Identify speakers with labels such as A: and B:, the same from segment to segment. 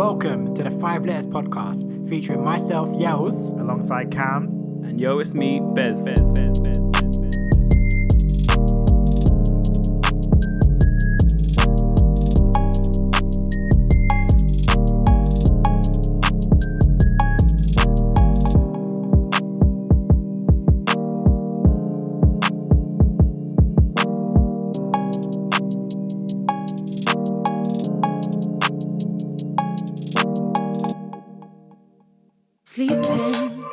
A: Welcome to the 5 Letters podcast, featuring myself, Yells,
B: alongside Cam.
C: And yo, it's me, Bez.
D: Sleeping.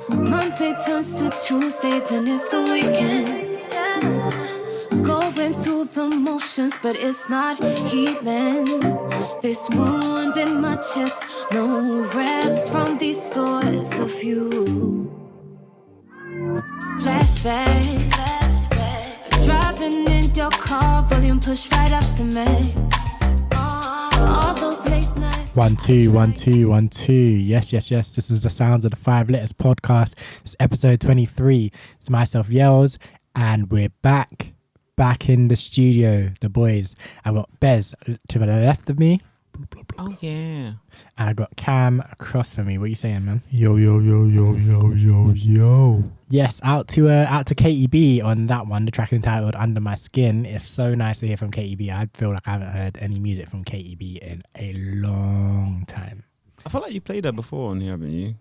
D: Monday turns to Tuesday, then it's the weekend. Going through the motions, but it's not healing. This wound in my chest, no rest from these thoughts of you. Flashbacks. Driving in your car, volume pushed right up to max. All those late nights.
A: 1 2 1 2 1 2. Yes. This is the sounds of the 5 Letters podcast. It's episode 23. It's myself, Yells, and we're back in the studio. The boys. I got Bez to the left of me.
C: Oh yeah.
A: And I got Cam across from me. What are you saying, man?
B: Yo.
A: Yes, out to Katy B on that one, the track entitled Under My Skin. It's so nice to hear from Katy B. I feel like I haven't heard any music from Katy B in a long time.
C: I feel like you played her before on here, haven't you?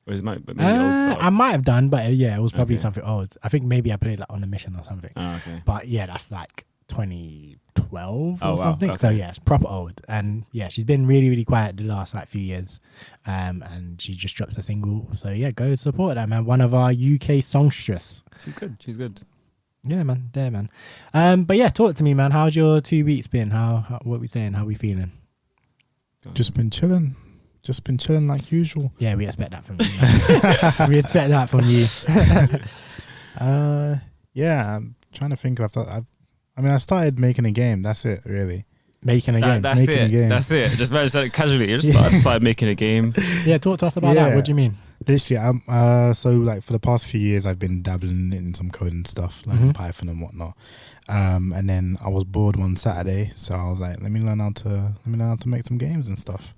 C: Or it might, but maybe old stuff.
A: I might have done, but yeah, it was probably
C: Okay.
A: something old. I think maybe I played like On a Mission or something.
C: Oh, okay.
A: But yeah, that's like 2012
C: Oh,
A: or
C: wow.
A: something.
C: Okay.
A: So yeah, it's proper old. And yeah, she's been really quiet the last like few years. And she just drops a single. So yeah, go support that, man. One of our UK songstress.
C: She's good.
A: Yeah, man. There, man. But yeah, talk to me, man. How's your 2 weeks been? How what we saying? How we feeling?
B: Just been chilling like usual.
A: Yeah, we expect that from you. Man. We expect that from you.
B: Yeah, I'm trying to think of. I started making a game. That's it, really.
A: Making a game.
C: That's
B: Making a
C: it.
B: game.
C: That's it. Just said it casually. You just started making a game.
A: Yeah, talk to us about that. What do you mean?
B: Literally, so like for the past few years, I've been dabbling in some coding stuff, like Python and whatnot. And then I was bored one Saturday, so I was like, let me learn how to make some games and stuff.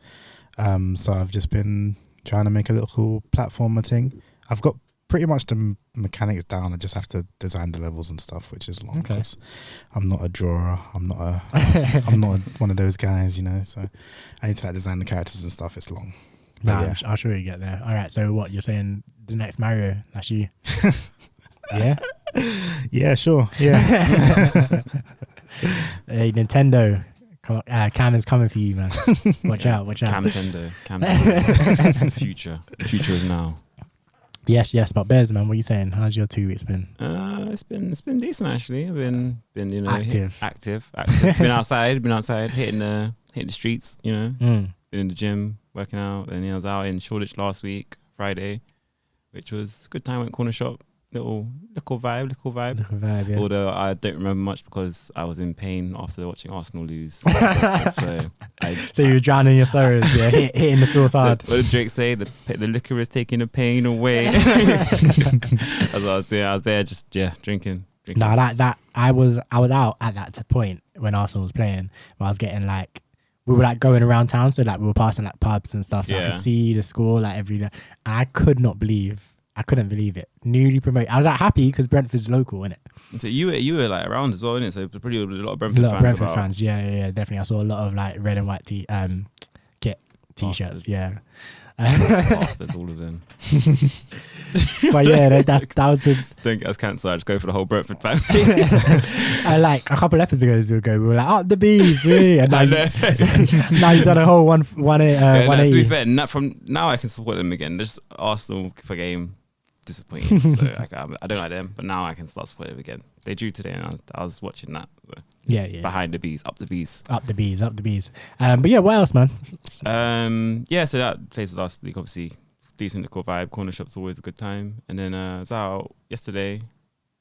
B: So I've just been trying to make a little platformer thing. I've got pretty much the mechanics down. I just have to design the levels and stuff, which is long because I'm not a drawer. I'm not one of those guys, you know. So I need to like design the characters and stuff. It's long.
A: Nah,
B: yeah.
A: I'll sure you get there. All right, so what you're saying? The next Mario? That's you. Yeah.
B: Yeah, sure. Yeah.
A: Hey, Nintendo. Cam is coming for you, man. Watch out.
C: Cam Nintendo. Future is now.
A: Yes, but Bez, man, what are you saying? How's your 2 weeks been?
C: It's been decent actually. I've been you know
A: Active.
C: Been outside, hitting the streets. You know, been in the gym, working out. Then I was out in Shoreditch last week, Friday, which was a good time. Went corner shop, little vibe.
A: Yeah.
C: Although I don't remember much because I was in pain after watching Arsenal lose. So
A: you were drowning your sorrows, yeah, hitting the sauce hard.
C: What did Drake say? The liquor is taking the pain away. As I was there, just drinking.
A: No, that I was out at that point when Arsenal was playing. But I was getting like, we were like going around town, so like we were passing like pubs and stuff, so I could see the score like every day. And I couldn't believe it. Newly promoted. I was like happy because Brentford's local, innit?
C: So you were like around as well, innit? So pretty a lot of Brentford fans.
A: Fans. Yeah, definitely. I saw a lot of like red and white t-shirts. Yeah.
C: Bastards, all of them.
A: But yeah, that was the.
C: Don't get us cancelled. I just go for the whole Brentford fan.
A: Like a couple episodes ago, we were like, "Up the bees!" Really? And now you've done a whole 180.
C: To be fair, from now I can support them again. Just Arsenal for game disappointing. So I don't like them, but now I can start supporting them again. They drew today, and I was watching that. So.
A: Yeah.
C: Behind the bees, up the bees.
A: Up the bees. But yeah, what else, man?
C: So that place last week, obviously, decent little vibe. Corner shop's always a good time. And then I was out yesterday.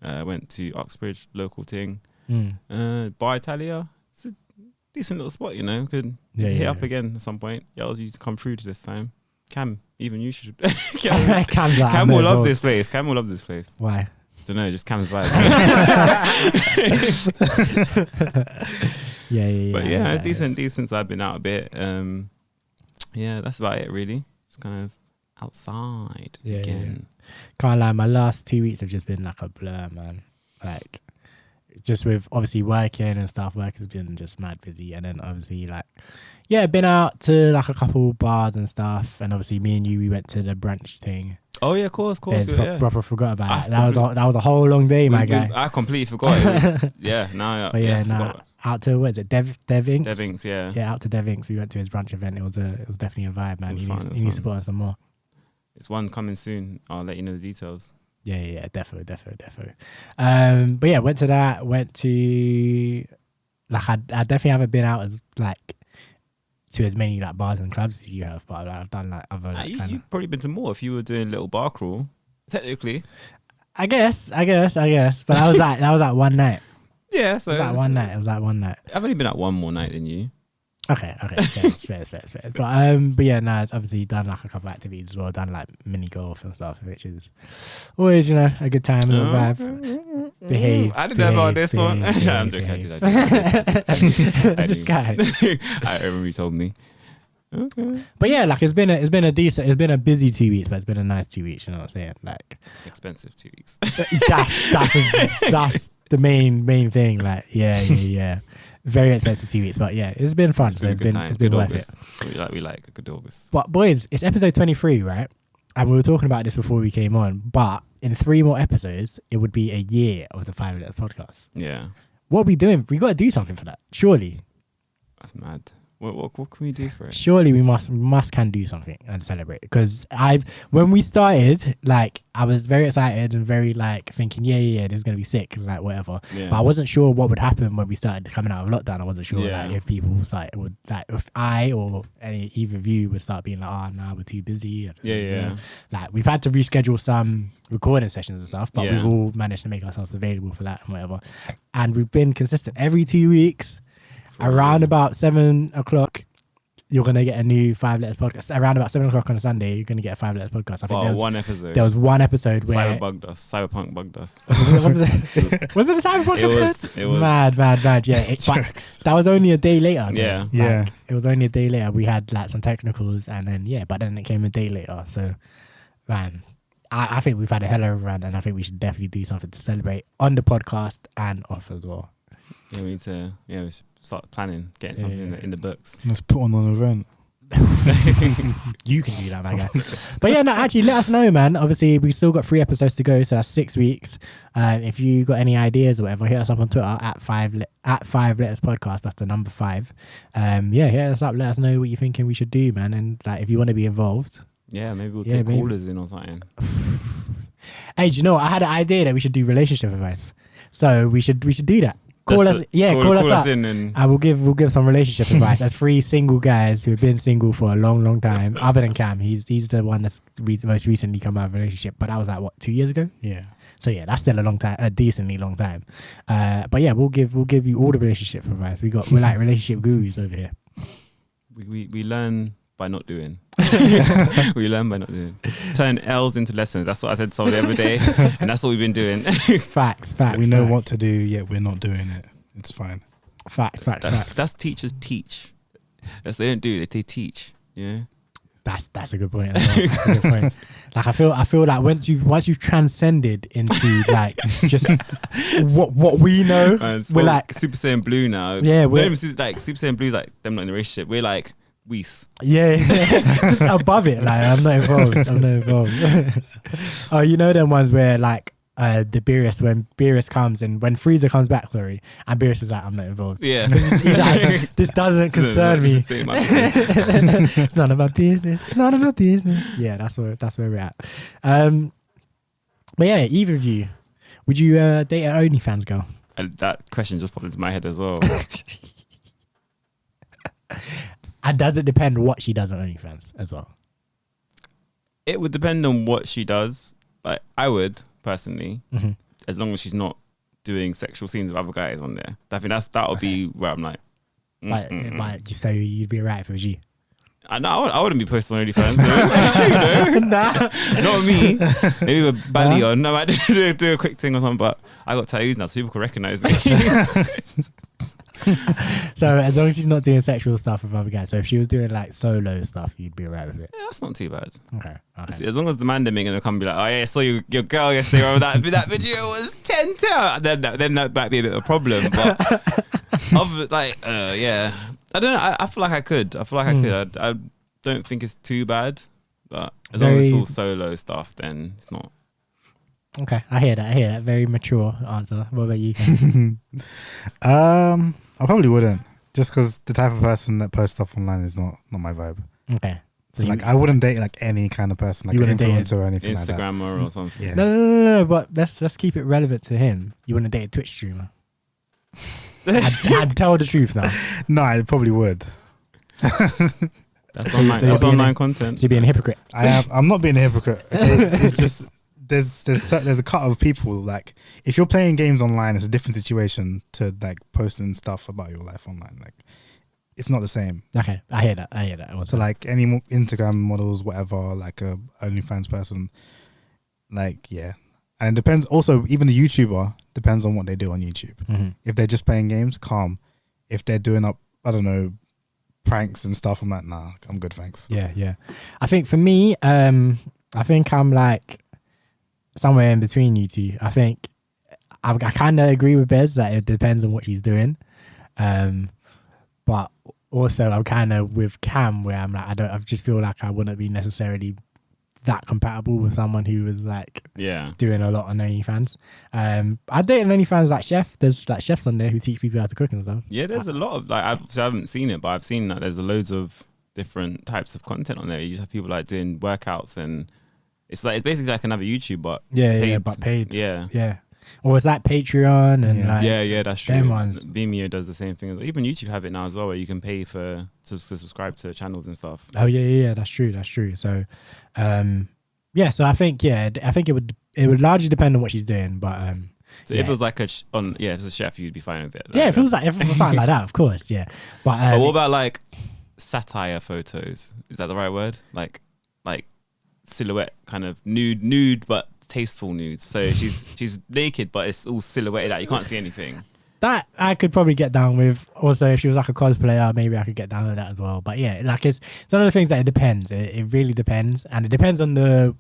C: Went to Uxbridge, local thing. Bar Italia. It's a decent little spot, you know. Could hit up again at some point. Yeah, you to come through to this time. Cam, even you should. Cam will love this place.
A: Why?
C: Don't know, just Cam's vibe. But yeah, it's decent since I've been out a bit. Yeah, that's about it really. Just kind of outside again.
A: Can't lie, my last 2 weeks have just been like a blur, man. Like, just with obviously working and stuff. Work has been just mad busy, and then obviously like, been out to like a couple bars and stuff. And obviously, me and you, we went to the brunch thing.
C: Oh yeah, of course.
A: Proper forgot about that. That was a whole long day, my guy.
C: I completely forgot.
A: Out to what is it, Devinks?
C: Devinks, yeah.
A: Yeah, out to Devinks. We went to his brunch event. It was definitely a vibe, man. You need to put on some more.
C: It's one coming soon. I'll let you know the details.
A: Yeah, definitely. But yeah, went to that. Went to like I definitely haven't been out as like to as many like bars and clubs as you have, but I've done like other. Like,
C: you've probably been to more if you were doing a little bar crawl. Technically,
A: I guess. But that was like one night.
C: Yeah, so
A: it was like one night.
C: I've only been out one more night than you.
A: Okay. Fair. But yeah, no, I've obviously done like a couple of activities as well. Done like mini golf and stuff, which is always, a good time, a little vibe. Behave.
C: I didn't know about this one. I'm joking.
A: This guy.
C: I remember you told me. Okay.
A: But yeah, like it's been a busy 2 weeks, but it's been a nice 2 weeks. You know what I'm saying? Like
C: expensive 2 weeks.
A: That's the main thing. Like yeah. Very expensive 2 weeks, but yeah, it's been fun. It's been worth it.
C: So we like a good August.
A: But boys, it's episode 23, right? And we were talking about this before we came on. But in 3 more episodes, it would be a year of the 5 Letters podcast.
C: Yeah.
A: What are we doing? We got to do something for that, surely.
C: That's mad. What can we do for it?
A: Surely we can do something and celebrate. Because when we started, like I was very excited and very like thinking, yeah, this is gonna be sick and like whatever. Yeah. But I wasn't sure what would happen when we started coming out of lockdown. I wasn't sure like if people would like if I or either of you would start being like, oh no, we're too busy.
C: Yeah.
A: Like we've had to reschedule some recording sessions and stuff, but we've all managed to make ourselves available for that and whatever. And we've been consistent every 2 weeks. Around about 7 o'clock, you're going to get a new 5 Letters podcast. Around about 7 o'clock on a Sunday, you're going to get a 5 Letters podcast. I think
C: one episode.
A: There was one episode where...
C: Cyberpunk bugged us.
A: Was it a Cyberpunk episode?
C: It was.
A: Mad, yeah. But that was only a day later.
C: Yeah.
A: Yeah. It was only a day later. We had like some technicals and then, but then it came a day later. So, man, I think we've had a hell of a run and I think we should definitely do something to celebrate on the podcast and off as well.
C: Yeah, we need to we should start planning, getting something in the books.
B: Let's put on an event.
A: You can do that, my guy. But yeah, no, actually, let us know, man. Obviously, we've still got 3 episodes to go, so that's 6 weeks. If you got any ideas or whatever, hit us up on Twitter at 5 Letters Podcast. That's the number 5. Hit us up. Let us know what you're thinking we should do, man. And like, if you want to be involved,
C: maybe we'll take callers in or something.
A: Hey, do you know what? I had an idea that we should do relationship advice. So we should do that. Call us up
C: in and
A: we'll give some relationship advice as 3 single guys who have been single for a long time. Other than Cam, he's the one that's most recently come out of a relationship. But that was like 2 years ago.
B: Yeah.
A: So yeah, that's still a long time, a decently long time. But yeah, we'll give you all the relationship advice. We're like relationship gurus over here.
C: We learn by not doing. We learn by not doing. Turn L's into lessons. That's what I said the other day, and that's what we've been doing.
A: Facts.
B: We know what to do, yet we're not doing it. It's fine.
A: Facts.
C: That's teachers teach. They don't do it. They teach. Yeah.
A: That's a good point. That's a good point. Like I feel like once you've transcended into like just what we know, we're like
C: Super Saiyan Blue now.
A: Yeah, we're
C: like Super Saiyan Blue's like them not in a relationship. We're like Whis.
A: Yeah. Just above it. Like I'm not involved. Oh, you know them ones where like the Beerus, when Beerus comes and when Frieza comes back, and Beerus is like, I'm not involved.
C: Yeah.
A: He's like, this doesn't concern me. It's none of my business. Yeah, that's where we're at. But yeah, either of you, would you date an OnlyFans girl?
C: That question just popped into my head as well.
A: And does it depend what she does on OnlyFans as well?
C: It would depend on what she does. Like I would personally, as long as she's not doing sexual scenes with other guys on there. I think that'll be where I'm like,
A: like you say you'd be right if it was you.
C: I wouldn't be posting on OnlyFans. Nah, not me. Maybe with belly on. No, I do a quick thing or something, but I got tattoos now, so people can recognize me.
A: So as long as she's not doing sexual stuff with other guys. So if she was doing like solo stuff, you'd be alright with it.
C: Yeah, that's not too bad.
A: Okay.
C: As long as the man them ain't gonna come and be like, oh yeah, I saw your girl yesterday. Oh, that video was 10 then that might be a bit of a problem. But yeah, I don't know. I feel like I could. I don't think it's too bad. But as long as it's all solo stuff, then it's not.
A: Okay, I hear that. Very mature answer. What about you, Ken?
B: I probably wouldn't, just because the type of person that posts stuff online is not my vibe.
A: Okay.
B: So like, I wouldn't date like any kind of person, like an influencer or anything like that.
C: Instagrammer or something.
B: Yeah.
A: No. But let's keep it relevant to him. You wouldn't date a Twitch streamer? I'd tell the truth now.
B: No, I probably would.
C: That's online. That's online content.
A: So you're being a hypocrite.
B: I'm not being a hypocrite. Okay? It's just there's a cut of people, like if you're playing games online, it's a different situation to like posting stuff about your life online. Like it's not the same.
A: Okay, I hear that.
B: So like any Instagram models, whatever, like a OnlyFans person, like yeah. And it depends also, even the YouTuber depends on what they do on YouTube.
A: Mm-hmm.
B: If they're just playing games, calm. If they're doing up, I don't know, pranks and stuff, I'm like, nah, I'm good, thanks.
A: Yeah. I think for me, I think I'm like somewhere in between you two. I think I kind of agree with Bez that it depends on what she's doing. But also I'm kind of with Cam where I'm like, I just feel like I wouldn't be necessarily that compatible with someone who was like doing a lot on OnlyFans. I date an OnlyFans like chef. There's like chefs on there who teach people how to cook and stuff.
C: Yeah, there's a lot of like I haven't seen it, but I've seen that there's loads of different types of content on there. You just have people like doing workouts, and it's basically like another YouTube, but
A: paid.
C: Yeah.
A: Or it's like Patreon and
C: that's true.
A: Them ones.
C: Vimeo does the same thing. Even YouTube have it now as well, where you can pay to subscribe to channels and stuff.
A: Oh yeah, that's true. So, so I think it would largely depend on what she's doing, but
C: so if it was like if it was a chef, you'd be fine with it.
A: Like, if it was something like that, of course, yeah. But
C: what about like satire photos? Is that the right word? Like silhouette kind of nude, but tasteful nudes. So she's naked, but it's all silhouetted out. You can't see anything.
A: That I could probably get down with. Also, if she was like a cosplayer, maybe I could get down with that as well. But yeah, like it's one of the things that it depends. It really depends, and it depends on the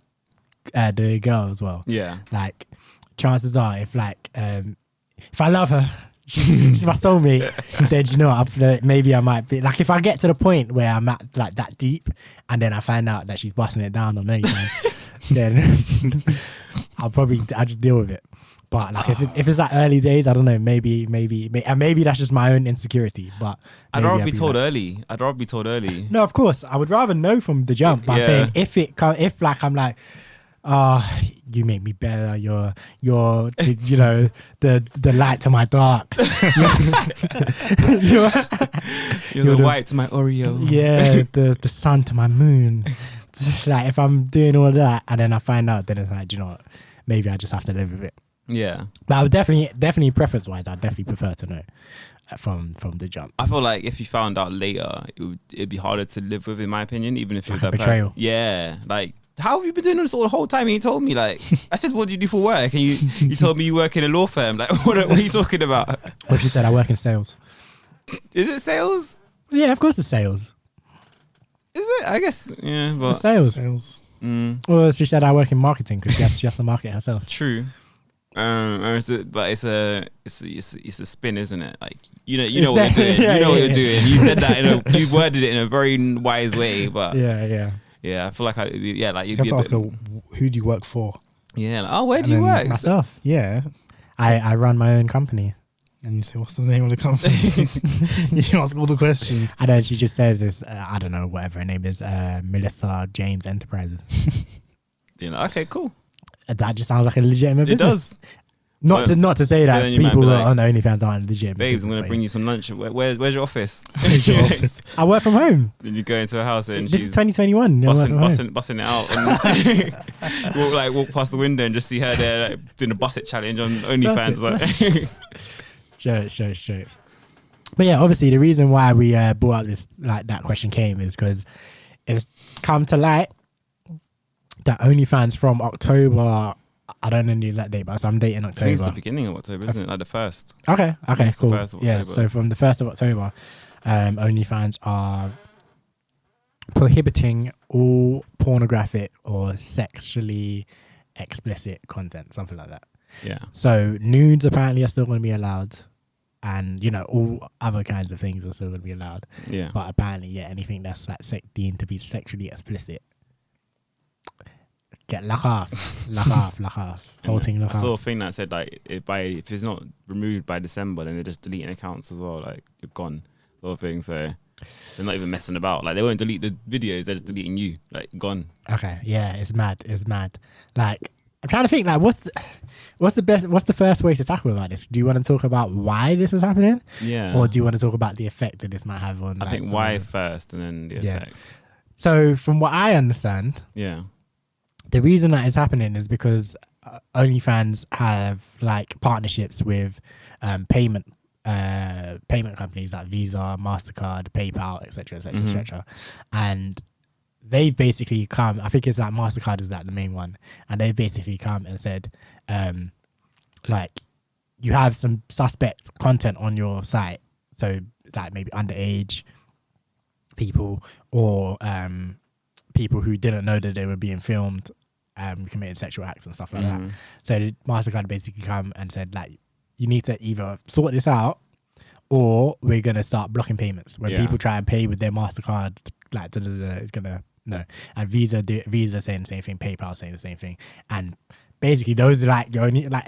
A: girl as well.
C: Yeah,
A: like chances are, if I love her, she's my soulmate, then you know maybe I might be like, if I get to the point where I'm at like that deep, and then I find out that she's busting it down on anything, then I'll just deal with it. But like if it's like early days, I don't know, maybe that's just my own insecurity. But
C: I'd rather be told early.
A: No, of course, I would rather know from the jump. But I'm saying if like I'm like, you make me better. You're the light to my dark.
C: you're the white to my Oreo.
A: Yeah, the sun to my moon. Like if I'm doing all that and then I find out, then it's like, you know what? Maybe I just have to live with it.
C: Yeah,
A: but I would definitely preference wise, I'd definitely prefer to know from the jump.
C: I feel like if you found out later, it'd be harder to live with, in my opinion, even if you're
A: like
C: that
A: betrayal.
C: person. Yeah, like how have you been doing this all the whole time? And you told me, like, I said, what do you do for work? And you told me you work in a law firm. Like, what are you talking about?
A: What she said, I work in sales.
C: Is it sales?
A: Yeah, of course it's sales.
C: Is it? I guess, yeah, but
A: it's sales. Well, she said I work in marketing because she has to market herself.
C: True. But it's a spin, isn't it? Like you know what you're doing. What you're doing. You said that you worded it in a very wise way, but yeah. I feel like you
B: have to ask her, who do you work for?
C: Yeah. Like, where do you work?
A: Myself.
B: Yeah.
A: I run my own company.
B: And you say, what's the name of the company? You ask all the questions.
A: I know, she just says this, I don't know, whatever her name is, Melissa James Enterprises.
C: Okay, cool.
A: That just sounds like a legitimate business.
C: It does.
A: Not to say that people that are on OnlyFans aren't legitimate.
C: Babes, I'm going to bring you some lunch. Where's your office?
A: Where's your office? I work from home.
C: Then you go into a house and
A: this is 2021.
C: Busting it out. And walk past the window and just see her there like, doing a busset challenge on OnlyFans.
A: Show it. But yeah, obviously the reason why we brought up this, like that question came is because it's come to light that OnlyFans from October I don't know the exact date, but I'm dating
C: I think it's the
A: October.
C: beginning of October, isn't it? Like the 1st.
A: Okay,
C: it's the
A: cool.
C: 1st of
A: Yeah,
C: October.
A: so from the 1st of October, OnlyFans are prohibiting all pornographic or sexually explicit content, something like that.
C: Yeah.
A: So nudes apparently are still going to be allowed, and all other kinds of things are still going to be allowed.
C: Yeah.
A: But apparently, anything that's like deemed to be sexually explicit, get lock off. Whole thing lock
C: I saw a
A: off.
C: thing that said like if it's not removed by December, then they're just deleting accounts as well. Like you're gone, sort of thing. So they're not even messing about. Like they won't delete the videos; they're just deleting you. Like gone.
A: Okay, yeah, it's mad. Like I'm trying to think. Like what's the first way to tackle about this? Do you want to talk about why this is happening?
C: Yeah.
A: Or do you want to talk about the effect that this might have on?
C: I think why first, and then the effect.
A: So from what I understand,
C: Yeah.
A: the reason that is happening is because OnlyFans have like partnerships with payment companies like Visa, MasterCard, PayPal, etc., etc., and they've basically come. I think it's like MasterCard is like the main one, and they've basically come and said, like, you have some suspect content on your site, so like maybe underage people or people who didn't know that they were being filmed. Committed sexual acts and stuff like that. So MasterCard basically come and said, like, you need to either sort this out or we're going to start blocking payments. When people try and pay with their MasterCard, like, it's going to, no. And Visa saying the same thing, PayPal saying the same thing. And basically those are like, your only, like,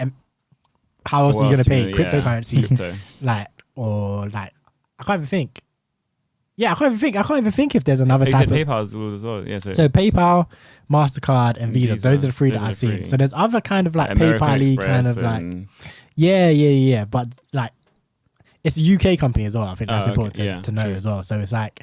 A: how else are you going to pay? Cryptocurrency.
C: Crypto.
A: Like, or like, I can't even think. Yeah, I can't even think if there's another type of...
C: PayPal's rule as well. Yeah,
A: so PayPal, MasterCard, and Visa. Those are the three that I've seen. So there's other kind of like PayPal-y kind of like... Yeah. But like, it's a UK company as well. I think that's important to know as well. So it's like,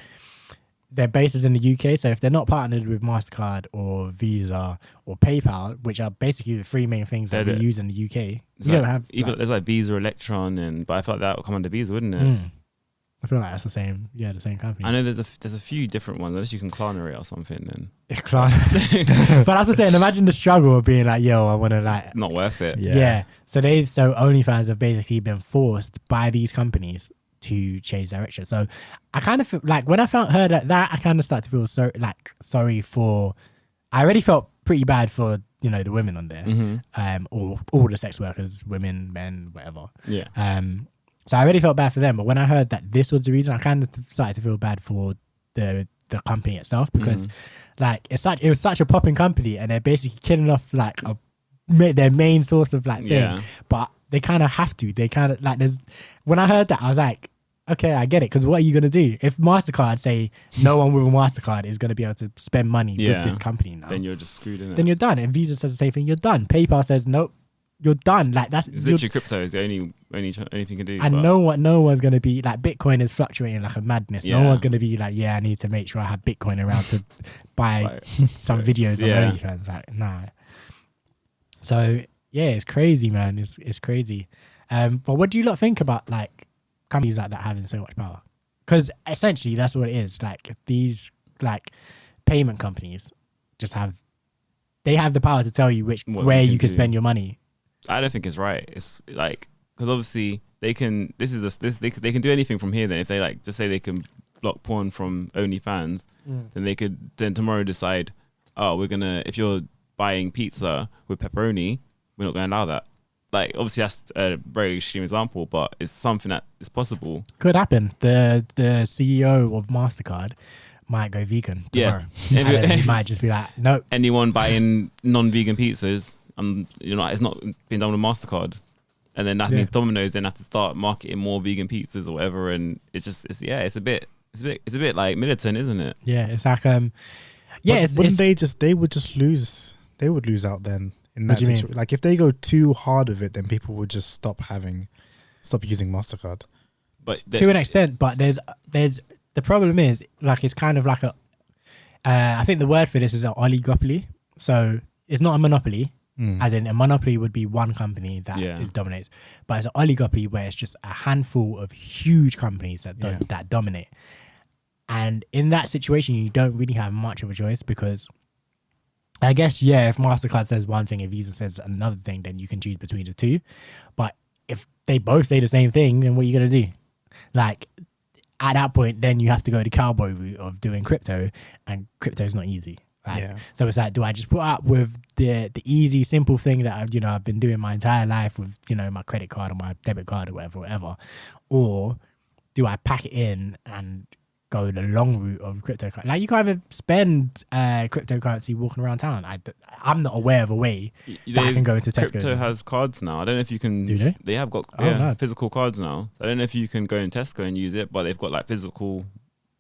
A: they're based in the UK. So if they're not partnered with MasterCard or Visa or PayPal, which are basically the three main things that we use in the UK, you don't have...
C: There's like Visa, Electron, but I thought that would come under Visa, wouldn't it?
A: I feel like that's the same company.
C: I know there's a few different ones. Unless you can Klarna it or something, then.
A: But that's what I'm saying. Imagine the struggle of being like, yo, I want to like.
C: It's not worth it.
A: Yeah. So OnlyFans have basically been forced by these companies to change direction. So I kind of feel like when I heard that, I kind of started to feel sorry for. I already felt pretty bad for the women on there, or all the sex workers, women, men, whatever.
C: Yeah.
A: So I already felt bad for them, but when I heard that this was the reason, I kind of started to feel bad for the company itself because, like, it was such a popping company, and they're basically killing off like their main source of like thing. But they kind of have to. They kind of like when I heard that, I was like, okay, I get it. Because what are you gonna do if MasterCard say no one with a MasterCard is gonna be able to spend money with this company now?
C: Then you're just screwed, innit?
A: Then you're done. And Visa says the same thing. You're done. PayPal says nope. You're done. Like that's
C: it's literally crypto is the only thing you can do.
A: And no one's gonna be like Bitcoin is fluctuating like a madness. No one's gonna be like, I need to make sure I have Bitcoin around to buy some videos on OnlyFans. Like, nah. So it's crazy, man. It's crazy. But what do you lot think about like companies like that having so much power? Because essentially that's what it is. Like these like payment companies just have the power to tell you where you can spend your money.
C: I don't think it's right. It's like because obviously they can. They can do anything from here. Then if they like, just say they can block porn from OnlyFans, then they could then tomorrow decide, we're gonna if you're buying pizza with pepperoni, we're not gonna allow that. Like obviously that's a very extreme example, but it's something that is possible. Could happen.
A: The CEO of MasterCard might go vegan tomorrow. And he might just be like, nope.
C: Anyone buying non-vegan pizzas. It's not been done with MasterCard, and then that means Domino's then have to start marketing more vegan pizzas or whatever, and it's a bit like militant, isn't it?
A: Yeah, it's like
B: they would lose out then in that situation. Like if they go too hard with it, then people would just stop using MasterCard.
C: But
A: to an extent, but there's the problem is like it's kind of like I think the word for this is an oligopoly. So it's not a monopoly. As in a monopoly would be one company that it dominates, but it's an oligopoly where it's just a handful of huge companies that dominate. And in that situation, you don't really have much of a choice because I guess, yeah, if MasterCard says one thing, if Visa says another thing, then you can choose between the two. But if they both say the same thing, then what are you going to do? Like, at that point, then you have to go the cowboy route of doing crypto, and crypto is not easy. Like, so it's like, do I just put up with the easy, simple thing that I've been doing my entire life with, my credit card or my debit card or whatever, or do I pack it in and go the long route of cryptocurrency? Like, you can't even spend cryptocurrency walking around town. I'm not aware of a way that I can go into Tesco.
C: Crypto has cards now. I don't know if you can.
A: Do they?
C: They have got physical cards now. I don't know if you can go in Tesco and use it, but they've got like physical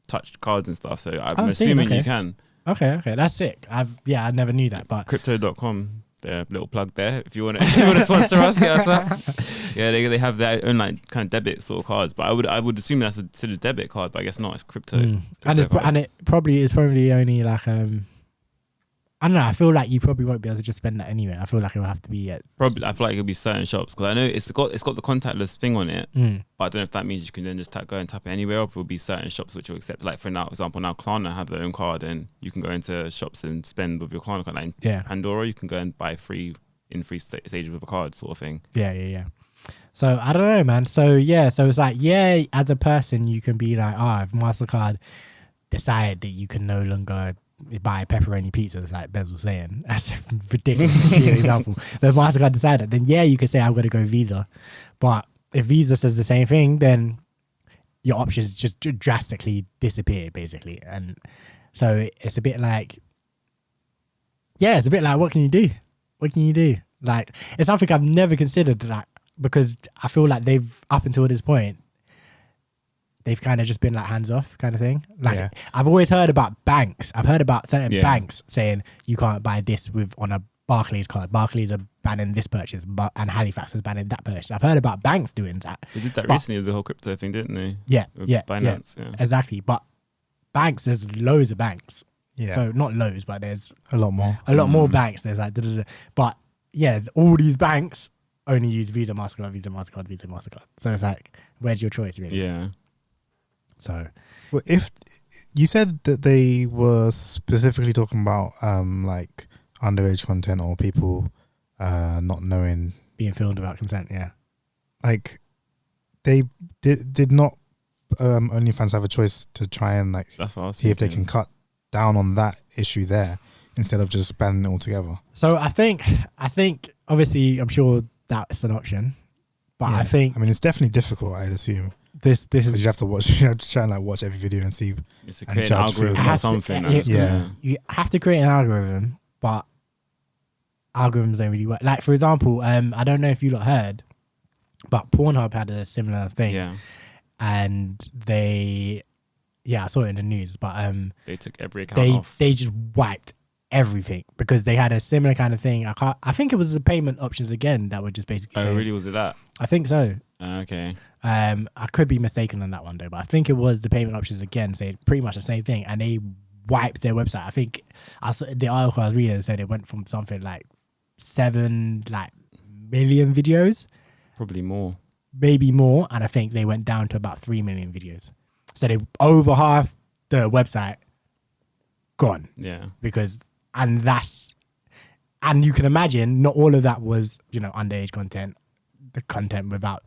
C: touched cards and stuff. So I'm assuming you can.
A: Okay, that's sick. I never knew that. But
C: crypto.com. Their little plug there. If you want to sponsor us, they have their own like kind of debit sort of cards. But I would assume that's still a debit card, but I guess not. It's crypto.
A: And it probably is only like I don't know. I feel like you probably won't be able to just spend that anyway. I feel like it will have to be
C: probably. I feel like it'll be certain shops because I know it's got the contactless thing on it. But I don't know if that means you can then just go and tap it anywhere, or if it will be certain shops which will accept. Like for example, now Klarna have their own card, and you can go into shops and spend with your Klarna card. Like Pandora, you can go and buy free stages with a card, sort of thing.
A: Yeah. So I don't know, man. So it's like as a person, you can be like, if MasterCard decide that you can no longer buy pepperoni pizzas, like Bez was saying. That's a ridiculous example. But if MasterCard decided, then you could say I'm going to go Visa. But if Visa says the same thing, then your options just drastically disappear, basically. And so it's a bit like, what can you do? What can you do? Like, it's something I've never considered, like, because I feel like they've, up until this point, they've kind of just been like hands off kind of thing. Like I've always heard about banks. I've heard about certain banks saying you can't buy this on a Barclays card. Barclays are banning this purchase, and Halifax is banning that purchase. I've heard about banks doing that.
C: They did that recently with the whole crypto thing, didn't they?
A: Binance, exactly. But banks, there's loads of banks. Yeah. So not loads, but there's
B: a lot more.
A: More banks. There's like, but all these banks only use Visa, MasterCard, Visa, MasterCard, Visa, MasterCard. So it's like, where's your choice, really?
C: Yeah.
A: So,
B: well, if you said that they were specifically talking about like underage content or people not knowing,
A: being filmed without consent,
B: like they did not OnlyFans have a choice to try and like see if they can cut down on that issue there instead of just banning it altogether.
A: So I think obviously I'm sure that's an option, but I mean
B: it's definitely difficult. I'd assume.
A: This is
B: you have to try and like watch every video and see.
C: It's a create an algorithm or something.
A: You have to create an algorithm, but algorithms don't really work. Like for example, I don't know if you lot heard, but Pornhub had a similar thing.
C: Yeah.
A: And I saw it in the news, but
C: they took every account off.
A: They just wiped everything because they had a similar kind of thing. I think it was the payment options again that were just basically.
C: Oh, really? Was it that?
A: I think so.
C: Okay.
A: I could be mistaken on that one though, but I think it was the payment options again saying pretty much the same thing, and they wiped their website. I think I saw the article I was reading said it went from something like 7 million videos,
C: probably more,
A: maybe more, and I think they went down to about 3 million videos. So they over half the website gone.
C: Yeah,
A: and you can imagine not all of that was underage content. The content without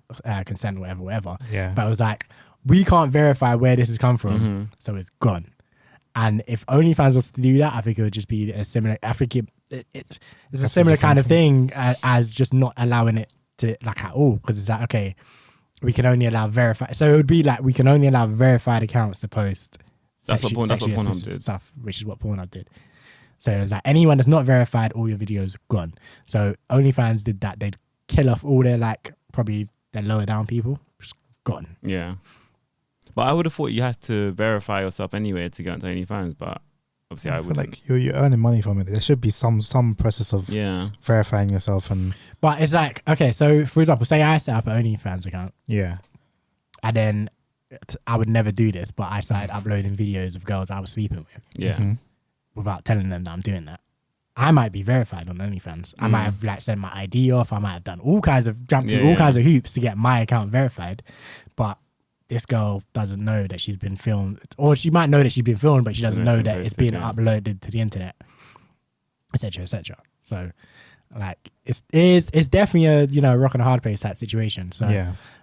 A: consent, whatever.
B: Yeah.
A: But it was like, we can't verify where this has come from, so it's gone. And if OnlyFans was to do that, I think it would just be a similar. I think it's a similar kind of thing as just not allowing it to at all, because it's like, okay, we can only allow verified. So it would be like we can only allow verified accounts to post.
C: That's what Pornhub did.
A: Stuff, which is what Pornhub did. So it was like anyone that's not verified, all your videos gone. So OnlyFans did that. They'd kill off all their probably their lower down people, just gone.
C: Yeah, but I would have thought you had to verify yourself anyway to get into OnlyFans, but obviously I would
B: like you're earning money from it. There should be some process of verifying yourself
A: But it's like, okay, so for example, say I set up an OnlyFans account, and then I would never do this, but I started uploading videos of girls I was sleeping with, without telling them that I'm doing that. I might be verified on OnlyFans. I might have sent my ID off. I might have done jumped through all kinds of hoops to get my account verified. But this girl doesn't know that she's been filmed, or she might know that she's been filmed, but she doesn't know that it's being uploaded to the internet. etc., etc. So, like, it's definitely a, you know, rock and a hard place type situation. So,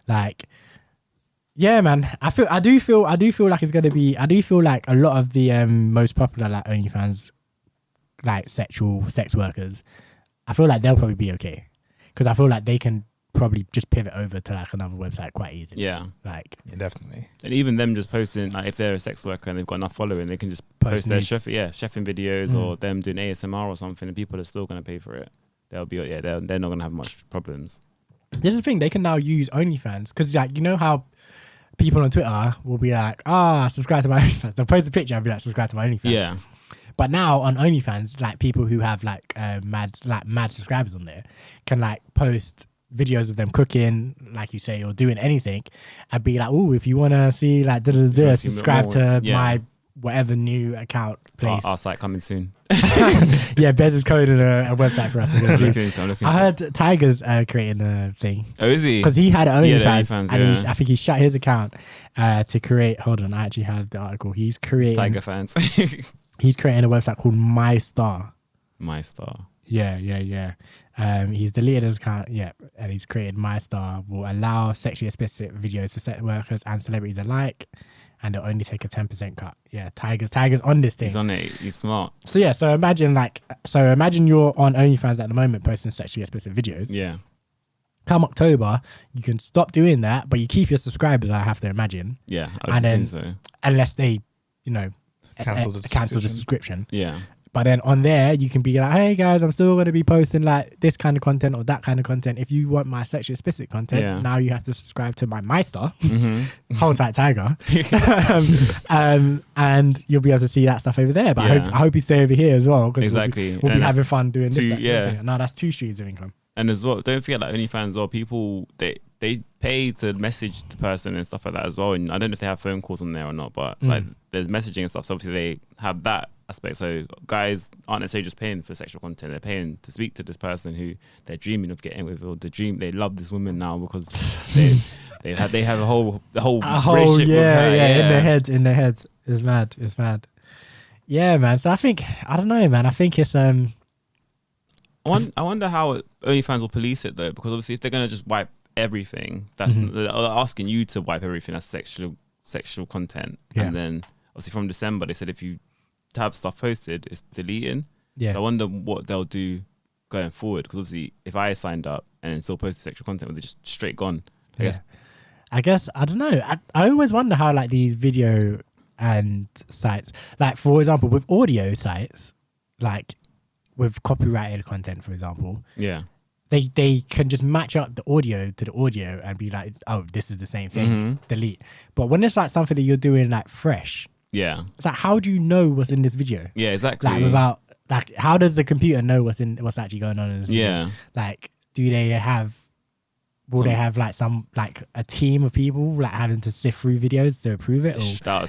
A: like, yeah, man, I do feel like it's gonna be. I do feel like a lot of the most popular like OnlyFans, like sexual sex workers, I feel like they'll probably be okay, because I feel like they can probably just pivot over to like another website quite easily.
C: Yeah,
A: like
B: definitely.
C: And even them just posting, like if they're a sex worker and they've got enough following, they can just post their chefing videos or them doing ASMR or something, and people are still gonna pay for it. They'll be they're not gonna have much problems.
A: This is the thing, they can now use OnlyFans, because like, you know how people on Twitter will be like, subscribe to my OnlyFans. They'll post a picture and be like, subscribe to my OnlyFans.
C: Yeah.
A: But now on OnlyFans, like people who have like mad subscribers on there can like post videos of them cooking, like you say, or doing anything, and be like, oh, if you want to see like subscribe to my whatever new account, please.
C: Our site coming soon.
A: Yeah, Bez is coding a website for us. I heard Tiger's creating a thing.
C: Oh, is he?
A: Because he had OnlyFans,
C: and
A: I think he shut his account to create. Hold on, I actually have the article. He's creating
C: Tiger fans.
A: He's creating a website called My Star.
C: My Star.
A: Yeah. He's deleted his account, and he's created My Star. Will allow sexually explicit videos for sex workers and celebrities alike, and they'll only take a 10% cut. Yeah, Tiger's on this thing.
C: He's on it. He's smart.
A: So yeah, so imagine you're on OnlyFans at the moment posting sexually explicit videos.
C: Yeah.
A: Come October, you can stop doing that, but you keep your subscribers, I have to imagine.
C: Yeah, I would assume so.
A: Unless they, cancel the subscription.
C: Yeah.
A: But then on there, you can be like, hey guys, I'm still going to be posting like this kind of content or that kind of content. If you want my sexually explicit content, now you have to subscribe to my Star. Hold tight, Tiger. And you'll be able to see that stuff over there. But I hope you stay over here as well.
C: Exactly.
A: We'll be having fun doing this. No, that's 2 streams of income.
C: And as well, don't forget like OnlyFans as well, people, they pay to message the person and stuff like that as well. And I don't know if they have phone calls on there or not, but like there's messaging and stuff. So obviously they have that aspect. So guys aren't necessarily just paying for sexual content. They're paying to speak to this person who they're dreaming of getting with, or they love this woman now because they have a whole relationship with her.
A: in their head. It's mad. Yeah, man. So I don't know, man. I think it's
C: I wonder how OnlyFans will police it though, because obviously if they're gonna just wipe everything, they're asking you to wipe everything that's sexual content, and then obviously from December they said if you have stuff posted, it's deleting. So I wonder what they'll do going forward, because obviously if I signed up and still posted sexual content, they're just straight gone.
A: I guess I don't know. I always wonder how like these video and sites, like for example with audio sites, like with copyrighted content, for example, they can just match up the audio to the audio and be like, oh, this is the same thing, delete. But when it's like something that you're doing like fresh, it's like, how do you know what's in this video?
C: Yeah, exactly.
A: Like without, like, how does the computer know what's actually going on in this video? Like, will they have like a team of people like having to sift through videos to approve it? Or
C: that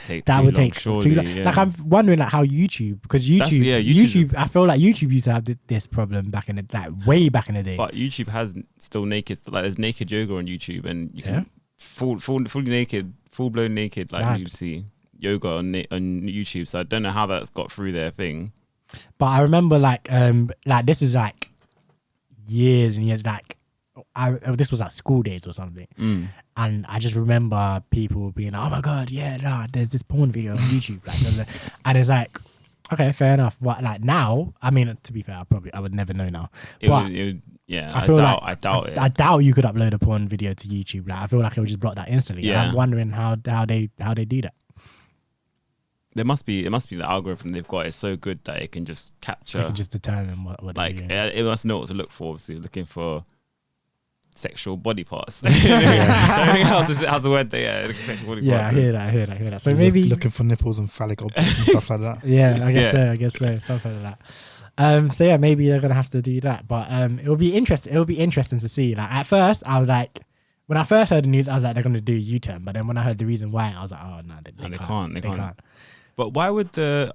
C: would take too long.
A: Like I'm wondering like how YouTube, because YouTube, I feel like YouTube used to have this problem back in way back in the day.
C: But YouTube has still naked, like there's naked yoga on YouTube, and you can fully naked, full blown naked, like you see yoga on YouTube. So I don't know how that's got through their thing.
A: But I remember like this is like years and years, like this was like school days or something, and I just remember people being like, oh my god, there's this porn video on YouTube, like, and it's like, okay, fair enough. But like now, I mean, to be fair, I would never know now. I doubt you could upload a porn video to YouTube. Like I feel like it would just block that instantly. Yeah. I'm wondering how they do that.
C: It must be the algorithm they've got is so good that it can just capture.
A: It can just determine what.
C: Like it must know what to look for. Obviously, looking for sexual body parts. How's the word there? Sexual body parts.
A: I hear that. So maybe
B: looking for nipples and phallic objects and stuff like that.
A: I guess so. Something like that. So yeah, maybe they're gonna have to do that. But it'll be interesting to see. Like at first, I was like, when I first heard the news, I was like, they're gonna do a U-turn. But then when I heard the reason why, I was like, oh no, they can't.
C: But why would the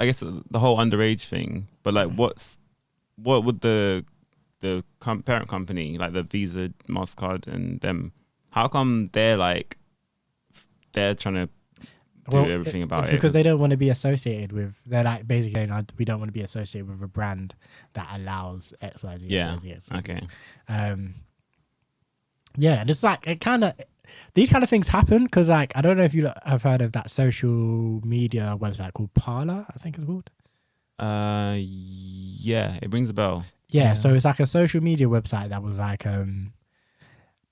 C: whole underage thing? But like, what would the parent company, like the Visa, MasterCard, and them, how come they're trying to do everything about
A: it's
C: it.
A: because they don't want to be associated with. They're like basically saying, we don't want to be associated with a brand that allows X, Y, Z.
C: Yeah.
A: X, Y, Z, X, Y, Z.
C: Okay.
A: Yeah, and it's like these kind of things happen because like I don't know if you have heard of that social media website called Parler, I think it's called.
C: Yeah, it rings a bell.
A: Yeah, so it's like a social media website that was like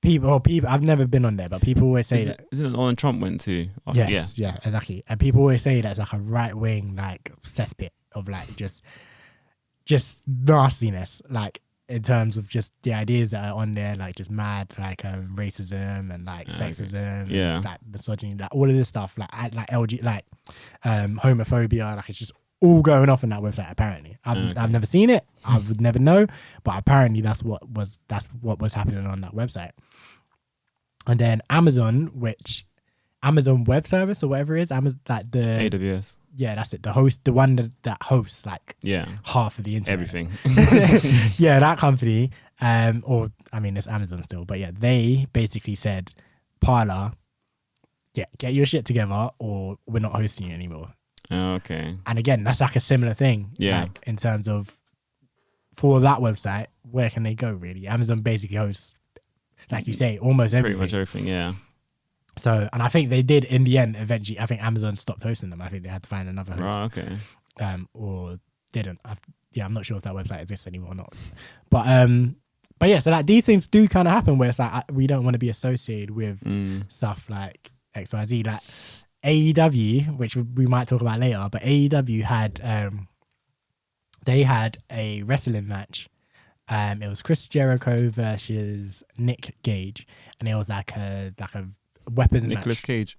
A: people. I've never been on there, but people always say that.
C: Isn't it the one Trump went to?
A: Yes, yeah, exactly. And people always say that's like a right wing like cesspit of like just nastiness, like in terms of just the ideas that are on there, like just mad, like racism and like sexism,
C: yeah,
A: and, like misogyny, like all of this stuff, like LG, like homophobia, like it's just all going off on that website. Apparently, I've never seen it. I would never know, but apparently that's what was happening on that website. And then Amazon Web Service or whatever it is, like the
C: AWS.
A: Yeah, that's it. The one that hosts like half of the internet.
C: Everything.
A: Yeah, that company. Or I mean, it's Amazon still, but yeah, they basically said, Parler, get your shit together, or we're not hosting you anymore.
C: Okay.
A: And again, that's like a similar thing.
C: Yeah.
A: Like, in terms of for that website, where can they go really? Amazon basically hosts, like you say, almost everything.
C: Pretty much everything, yeah.
A: So, and I think they did in the end. Eventually, I think Amazon stopped hosting them. I think they had to find another host.
C: Oh, okay.
A: Or didn't. I'm not sure if that website exists anymore or not. But yeah, so like these things do kind of happen where it's like we don't want to be associated with stuff like X, Y, Z. Like AEW, which we might talk about later, but AEW had they had a wrestling match. It was Chris Jericho versus Nick Gage, and it was like a weapons
C: Nicolas
A: match.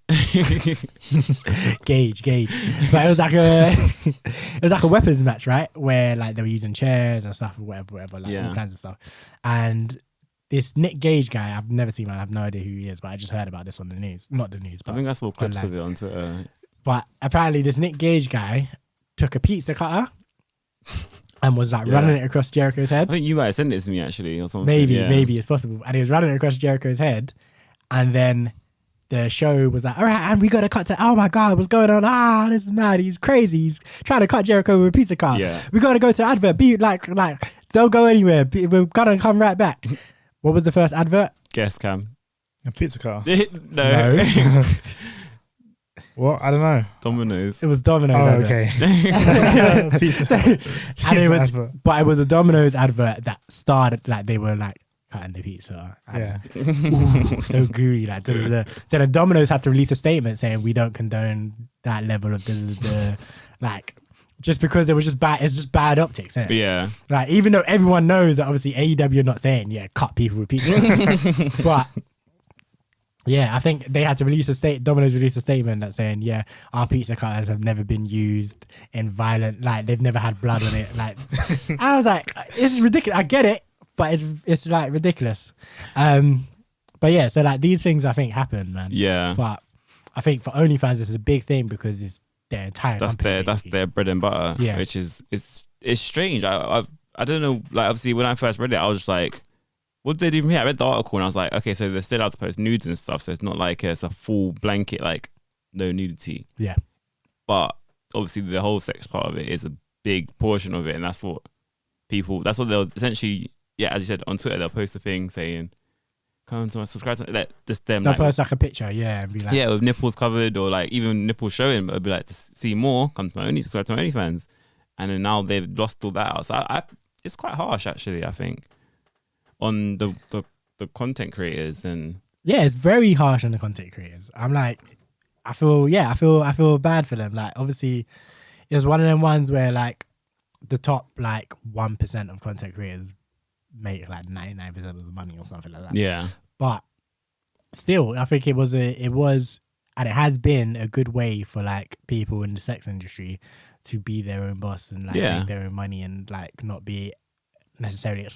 C: Cage.
A: Gage. But it was like a weapons match, right? Where like they were using chairs and stuff, or whatever, like all kinds of stuff. And this Nick Gage guy, I've never seen him. I have no idea who he is, but I just heard about this on the news. Not the news, but
C: I think I saw clips
A: online.
C: of it on Twitter.
A: But apparently this Nick Gage guy took a pizza cutter and was like running it across Jericho's head.
C: I think you might have sent it to me actually or something.
A: Maybe it's possible. And he was running across Jericho's head, and then the show was like, all right, and we got to cut to, oh my God, what's going on? This is mad. He's crazy. He's trying to cut Jericho with a pizza cart.
C: Yeah.
A: We got to go to advert. Be like, don't go anywhere. We're going to come right back. What was the first advert?
C: Guess, Cam.
B: A pizza car.
C: No.
B: What? I don't know.
C: Domino's.
A: It was Domino's.
B: Oh,
A: advert.
B: okay. Pizza.
A: And it was,
B: advert.
A: but it was a Domino's advert that started like they were like cutting the pizza.
B: Yeah.
A: Ooh, so gooey. Like, so the Domino's had to release a statement saying we don't condone that level of like, just because it was just bad. It's just bad optics, isn't it?
C: Yeah.
A: Like, even though everyone knows that obviously AEW are not saying cut people with pizza, but. Yeah, I think they had to Domino's released a statement that saying, our pizza cutters have never been used in violent, like they've never had blood on it. Like, I was like, this is ridiculous. I get it, but it's like ridiculous. But yeah, so like these things I think happen, man.
C: Yeah.
A: But I think for OnlyFans it's a big thing because it's their entire company.
C: That's their bread and butter.
A: Yeah.
C: Which is it's strange. I don't know. Like obviously when I first read it, I was just like, what did they even hear? I read the article and I was like, okay, so they're still allowed to post nudes and stuff. So it's not like it's a full blanket, like no nudity.
A: Yeah.
C: But obviously the whole sex part of it is a big portion of it. And that's what they'll essentially, as you said, on Twitter, they'll post a thing saying, come to my subscribe to like, just them.
A: They'll
C: like,
A: post like a picture, and be like.
C: Yeah, with nipples covered or like even nipples showing, but it'll be like, to see more, come to my subscribe to my OnlyFans. And then now they've lost all that out. So it's quite harsh actually, I think, on the content creators. And
A: it's very harsh on the content creators. I'm like, I feel bad for them. Like obviously it was one of them ones where like the top like 1% of content creators make like 99% of the money or something like that.
C: Yeah.
A: But still, I think it was and it has been a good way for like people in the sex industry to be their own boss and like make their own money and like not be necessarily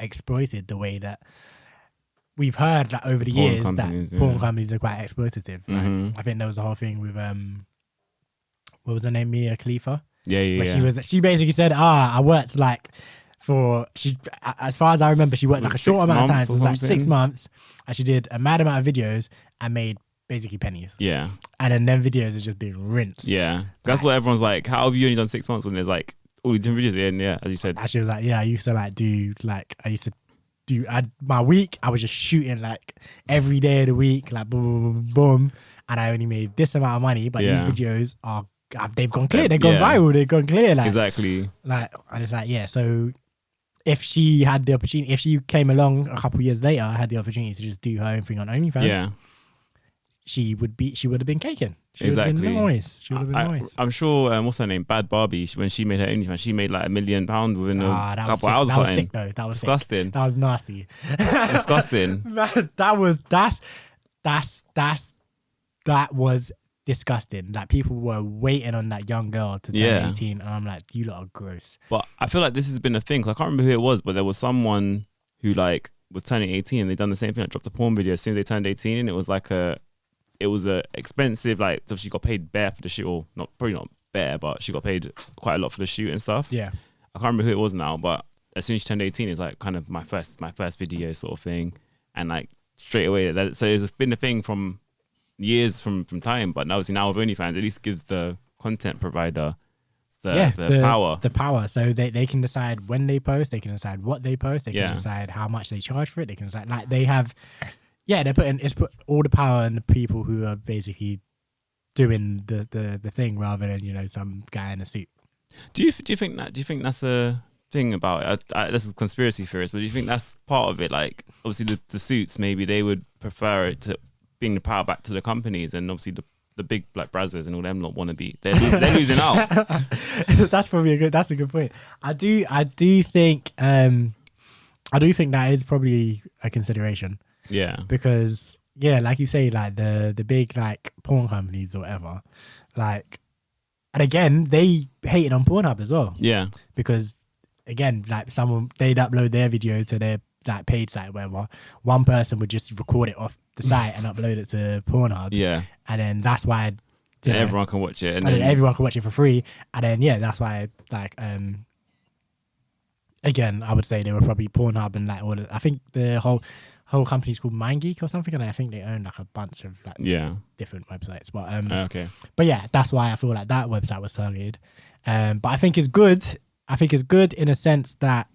A: exploited the way that we've heard that over the years that porn companies are quite exploitative. Like, I think there was a whole thing with what was her name, Mia Khalifa? She basically said, I worked like as far as I remember, she worked like a short amount of time. So it was like 6 months, and she did a mad amount of videos and made basically pennies.
C: Yeah.
A: And then them videos are just being rinsed.
C: Yeah. That's what everyone's like, how have you only done 6 months when there's like all these different videos? And yeah, as you said.
A: She was like, yeah, I used to do my week, I was just shooting like every day of the week, like boom, boom, boom, boom, and I only made this amount of money, but these videos they've gone clear, they've gone viral, they've gone clear. Like,
C: exactly.
A: Like, and it's like, yeah, so if she had the opportunity, if she came along a couple years later, had the opportunity to just do her own thing on OnlyFans, she would have been caking. She would have been nice. She would have been nice.
C: I'm sure, what's her name? Bad Barbie, when she made her OnlyFans, she made like £1 million within a couple hours.
A: That was sick though. That was
C: disgusting.
A: Sick. That was nasty.
C: Disgusting.
A: That was disgusting. Like, people were waiting on that young girl to turn 18, and I'm like, you lot are gross.
C: But I feel like this has been a thing. Cause I can't remember who it was, but there was someone who like was turning 18 and they done the same thing. Like, dropped a porn video as soon as they turned 18, and it was a expensive, like, so she got paid bare for the shoot, or probably not bare, but she got paid quite a lot for the shoot and stuff.
A: Yeah.
C: I can't remember who it was now, but as soon as she turned 18, it's like kind of my first video sort of thing. And like straight away, so it's been a thing from years from time, but obviously now with OnlyFans, at least gives the content provider the power. The power.
A: So they can decide when they post, they can decide what they post, they can decide how much they charge for it, they can decide, like, they have... Yeah, it's put all the power in the people who are basically doing the thing, rather than some guy in a suit.
C: Do you think that's a thing about it? This is conspiracy theorist, but do you think that's part of it? Like, obviously the suits, maybe they would prefer it to bring the power back to the companies, and obviously the big black brothers and all them not want to be. They're losing out.
A: That's a good point. I do think that is probably a consideration.
C: Yeah.
A: Because, yeah, like you say, like the big like porn companies or whatever, like, and again, they hated on Pornhub as well.
C: Yeah.
A: Because again, like, they'd upload their video to their like paid site or whatever. One person would just record it off the site and upload it to Pornhub.
C: Yeah.
A: And then that's why
C: everyone can watch it. And
A: then everyone can watch it for free. And then that's why, like, again, I would say they were probably Pornhub and like all I think the whole company's called MindGeek or something, and I think they own like a bunch of like different websites. But
C: okay.
A: But yeah, that's why I feel like that website was targeted. But I think it's good. I think it's good in a sense that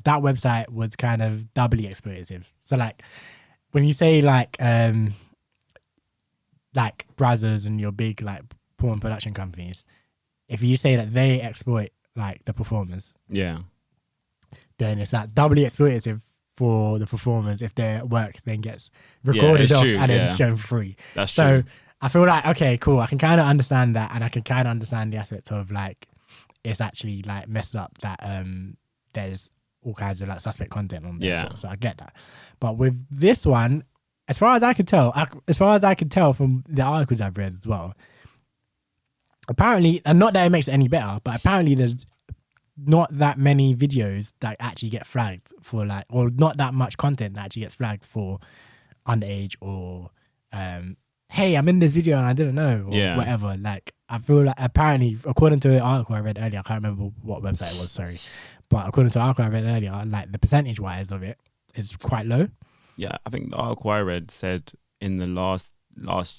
A: that website was kind of doubly exploitative. So like when you say like Brazzers and your big like porn production companies, if you say that they exploit like the performers, then it's like doubly exploitative for the performers if their work then gets recorded off and then shown for free.
C: That's
A: so
C: true.
A: I feel like, okay, cool, I can kind of understand that, and I can kind of understand the aspect of like it's actually like messed up that there's all kinds of like suspect content on there. So I get that. But with this one, as far as I can tell from the articles I've read as well, apparently, and not that it makes it any better, but apparently there's not that many videos that actually get flagged for like, or not that much content that actually gets flagged for underage or hey, I'm in this video and I didn't know, or whatever. Like, I feel like apparently, according to an article I read earlier, I can't remember what website it was, sorry, but according to an article I read earlier, like the percentage wise of it is quite low.
C: Yeah, I think the article I read said in the last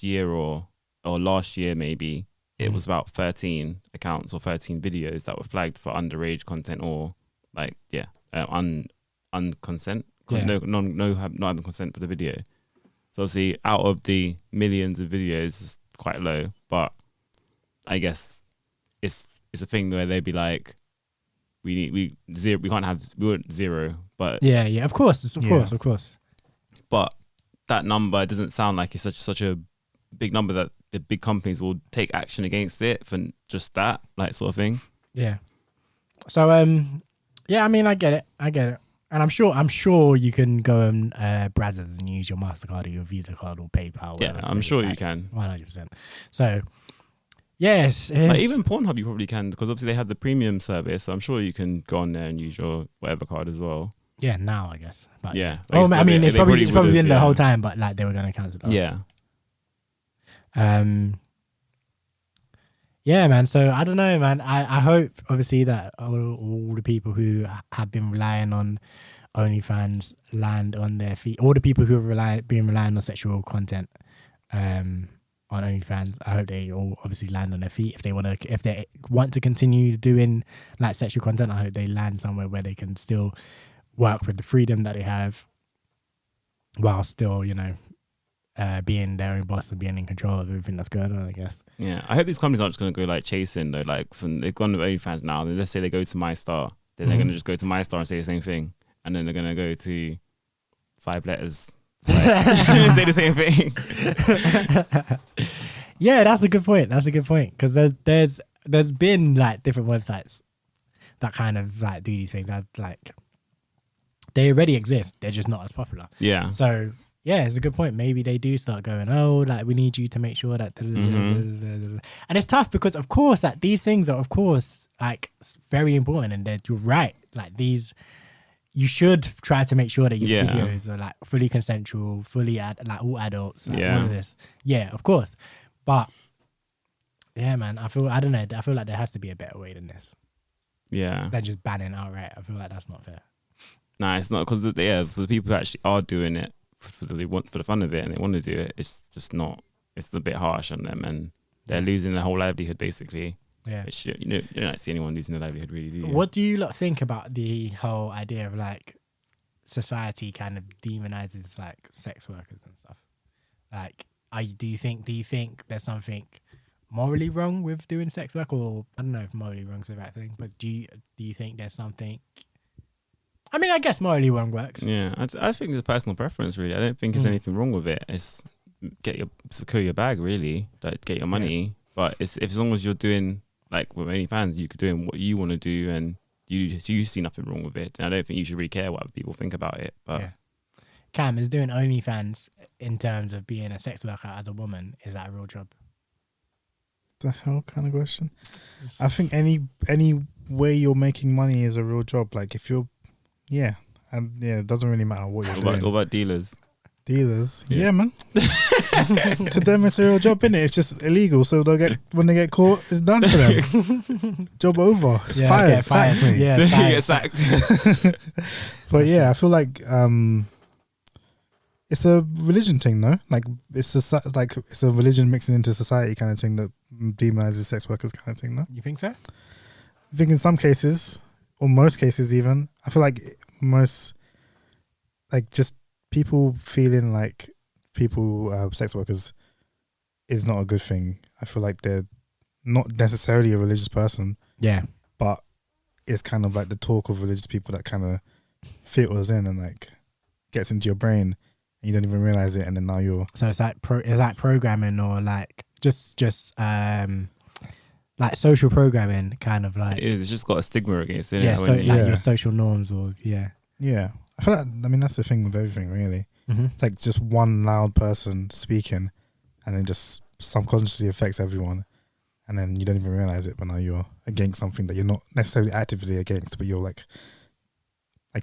C: year or last year maybe, it was about 13 accounts or 13 videos that were flagged for underage content or like unconsent, not having consent for the video. So obviously, out of the millions of videos, it's quite low. But I guess it's a thing where they'd be like, we want zero. But
A: yeah, of course, of course.
C: But that number doesn't sound like it's such a big number that the big companies will take action against it for just that, like, sort of thing.
A: Yeah. So yeah, I mean, I get it, and I'm sure you can go and Brazzers and use your MasterCard or your Visa card or PayPal.
C: Yeah, I'm sure you can.
A: 100%. So yes,
C: like even Pornhub you probably can, because obviously they have the premium service. So I'm sure you can go on there and use your whatever card as well.
A: Yeah, now I guess. But
C: yeah.
A: Oh, I mean, it's probably been the whole time, but like they were going to cancel that.
C: Yeah.
A: Yeah, man. So I don't know, man. I hope obviously that all the people who have been relying on OnlyFans land on their feet. All the people who have been relying on sexual content on OnlyFans. I hope they all obviously land on their feet. If they want to continue doing like sexual content, I hope they land somewhere where they can still work with the freedom that they have, while still, you know, being their own boss and being in control of everything that's going on, I guess.
C: Yeah, I hope these companies aren't just going to go like chasing though. Like they've gone to OnlyFans now. Then let's say they go to MyStar, then they're going to just go to MyStar and say the same thing, and then they're going to go to 5 letters, like, say the same thing.
A: Yeah, that's a good point. Because there's been like different websites that kind of like do these things. That like they already exist. They're just not as popular.
C: Yeah.
A: So yeah, it's a good point. Maybe they do start going, oh, like we need you to make sure that, and it's tough because of course that these things are of course like very important, and that you're right. Like these, you should try to make sure that your videos are like fully consensual, fully like all adults, like all of this. Yeah, of course. But yeah, man, I feel like there has to be a better way than this.
C: Yeah.
A: Than just banning outright. I feel like that's not fair.
C: Nah, it's not, because so the people who actually are doing it for the fun of it and they want to do it, it's just not. It's a bit harsh on them, and they're losing their whole livelihood basically. Yeah, which, you don't see anyone losing their livelihood really, do you? What do
A: you lot think about the whole idea of like society kind of demonizes like sex workers and stuff? Like, do you think there's something morally wrong with doing sex work, or I don't know if morally wrong's the right thing, but do you think there's something? I mean, I guess morally wrong works.
C: Yeah, I think it's a personal preference, really. I don't think there's anything wrong with it. It's secure your bag, really. Like, get your money. Yeah. But as long as you're doing, like with OnlyFans, you're doing what you want to do, and you see nothing wrong with it, then I don't think you should really care what other people think about it. But
A: Cam, is doing OnlyFans in terms of being a sex worker as a woman, is that a real job?
B: The hell kind of question? I think any way you're making money is a real job. Like if you're it doesn't really matter what you're doing.
C: What about dealers?
B: Yeah, man. To them it's a real job, innit? It's just illegal, so when they get caught, it's done for them. Job over. It's fired. Sacked, mate.
C: Yeah, you get sacked.
B: But yeah, I feel like it's a religion thing, no? Like it's a religion mixing into society kind of thing that demonizes sex workers kind of thing, no?
A: You think so?
B: I think in some cases, or most cases even, I feel like most, like just people feeling like sex workers is not a good thing. I feel like they're not necessarily a religious person. Yeah. But it's kind of like the talk of religious people that kind of filters in and like gets into your brain and you don't even realize it, and then now you're...
A: So it's like programming, or like just like social programming, kind of like...
C: It's just got a stigma against it.
A: Yeah, so like your social norms, or
B: Yeah, I feel like, I mean, that's the thing with everything, really. Mm-hmm. It's like just one loud person speaking, and then just subconsciously affects everyone, and then you don't even realize it, but now you're against something that you're not necessarily actively against, but you're like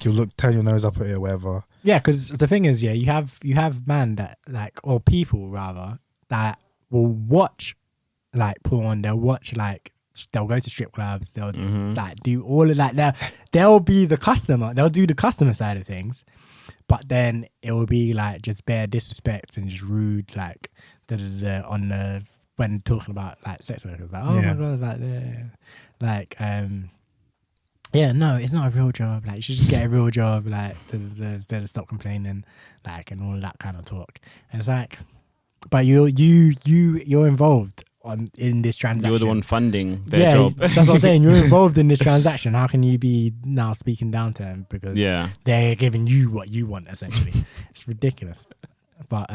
B: you'll turn your nose up at it or whatever.
A: Yeah, because the thing is, you have man that like, or people rather, that will watch like porn, they'll watch like, they'll go to strip clubs, they'll like do all of that. They'll be the customer, they'll do the customer side of things, but then it will be like just bare disrespect and just rude, like on the, when talking about like sex workers, like my god, no, it's not a real job. Like you should just get a real job, like instead of stop complaining, like, and all of that kind of talk. And it's like, but you're involved in this transaction.
C: You're the one funding their job.
A: That's what I'm saying. You're involved in this transaction. How can you be now speaking down to them because they're giving you what you want, essentially? It's ridiculous. But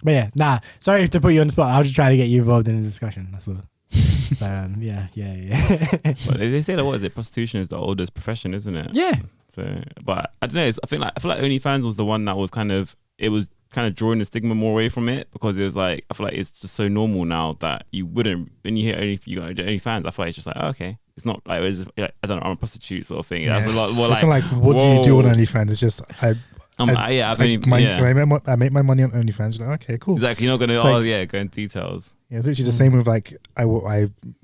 A: yeah, nah. Sorry to put you on the spot. I was just trying to get you involved in the discussion. That's all. So yeah.
C: But they say that, what is it? Prostitution is the oldest profession, isn't it?
A: Yeah.
C: So, but I don't know. I feel like OnlyFans was the one that was kind of drawing the stigma more away from it, because it was like, I feel like it's just so normal now that you wouldn't, when you hear OnlyFans, I feel like it's just like, oh, okay, it's not like, I don't know, I'm a prostitute sort of thing. That's a lot more like,
B: it's not like, what do you do on OnlyFans? It's just I make my money on OnlyFans. You're like, okay, cool.
C: Exactly. You're not gonna go into details.
B: Yeah, it's literally the same with like I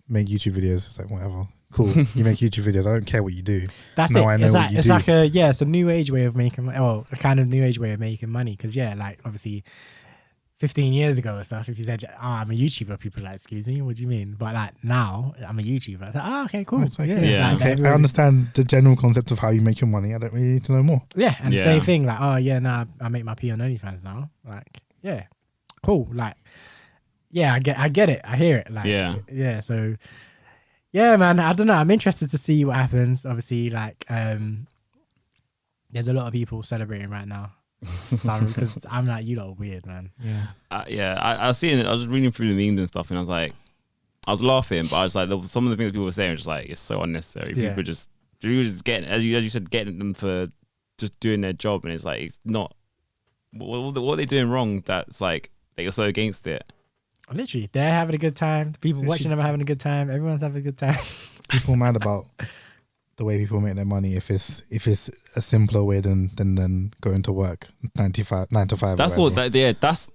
B: make YouTube videos. It's like, whatever. Cool. You make YouTube videos. I don't care what you do.
A: That's
B: now
A: it.
B: I know what you do.
A: Like it's a new age way of making money. Well, a kind of new age way of making money. Because like obviously 15 years ago or stuff, if you said, "Oh, I'm a YouTuber," people are like, "Excuse me, what do you mean?" But like now, I'm a YouTuber. It's like, "Oh, okay, cool."
B: It's like,
C: Yeah.
A: Like,
B: okay, I understand the general concept of how you make your money. I don't really need to know more.
A: Yeah, and
C: Yeah.
A: same thing. Like, oh yeah, nah, I make my pee on OnlyFans now. Like, yeah, cool. Like, yeah, I get it. I hear it. Like, yeah. So, yeah, man. I don't know. I'm interested to see what happens. Obviously, like, there's a lot of people celebrating right now. Because I'm like, you lot are weird, man.
C: Yeah. I was seeing it. I was just reading through the memes and stuff, and I was like, I was laughing, but I was like, some of the things that people were saying were just like, it's so unnecessary.
A: Yeah.
C: People just getting, as you said, getting them for just doing their job, and it's like, it's not. What are they doing wrong? That's like that you're so against it.
A: Literally, they're having a good time. The people watching them are having a good time. Everyone's having a good time.
B: People are mad about the way people make their money if it's a simpler way than going to work 9 to 5.
C: That's all. That's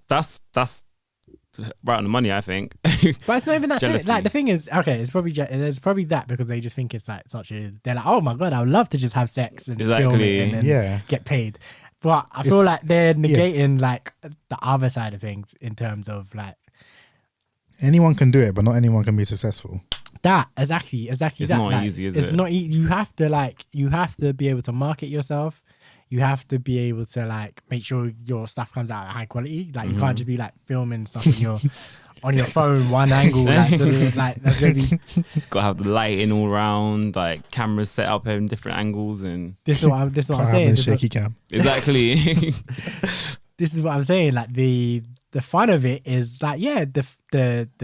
C: right on the money, I think.
A: But it's not even that.
C: Jealousy.
A: Like the thing is, okay, it's probably that because they just think it's like such a. They're like, oh my god, I would love to just have sex and film it and then get paid. But I feel like they're negating like the other side of things in terms of like.
B: Anyone can do it, but not anyone can be successful.
A: That exactly.
C: It's
A: that.
C: not
A: Like,
C: easy, is
A: it's
C: it?
A: not. You have to be able to market yourself. You have to be able to like make sure your stuff comes out at high quality. Like you can't just be like filming stuff on your phone one angle. Like that's gonna be.
C: Got to have the lighting all around, like cameras set up in different angles, and
A: This is what I'm saying.
B: Shaky cam.
C: exactly.
A: This is what I'm saying. Like the fun of it is like, yeah, the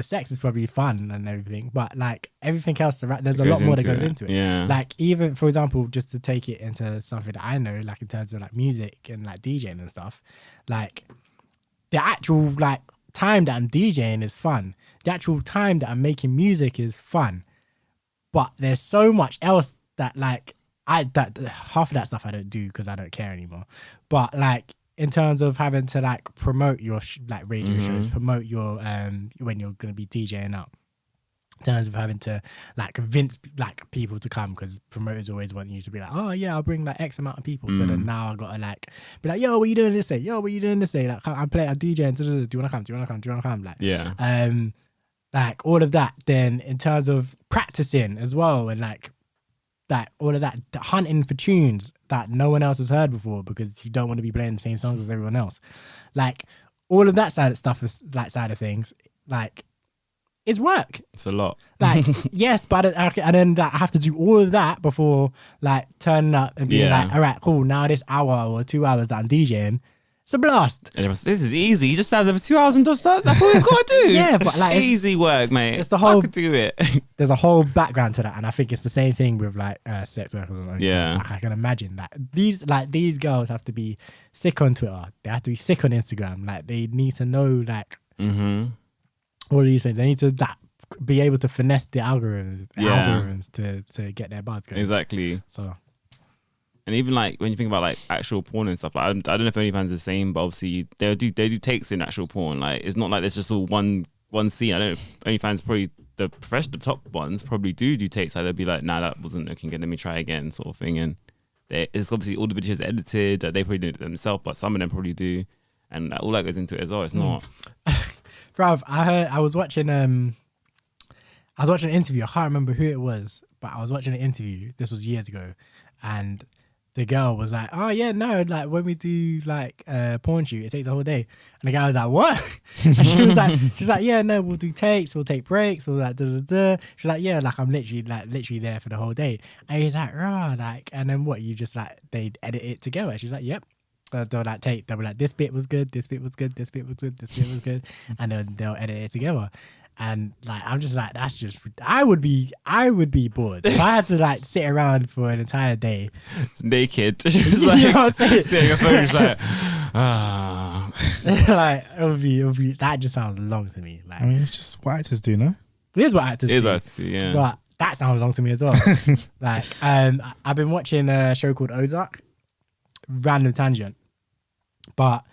A: sex is probably fun and everything, but like everything else, there's a lot more that goes into it.
C: Yeah.
A: Like even for example, just to take it into something that I know, like in terms of like music and like DJing and stuff, like the actual like time that I'm DJing is fun. The actual time that I'm making music is fun, but there's so much else that like half of that stuff I don't do because I don't care anymore. But like in terms of having to like promote your like radio shows, promote your when you're gonna be DJing up. In terms of having to like convince like people to come because promoters always want you to be like, oh yeah, I'll bring like X amount of people. So then now I gotta like be like, yo, what you doing this day? Yo, what you doing this day? Like I play a DJ and do you wanna come? Do you wanna come? Do you wanna come? Like like all of that. Then in terms of practicing as well and like all of that hunting for tunes that no one else has heard before because you don't want to be playing the same songs as everyone else. Like all of that side of stuff is like side of things. Like it's work.
C: It's a lot.
A: Like yes, but and then like, I have to do all of that before like turning up and being like, all right, cool. Now this hour or 2 hours that I'm DJing, it's a blast.
C: And this is easy. He just stands there for 2 hours and does that. That's all he's got to do.
A: Yeah, but like
C: easy work, mate.
A: It's the whole.
C: I could do it.
A: There's a whole background to that, and I think it's the same thing with like sex workers.
C: Yeah,
A: like, I can imagine that these girls have to be sick on Twitter. They have to be sick on Instagram. Like they need to know like all of these things. They need to like, be able to finesse the algorithms to get their buzz going.
C: Exactly.
A: So.
C: And even like when you think about like actual porn and stuff, like I don't know if OnlyFans is the same, but obviously they do takes in actual porn. Like it's not like there's just all one scene. I don't know if OnlyFans probably the top ones probably do takes. Like they'll be like, nah, that wasn't looking good. Let me try again, sort of thing. And it's obviously all the videos are edited. They probably do it themselves, but some of them probably do, and all that goes into it as well. It's not.
A: Bruv, I was watching an interview. I can't remember who it was, but I was watching an interview. This was years ago, and the girl was like, oh yeah, no, like when we do like porn shoot, it takes a whole day. And the guy was like, what? And she's like, yeah, no, we'll do takes, we'll take breaks, we'll like da. She's like, yeah, like I'm literally there for the whole day. And he's like, rah, like, and then what? You just like they edit it together. She's like, yep. They'll be like, this bit was good, this bit was good, this bit was good, this bit was good, and then they'll edit it together. And like I'm just like, that's just I would be bored if I had to like sit around for an entire day.
C: It's naked. Just like
A: you know what I'm saying?
C: sitting on your phone, just like
A: like it would be that just sounds long to me. Like
B: I mean, it's just what actors do, no?
A: It is what actors do.
C: Yeah.
A: But that sounds long to me as well. Like I've been watching a show called Ozark. Random tangent. But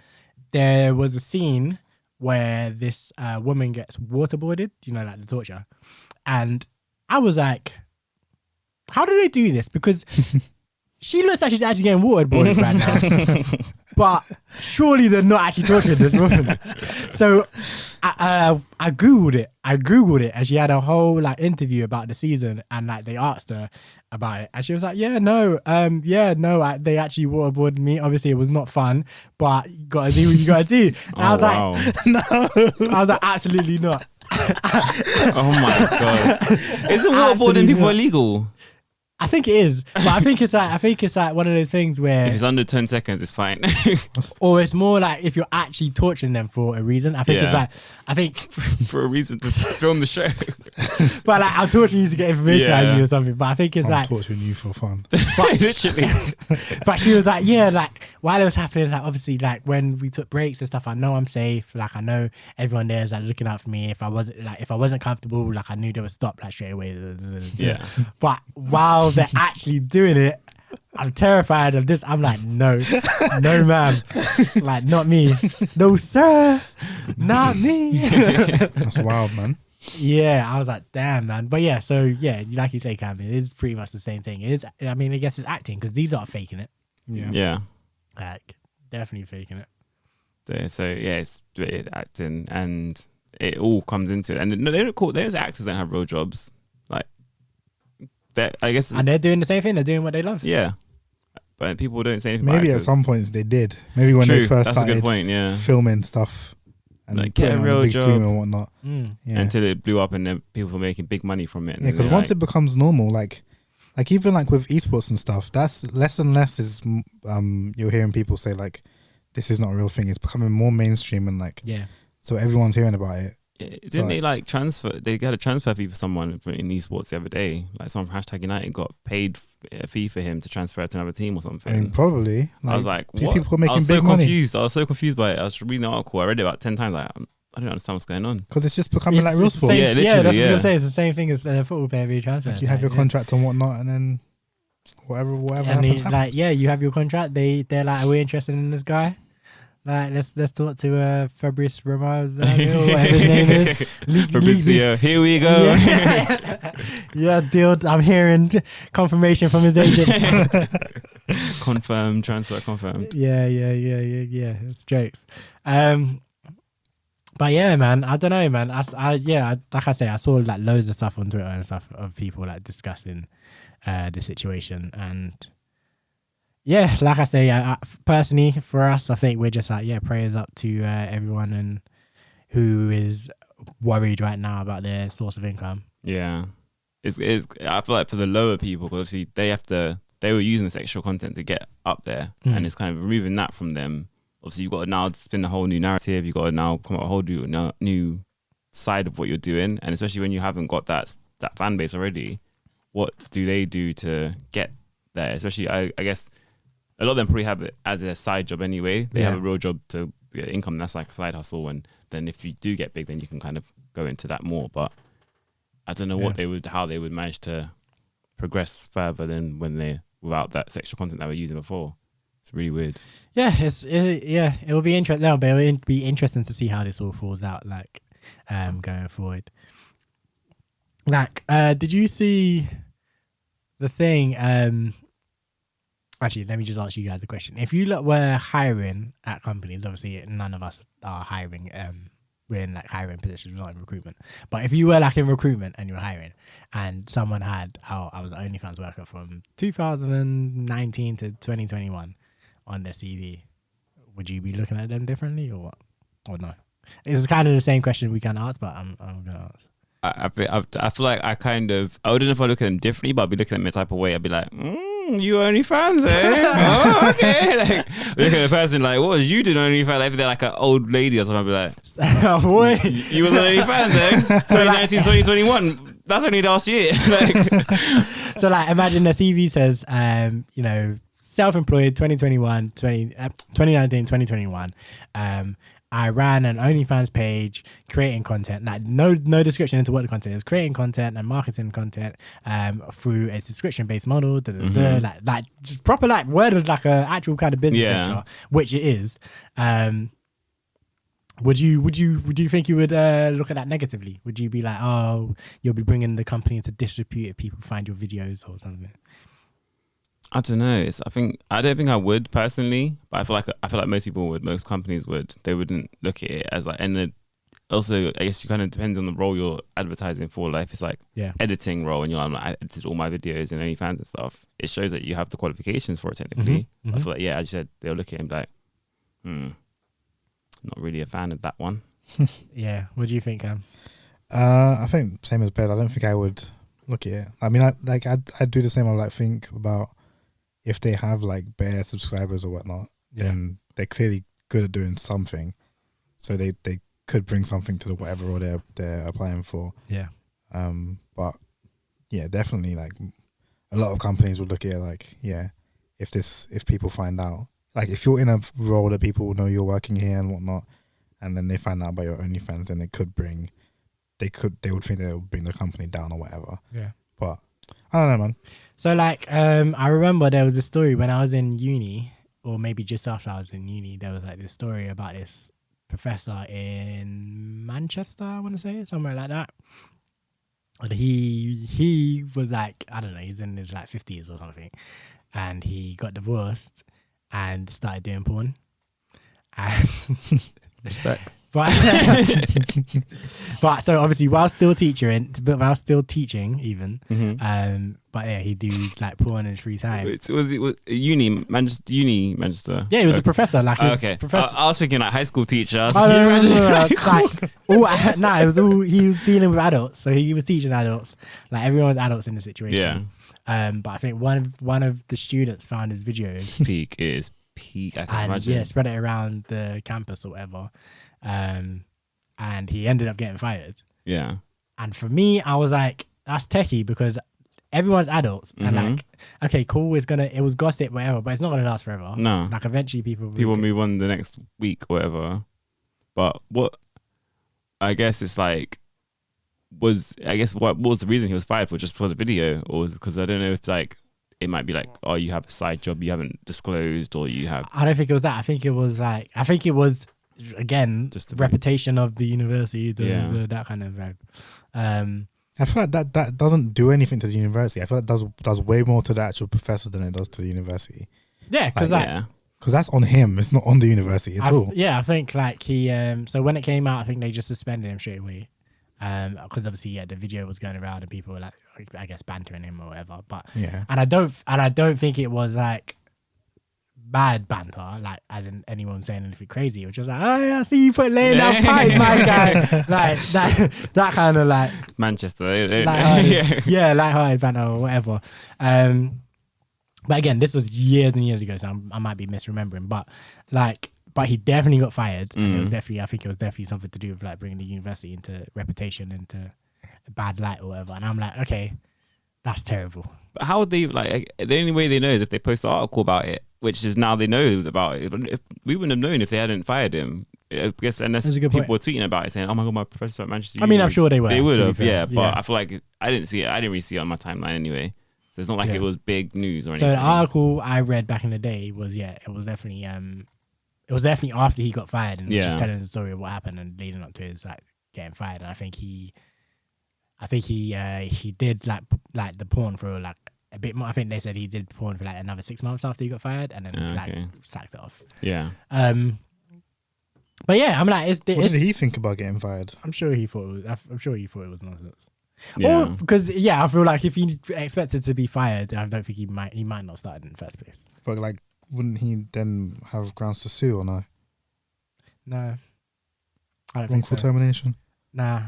A: there was a scene where this woman gets waterboarded, you know, like the torture. And I was like, how do they do this? Because she looks like she's actually getting waterboarded right now. but surely they're not actually torturing this woman. So I googled it, and she had a whole like interview about the season, and like they asked her about it, and she was like, they actually waterboarded me. Obviously it was not fun, but you gotta do what you gotta do. And I was like, no. I was like, absolutely not.
C: Oh my god! Isn't waterboarding people illegal?
A: I think it is, but I think it's like one of those things where
C: if it's under 10 seconds, it's fine.
A: Or it's more like if you're actually torturing them for a reason. I think
C: for a reason to film the show.
A: But like I'm torturing you to get information out of you or something. But I think it's
B: I'm torturing you for fun.
A: But,
C: literally.
A: But she was like, yeah, like while it was happening, like obviously like when we took breaks and stuff, I know I'm safe. Like I know everyone there is like looking out for me. If I wasn't comfortable, like I knew they would stop like straight away.
C: Yeah.
A: But while they're actually doing it, I'm terrified of this. I'm like, no ma'am, like not me, no sir, not me.
B: That's wild, man.
A: Yeah, I was like, damn, man. But yeah, so yeah, like you say, Cam, it is pretty much the same thing. It is. I mean, I guess it's acting because these are faking it.
C: Yeah.
A: Like definitely faking
C: it. So yeah, it's acting, and it all comes into it. And they don't call those actors don't have real jobs. I guess,
A: and they're doing the same thing. They're doing what they love.
C: Yeah, but people don't say anything.
B: Maybe at some points they did. Maybe when they first started
C: a good point, yeah,
B: filming stuff and
C: like get a real
B: big
C: job
B: screen and whatnot.
C: Yeah. Until it blew up and then people were making big money from it.
B: Yeah, because once it becomes normal, like even like with esports and stuff, that's less and less is you're hearing people say like this is not a real thing. It's becoming more mainstream and like so everyone's hearing about it.
C: Didn't they like transfer? They got a transfer fee for someone in esports the other day. Like someone from #United got paid a fee for him to transfer to another team or something.
B: I mean, probably.
C: I was like,
B: these
C: what?
B: people are making
C: I was
B: big
C: so
B: money.
C: confused. I was so confused by it. I was reading the article. I read it about 10 times. Like, I don't understand what's going on.
B: Because it's just becoming like real sports.
A: Yeah, that's what I was gonna say. It's the same thing as football player being transferred.
B: Like you have your contract and whatnot, and then whatever happens.
A: Like, yeah, you have your contract. They're like, are we interested in this guy? Like, let's talk to Fabrice Romaz, whatever his name is.
C: Fabrizio, here we go.
A: Yeah, deal. I'm hearing confirmation from his agent.
C: Confirmed, transfer confirmed.
A: Yeah. It's jokes. But yeah, man, I don't know, man. Like I say, I saw like loads of stuff on Twitter and stuff of people like discussing the situation. And yeah, like I say, personally for us, I think we're just like, prayers up to everyone and who is worried right now about their source of income.
C: Yeah, it's. I feel like for the lower people, because obviously they were using the sexual content to get up there, and it's kind of removing that from them. Obviously, you've got to now spin a whole new narrative. You've got to now come up with a whole new side of what you're doing, and especially when you haven't got that fan base already, what do they do to get there? Especially, I guess a lot of them probably have it as a side job anyway. They have a real job to get income. That's like a side hustle, and then if you do get big, then you can kind of go into that more. But I don't know how they would manage to progress further than when they're without that sexual content that we're using before. It's really weird. Yeah,
A: it will be interesting. No, but it will be interesting to see how this all falls out. Like, going forward. Like, did you see the thing? Actually, let me just ask you guys a question. If you were hiring at companies, obviously none of us are hiring. We're in like hiring positions, not in recruitment. But if you were like in recruitment and you were hiring, and someone had, I was an OnlyFans worker from 2019 to 2021 on their CV, would you be looking at them differently or what? Or no? It's kind of the same question we can ask, but I'm gonna ask.
C: I feel like I wouldn't know if I look at them differently, but I'd be looking at them in a type of way. I'd be like, you OnlyFans, eh? Oh, okay. Like, look at the person like, what was you doing on OnlyFans? Like, if they're like an old lady or something, I'd be like,
A: boy,
C: you was on OnlyFans, eh? 2019, 2021. That's only last year. Like,
A: so like, imagine the CV says, self-employed 2019, 2021. I ran an OnlyFans page, creating content, like no description into what the content is, creating content and marketing content through a subscription-based model, like just proper like worded like a actual kind of business venture, which it is. Would you think you would look at that negatively? Would you be like, oh, you'll be bringing the company to distribute it, people find your videos or something?
C: I don't know. I don't think I would personally, but I feel like most people would. Most companies would. They wouldn't look at it as like, and then also I guess you kind of depends on the role you're advertising for. Like if it's like editing role, and you're like, I edited all my videos and OnlyFans and stuff. It shows that you have the qualifications for it technically. I feel like as you said, they'll look at him like, not really a fan of that one.
A: Yeah. What do you think, Cam?
B: I think same as Bed. I don't think I would look at it. I mean, I'd do the same. I would like think about if they have like bare subscribers or whatnot, then they're clearly good at doing something. So they could bring something to the whatever role they're applying for. Yeah. But yeah, definitely like a lot of companies would look at it like, if people find out, like if you're in a role that people know you're working here and whatnot, and then they find out about your OnlyFans, then they would think they would bring the company down or whatever. Yeah. But I don't know, man.
A: So like, I remember there was a story when I was in uni, or maybe just after I was in uni, there was like this story about this professor in Manchester, I want to say, somewhere like that. And he was like, I don't know, he's in his like 50s or something, and he got divorced and started doing porn. And
C: respect.
A: But so obviously while still teaching even, but yeah, he do like porn in his free time.
C: Wait, was uni Manchester?
A: Yeah, he was a professor. Like
C: okay, professor. I was thinking like high school teacher.
A: No. It was all, he was dealing with adults, so he was teaching adults. Like everyone was adults in the situation. Yeah. But I think one of the students found his videos.
C: Peak. I can imagine.
A: Yeah, spread it around the campus or whatever. And he ended up getting fired. Yeah. And for me, I was like, that's techie, because everyone's adults and like, okay, cool, it was gossip, whatever, but it's not gonna last forever. No. Like eventually people
C: move on the next week or whatever. But what I guess it's like what was the reason he was fired for? Just for the video, or was because I don't know if like it might be like, oh, you have a side job you haven't disclosed, or you have.
A: I don't think it was that. I think it was again just the reputation of the university, that kind of vibe.
B: I feel like that doesn't do anything to the university. I feel like does way more to the actual professor than it does to the university.
A: Yeah, because
B: that's on him. It's not on the university at all.
A: Yeah, I think like he. So when it came out, I think they just suspended him straight away. Because obviously, the video was going around and people were like, I guess, bantering him or whatever. But and I don't think it was like bad banter, like as in anyone saying anything crazy, which was like, oh yeah, I see you laying down pipe, my guy, like that kind of like
C: Manchester,
A: lighthearted banter or whatever. But again, this was years and years ago, so I might be misremembering. But he definitely got fired, and it was definitely something to do with like bringing the university into reputation, into a bad light or whatever. And I'm like, okay, that's terrible.
C: But how would they like? The only way they know is if they post an article about it, which is now they know about it. If we wouldn't have known if they hadn't fired him. I guess unless people were tweeting about it saying, "Oh my god, my professor at Manchester."
A: I mean, I'm sure they were.
C: They would have, But I feel like I didn't see it. I didn't really see it on my timeline anyway. So it's not like it was big news or anything.
A: So the article I read back in the day was it was definitely after he got fired and just telling the story of what happened and leading up to his like getting fired. And I think he did like the porn for like a bit more. I think they said he did porn for like another 6 months after he got fired, and then sacked it off. Yeah. But yeah, I'm like,
B: what did he think about getting fired?
A: I'm sure he thought it was nonsense. Yeah. Or because I feel like if he expected to be fired, I don't think he might not start in the first place.
B: But like, wouldn't he then have grounds to sue or no?
A: No. I don't
B: Wrongful termination?
A: Nah.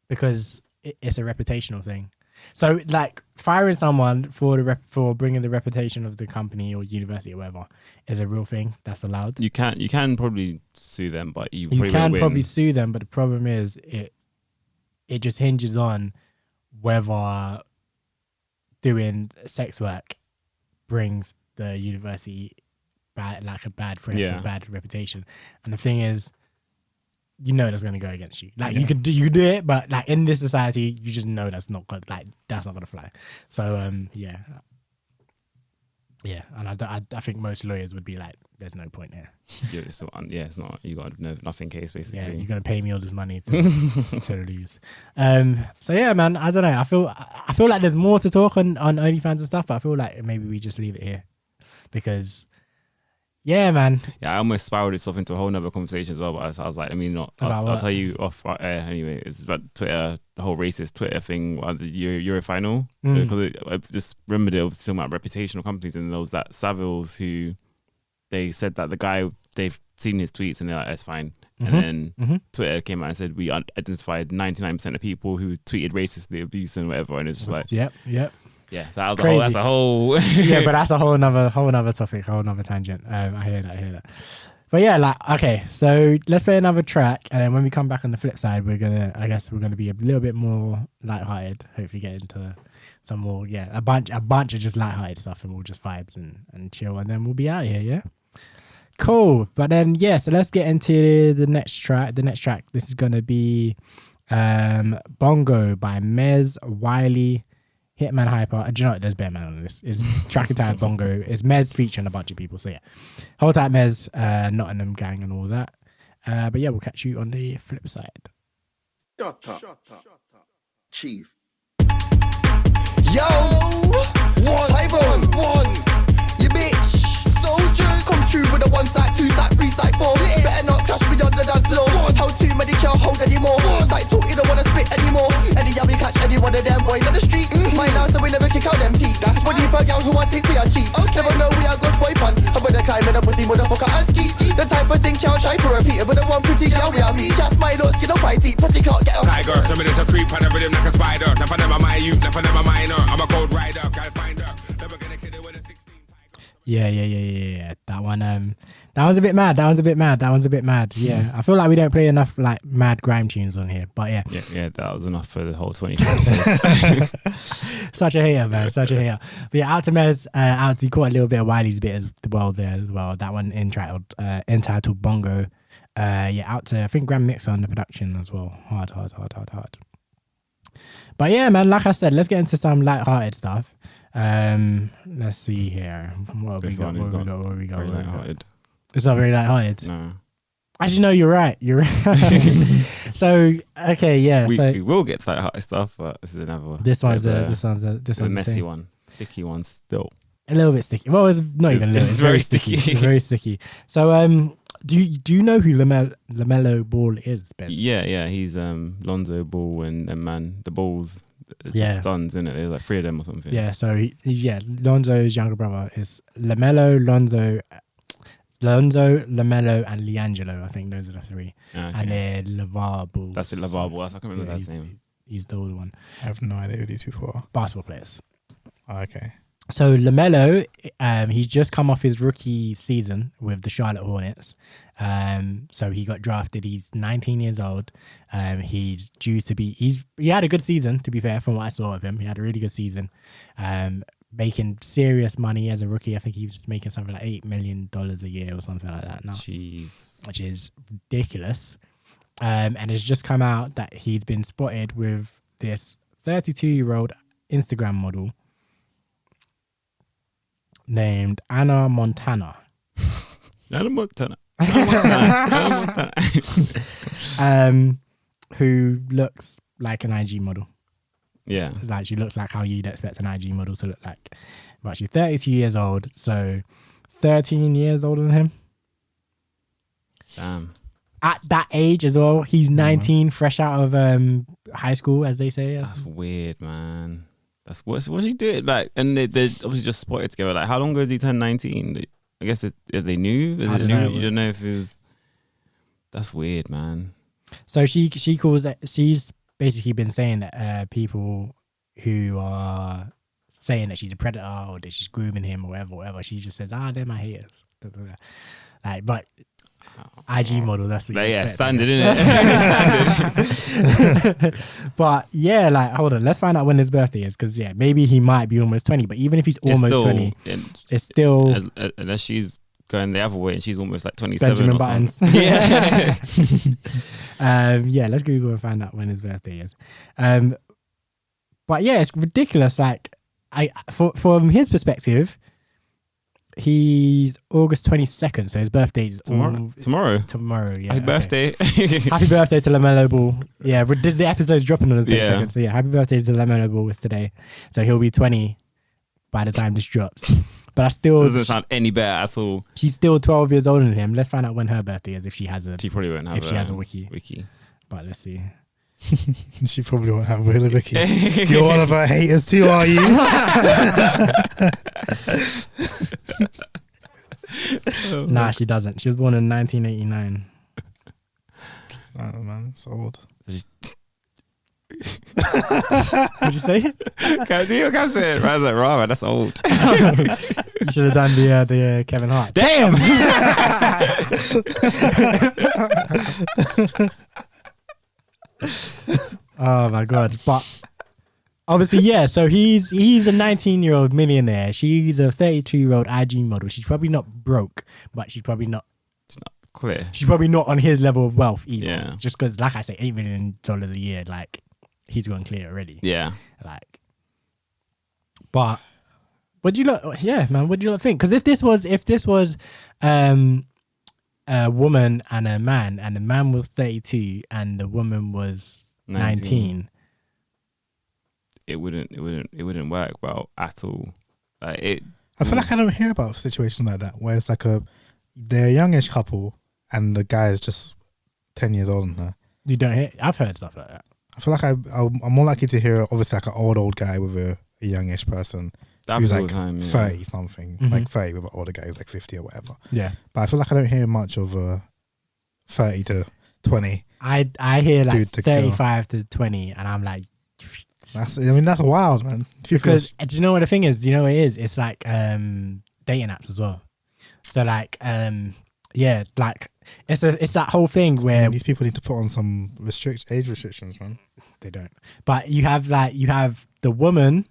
A: Because it's a reputational thing. So like firing someone for bringing the reputation of the company or university or whatever is a real thing that's allowed.
C: You can probably sue them, but you
A: can probably sue them, but the problem is it just hinges on whether doing sex work brings the university a bad press or bad reputation. And the thing is, that's going to go against you. Like you could do it, but like in this society, you just know that's not good. Like that's not going to fly. So and I think most lawyers would be like, "There's no point here."
C: It's not. You got nothing case basically.
A: Yeah, you're going to pay me all this money to lose. So yeah, man. I don't know. I I feel like there's more to talk on OnlyFans and stuff, but I feel like maybe we just leave it here because, yeah, man.
C: Yeah, I almost spiraled itself into a whole nother conversation as well. But I was like, I'll tell you off air anyway. It's about Twitter, the whole racist Twitter thing, the Euro final. Because I just remembered it was talking about reputational companies, and there was that Savills who they said that the guy, they've seen his tweets and they're like, that's fine. And then Twitter came out and said, we identified 99% of people who tweeted racistly, abuse and whatever. And it's just like,
A: yep.
C: Yeah, so that was that's a whole.
A: Yeah, but that's a whole nother topic, whole nother tangent. I hear that. But yeah, like, okay, so let's play another track. And then when we come back on the flip side, we're going to be a little bit more lighthearted, hopefully get into some more, a bunch of just lighthearted stuff and we'll just vibes and chill. And then we'll be out here, yeah? Cool. But then, so let's get into the next track. This is going to be Bongo by Mez, Wiley, Hitman Hyper. Do you know what? There's bare man on this. It's track entitled Bongo. It's Mez featuring a bunch of people. So yeah, hold tight, Mez, Nottingham gang and all that. But yeah, we'll catch you on the flip side.
E: Shut up. Chief.
F: Yo, one, you bitch. Soldiers come true with a 1 sack, 2 sack, 3 sack, 4. Better not clash me under that floor. How too many can't hold anymore. Sight talk, you don't wanna spit anymore. Any we catch any one of them boys on the street. Mine now, so we never kick out them teeth. That's what deeper girl who want think we are cheap. Never know we are good boy fun. I'm with a climb in a pussy motherfucker and ski. The type of thing can't try for repeat. But the one pretty girl we are me. Just my look, skin up white teeth. Pussy can't get up.
G: Tiger, some of this a creep on the rhythm like a spider. Never never my youth, never never minor. I'm a cold rider, can't find her. Never gonna kid it with a 16.
A: Yeah. That one, that one's a bit mad. Yeah, I feel like we don't play enough like mad grime tunes on here, but yeah.
C: Yeah, that was enough for the whole 20 minutes.
A: Such a hater, man. Such a hater. But yeah, out to Mez, he caught a little bit of Wiley's bit as well there as well. That one entitled Bongo. Out to, I think, Grand Mix on the production as well. Hard. But yeah, man, like I said, let's get into some light-hearted stuff. Let's see here. What have we got? It's not very light-hearted.
C: No.
A: Actually, no, you're right. So, okay, yeah.
C: We will get to light-hearted stuff, but this is another.
A: This one's a
C: messy one. Sticky one still.
A: A little bit sticky. Well, it's not even a little.
C: It's very sticky.
A: It's very sticky. So, do you know who LaMelo Ball is, Ben?
C: Yeah. He's Lonzo Ball and man, the Bulls. The Suns, isn't it? There's like 3 of them or something.
A: Yeah, so he's Lonzo's younger brother is Lonzo, LaMelo, and LiAngelo. I think those are the 3. Okay. And then LeVar Ball.
C: That's it, LeVar Ball. I can't remember that name.
A: He's the older one.
B: I have no idea who these people are.
A: Basketball players.
B: Oh, okay.
A: So LaMelo, he's just come off his rookie season with the Charlotte Hornets. So he got drafted. He's 19 years old. He's due to be. He had a good season, to be fair, from what I saw of him. He had a really good season. Making serious money as a rookie. I think he was making something like $8 million a year or something like that now.
C: Jeez.
A: Which is ridiculous. And it's just come out that he's been spotted with this 32-year-old Instagram model named Anna Montana. Who looks like an IG model.
C: Yeah.
A: Like she looks like how you'd expect an IG model to look like. But she's 32 years old, so 13 years older than him.
C: Damn.
A: At that age as well, he's 19, fresh out of high school, as they say.
C: That's weird, man. That's what's he doing? Like, and they obviously just spotted together. Like, how long ago did he turn 19? I guess they knew.
A: I don't know.
C: You don't know if it was. That's weird, man.
A: So she calls that. She's basically been saying that people who are saying that she's a predator or that she's grooming him or whatever. She just says, they're my haters. Like, but. IG model, that's what you expect,
C: standard, isn't it?
A: But yeah, like, hold on, let's find out when his birthday is, because maybe he might be almost 20, but even if he's almost 20, it's still
C: unless she's going the other way and she's almost like 27
A: Benjamin
C: or
A: Buttons.
C: Something. Yeah.
A: Let's Google and find out when his birthday is. But yeah, it's ridiculous. Like, from his perspective, He's August 22nd, so his birthday's
C: Tomorrow.
A: Tomorrow, yeah.
C: Happy birthday.
A: Happy birthday to LaMelo Ball. Yeah, the episode's dropping on the 22nd.
C: Yeah.
A: So yeah, happy birthday to LaMelo Ball was today. So he'll be 20 by the time this drops. But I still
C: Doesn't sound any better at all.
A: She's still 12 years older than him. Let's find out when her birthday is if she has a
C: She probably won't have
A: if she has a wiki. But let's see.
B: She probably won't have a wiki. You're one of her haters too, are you?
A: Nah, she doesn't. She was born in 1989.
B: Oh, man, it's old.
A: What'd you say?
C: Can't say it. Right, like, right, that's old.
A: You should have done the Kevin Hart.
C: Damn.
A: Oh my god! But obviously, yeah. So he's a 19-year-old millionaire. She's a 32-year-old IG model. She's probably not broke, but she's probably not
C: clear.
A: She's probably not on his level of wealth either.
C: Yeah.
A: Just because, like I say, $8 million a year, like he's gone clear already.
C: Yeah.
A: Like, but what do you look? Yeah, man. What do you think? Because if this was a woman and a man, and the man was 32 and the woman was 19,
C: it wouldn't work well at all.
B: I feel like I don't hear about situations like that where it's like they're a youngish couple and the guy is just 10 years older than her.
A: You don't hear? I've heard stuff like that.
B: I feel like I'm more likely to hear obviously like an old guy with a youngish person. Who's like 30 something, like 30 with an older guy who's like 50 or whatever.
A: Yeah.
B: But I feel like I don't hear much of 30 to 20.
A: I hear like 35 to 20 and I'm like,
B: that's wild, man.
A: Because do you know what the thing is? Do you know what it is? It's like dating apps as well. So like yeah, like it's that whole thing where
B: these people need to put on some age restrictions, man.
A: They don't. But you have the woman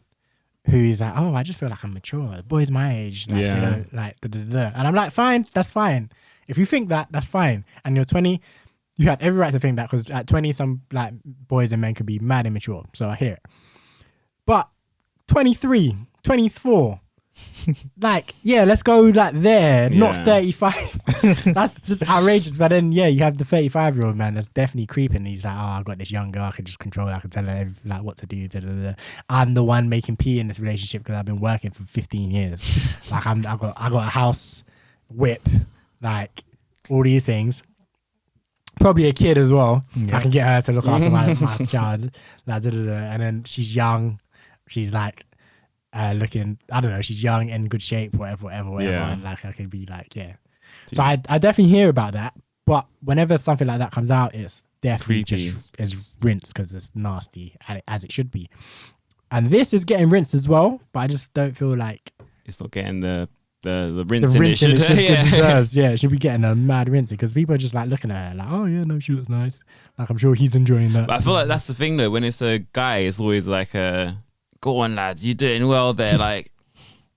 A: who's like, oh, I just feel like I'm mature. The boy's my age. Like,
C: yeah.
A: You know, like, and I'm like, fine, that's fine. If you think that, that's fine. And you're 20, you have every right to think that because at 20, some like boys and men could be mad immature. So I hear it. But 23, 24, like, yeah, let's go like there, not 35. That's just outrageous. But then, yeah, you have the 35-year-old man that's definitely creeping. He's like, oh, I've got this young girl I can just control. I can tell her like what to do. I'm the one making pee in this relationship because I've been working for 15 years. Like I got a house, whip, like all these things. Probably a kid as well. Yeah. I can get her to look after my child. Like, and then she's young. She's like looking, I don't know, she's young, in good shape, whatever.
C: Yeah.
A: And like I could be like, yeah. So I definitely hear about that. But whenever something like that comes out, it's definitely just is rinsed because it's nasty, as it should be. And this is getting rinsed as well, but I just don't feel like
C: it's not getting the
A: the
C: rinsing it should
A: deserves. Yeah, it should be getting a mad rinsing because people are just like looking at her like, oh yeah, no, she looks nice. Like I'm sure he's enjoying that.
C: But I feel like that's the thing though. When it's a guy, it's always like go on lads, you're doing well there. Like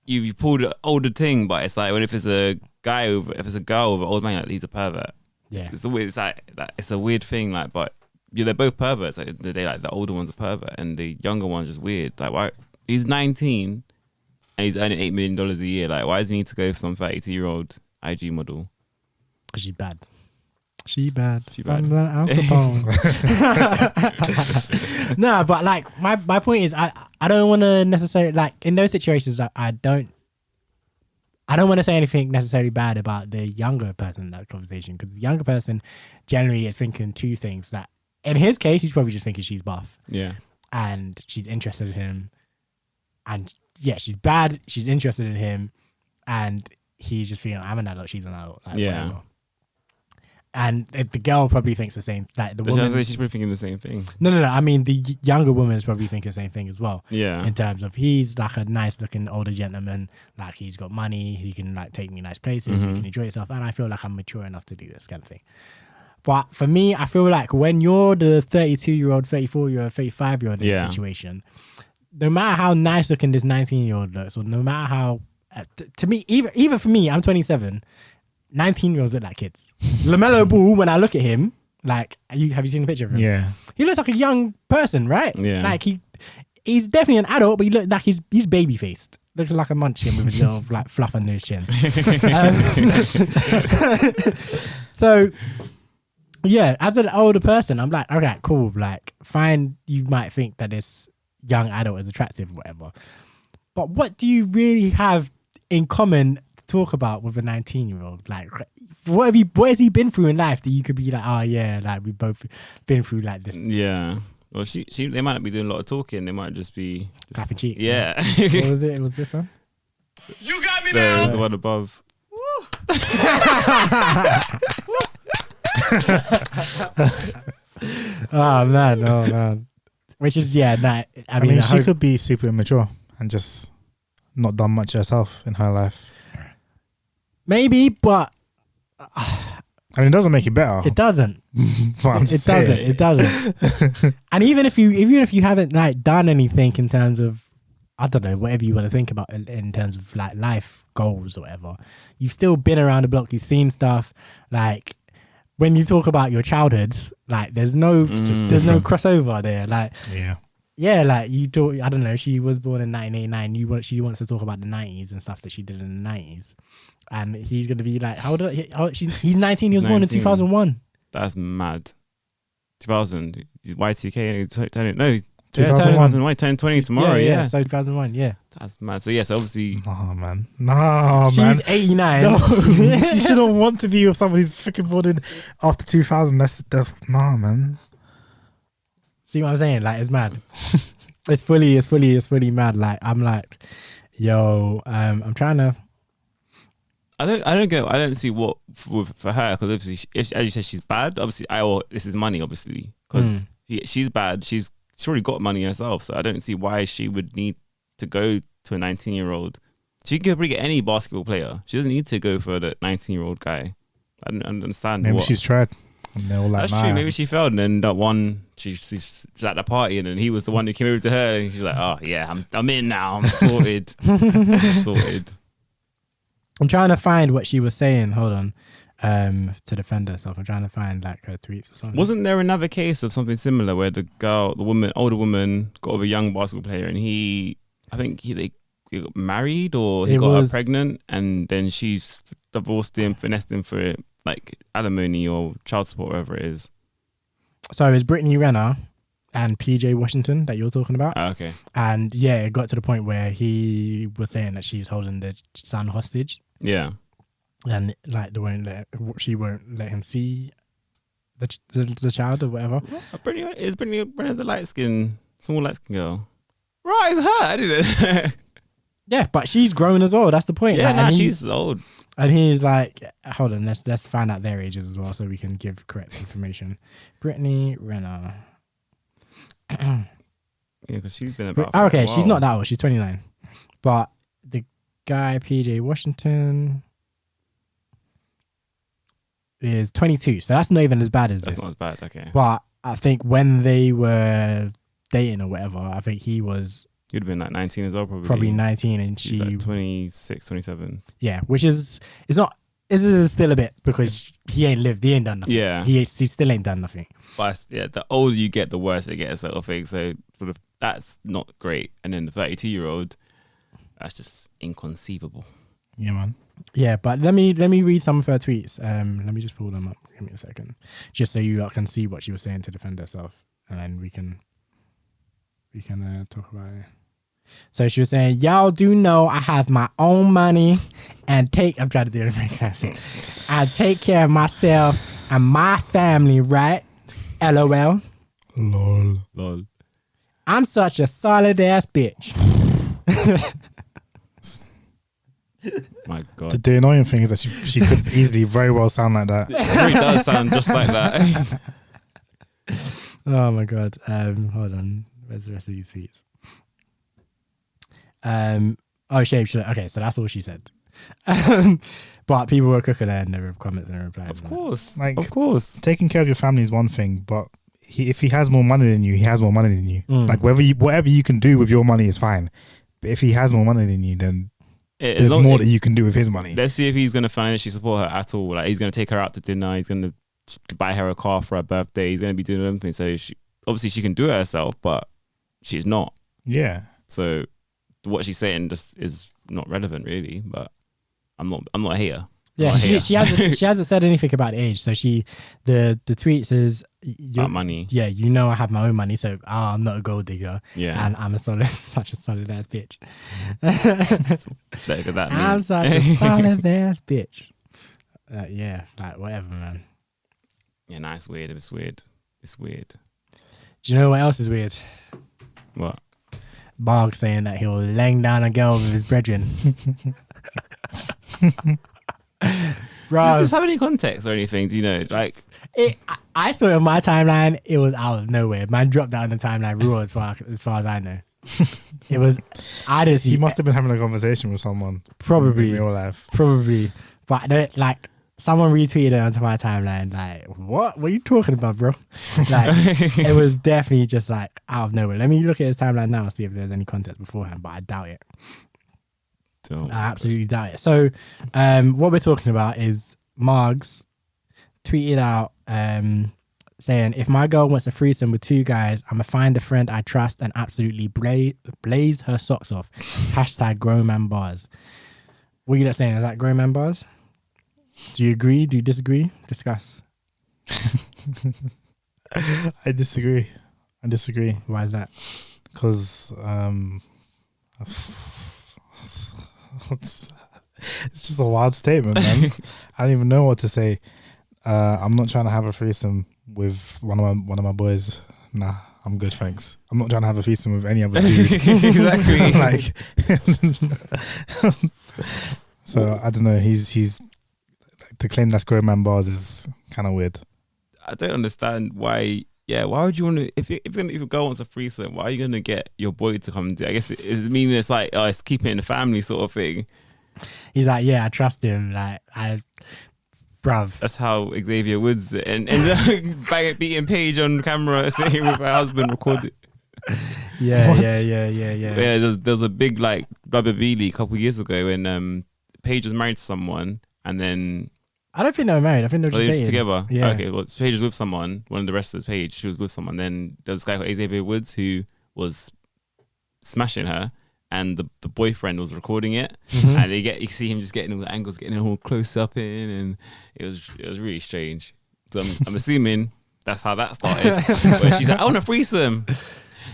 C: you pulled an older thing, but it's like if it's a guy if it's a girl with an old man, like, he's a pervert.
A: Yeah,
C: it's weird. It's like it's a weird thing. Like, but they're both perverts. Like the older one's a pervert and the younger one's just weird. Like why he's 19 and he's earning $8 million a year. Like why does he need to go for some 32-year-old IG model?
A: Because she's bad. She bad. No, but like my point is I don't want to necessarily like in those situations I don't want to say anything necessarily bad about the younger person in that conversation because the younger person generally is thinking two things. That in his case he's probably just thinking she's buff.
C: Yeah.
A: And she's interested in him. And yeah, she's bad. She's interested in him. And he's just feeling I'm an adult. She's an adult. Like,
C: yeah.
A: Whatever. And the girl probably thinks the same. Like the woman,
C: she's probably thinking the same thing.
A: No. I mean, the younger woman is probably thinking the same thing as well.
C: Yeah.
A: In terms of he's like a nice-looking older gentleman. Like he's got money. He can like take me nice places.
C: Mm-hmm.
A: He can enjoy himself. And I feel like I'm mature enough to do this kind of thing. But for me, I feel like when you're the 32-year-old, 34-year-old, 35-year-old in this situation, no matter how nice-looking this 19-year-old looks, or no matter how, to me, even for me, I'm 27. 19-year-olds look like kids. LaMelo Ball, when I look at him, like, have you seen a picture of him?
B: Yeah.
A: He looks like a young person, right?
C: Yeah.
A: Like he's definitely an adult, but he looked like he's baby faced. Looking like a munchkin with his little like fluff under his chin. So yeah, as an older person, I'm like, okay, cool. Like, fine, you might think that this young adult is attractive or whatever. But what do you really have in common to talk about with a 19-year-old? Like, what has he been through in life that you could be like, oh yeah, like we've both been through like this?
C: Yeah. Well, they might not be doing a lot of talking. They might just be
A: clapping cheeks.
C: Yeah.
A: What was it? It was this one.
G: You got me
C: There
G: now.
C: was the one above.
A: Oh man. Which is I mean
B: she could be super immature and just not done much herself in her life.
A: maybe, but
B: I mean, it doesn't make it better.
A: it doesn't.
B: But I'm saying.
A: It doesn't. And even if you haven't like done anything in terms of, I don't know, whatever you want to think about in terms of like life goals or whatever, you've still been around the block. You've seen stuff. Like when you talk about your childhood, like there's no crossover there. Like yeah, like you talk. I don't know. She was born in 1989. She wants to talk about the 90s and stuff that she did in the 90s. And he's gonna be like, how old? He's 19. He was born in 2001.
C: That's mad. 2000. Y2K. No,
B: 2001.
C: Why turn 20 tomorrow? Yeah.
A: So 2001. Yeah.
C: That's mad. So yes, obviously.
B: Nah, man.
A: She's 89.
B: No, she shouldn't want to be with somebody who's freaking born in after 2000. That's nah, man.
A: See what I'm saying? Like, it's mad. It's fully mad. Like, I'm like, yo, I'm trying to.
C: I don't see what for her, because obviously, if as you said, she's bad. Obviously, this is money, obviously, because she's bad. She's already got money herself, so I don't see why she would need to go to a 19-year-old. She could probably get any basketball player. She doesn't need to go for the 19-year-old guy. I don't understand.
B: Maybe she's tried. And they're all like,
C: that's true. Maybe she failed, and then that one, she's at the party, and then he was the one who came over to her, and she's like, "Oh yeah, I'm in now. I'm sorted. I'm sorted."
A: I'm trying to find what she was saying. Hold on, to defend herself. I'm trying to find like her tweets or something.
C: Wasn't there another case of something similar where the older woman, got with a young basketball player, and he got married or he got her pregnant, and then she's divorced him, finessed him for like alimony or child support, whatever it is.
A: So it's Brittany Renner and PJ Washington that you're talking about.
C: Oh, okay.
A: And yeah, it got to the point where he was saying that she's holding the son hostage.
C: Yeah.
A: And like she won't let him see the child or whatever.
C: Is Brittany Renner the small light skin girl? Right, it's her, I didn't.
A: Yeah, but she's grown as well. That's the point.
C: Yeah,
A: like,
C: she's old.
A: And he's like, hold on, let's find out their ages as well so we can give correct information. Brittany Renner.
C: Yeah, because she's been about.
A: Okay, she's not that old. She's 29. But the guy, PJ Washington, is 22. So that's not even as bad as this.
C: That's not as bad, okay.
A: But I think when they were dating or whatever, I think he was...
C: You'd have been like 19 as well, probably.
A: Probably 19, and she's
C: like 26, 27.
A: Yeah, which is... It's not... This is still a bit, because he ain't done nothing.
C: Yeah.
A: He still ain't done nothing.
C: But yeah, the older you get, the worse it gets, sort of thing. So that's not great. And then the 32-year-old, that's just inconceivable.
B: Yeah, man.
A: Yeah, but let me read some of her tweets. Let me just pull them up. Give me a second, just so you can see what she was saying to defend herself, and then we can talk about it. So she was saying, "Y'all do know I have my own money and I'm trying to do it. I take care of myself and my family, right? LOL.
C: Lol.
A: I'm such a solid ass bitch."
C: My God.
B: The annoying thing is that she could easily very well sound like that.
C: It really does sound just like that.
A: Oh my God. Hold on. Where's the rest of these tweets? Okay, so that's all she said. But people were cooking her in the comments and replies.
C: Of course.
B: Of course. Taking care of your family is one thing, but if he has more money than you, he has more money than you. Like whatever you can do with your money is fine. But if he has more money than you, then there's more that you can do with his money.
C: Let's see if he's going to financially support her at all. Like, he's going to take her out to dinner. He's going to buy her a car for her birthday. He's going to be doing everything. So obviously she can do it herself, but she's not.
B: Yeah.
C: So what she's saying just is not relevant, really. But I'm not a hater.
A: Yeah, she hasn't said anything about the age. So the tweet says
C: about money.
A: Yeah, you know I have my own money, so I'm not a gold digger.
C: Yeah,
A: and I'm such a solid ass bitch.
C: Look at that.
A: I'm such a solid ass bitch. Yeah, like whatever, man.
C: Yeah, nah, it's weird. It's weird.
A: Do you know what else is weird?
C: What?
A: Barg saying that he'll laying down a girl with his brethren. Bro,
C: does this have any context or anything? Do you know? Like,
A: I saw it on my timeline. It was out of nowhere. Man dropped that on the timeline raw as far as I know. It was. I didn't see.
B: He must have been having a conversation with someone.
A: Probably
B: in real life.
A: Probably, but like someone retweeted it onto my timeline. Like, what are you talking about, bro? Like, it was definitely just like out of nowhere. Let me look at his timeline now and see if there's any context beforehand. But I doubt it. I absolutely doubt it. So, what we're talking about is Margs tweeted out saying, if my girl wants a threesome with 2 guys, I'm going to find a friend I trust and absolutely blaze her socks off. # grown man bars. What are you saying? Is that grown man bars? Do you agree? Do you disagree? Discuss.
B: I disagree.
A: Why is that?
B: Because it's just a wild statement, man. I don't even know what to say. I'm not trying to have a threesome with one of my boys. Nah, I'm good, thanks. I'm not trying to have a threesome with any other dude.
C: Exactly.
B: Like, so I don't know. He's to claim that's grown man bars is kind of weird.
C: I don't understand why. Yeah, why would you want to? If a girl wants a threesome, why are you gonna get your boy to come do? I guess it's meaning it's like it's keeping it in the family sort of thing.
A: He's like, yeah, I trust him. Like bruv.
C: That's how Xavier Woods and beating Paige on camera saying with her husband recorded.
A: Yeah.
C: Yeah, there was a big like rubber beanie a couple of years ago when Paige was married to someone and then.
A: I don't think they were married. I think they were just dating.
C: Together.
A: Yeah.
C: Okay, well, Paige was with someone. One of the rest of the Paige, she was with someone. Then there was this guy called Xavier Woods who was smashing her, and the boyfriend was recording it. Mm-hmm. And you see him just getting all the angles, getting all close up in, and it was really strange. So I'm assuming that's how that started. Where she's like, "I want a threesome."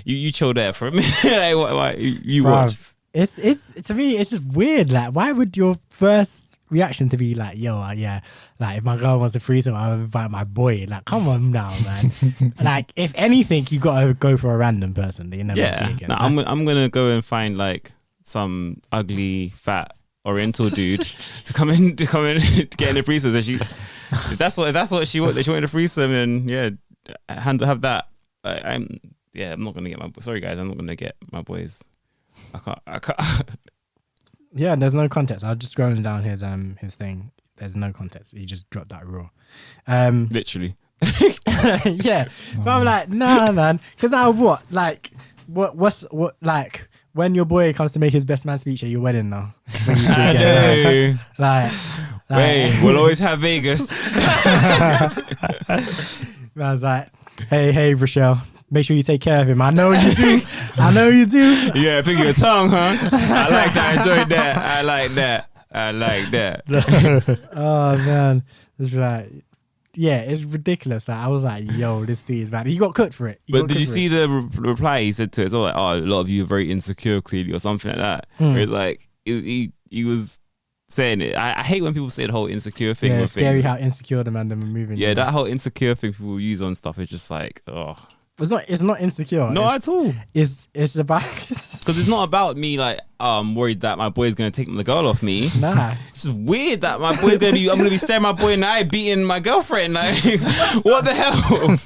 C: You chill there for a minute. Like, what, you watch?
A: It's to me, it's just weird. Like, why would your first reaction to be like, yo, yeah, like if my girl wants a threesome, I'll invite my boy. Like, come on now, man. Like, if anything, you gotta go for a random person that you never see again.
C: No, I'm gonna go and find like some ugly, fat Oriental dude to come in to get in a threesome. So if that's what she wanted. She wanted a threesome, and have that. I'm not gonna get my. Sorry guys, I'm not gonna get my boys. I can't.
A: Yeah, there's no context. I was just scrolling down his thing. There's no context. He just dropped that raw.
C: Literally.
A: Yeah. But I'm like, nah, man. Because now what? Like, what's like when your boy comes to make his best man speech at your wedding now?
C: I know.
A: Like,
C: wait, we'll always have Vegas.
A: I was like, hey, Rochelle. Make sure you take care of him. I know you do.
C: Yeah, pick your tongue, huh? I like that. I enjoyed that. I like that.
A: Oh, man. That's right. Yeah, it's ridiculous. Like, I was like, yo, this tweet is bad. He got cooked for it.
C: But did you see the reply he said to it? It's all like, a lot of you are very insecure, clearly, or something like that. Where it's like, he was saying it. I hate when people say the whole insecure thing.
A: Yeah, it's scary how insecure the man them are moving.
C: Yeah, that whole insecure thing people use on stuff is just like, oh.
A: It's not insecure.
C: Not at all.
A: It's about
C: because it's not about me like I'm worried that my boy's gonna take the girl off me.
A: Nah.
C: It's just weird that my boy's I'm gonna be staring my boy in the eye beating my girlfriend. Like what the hell?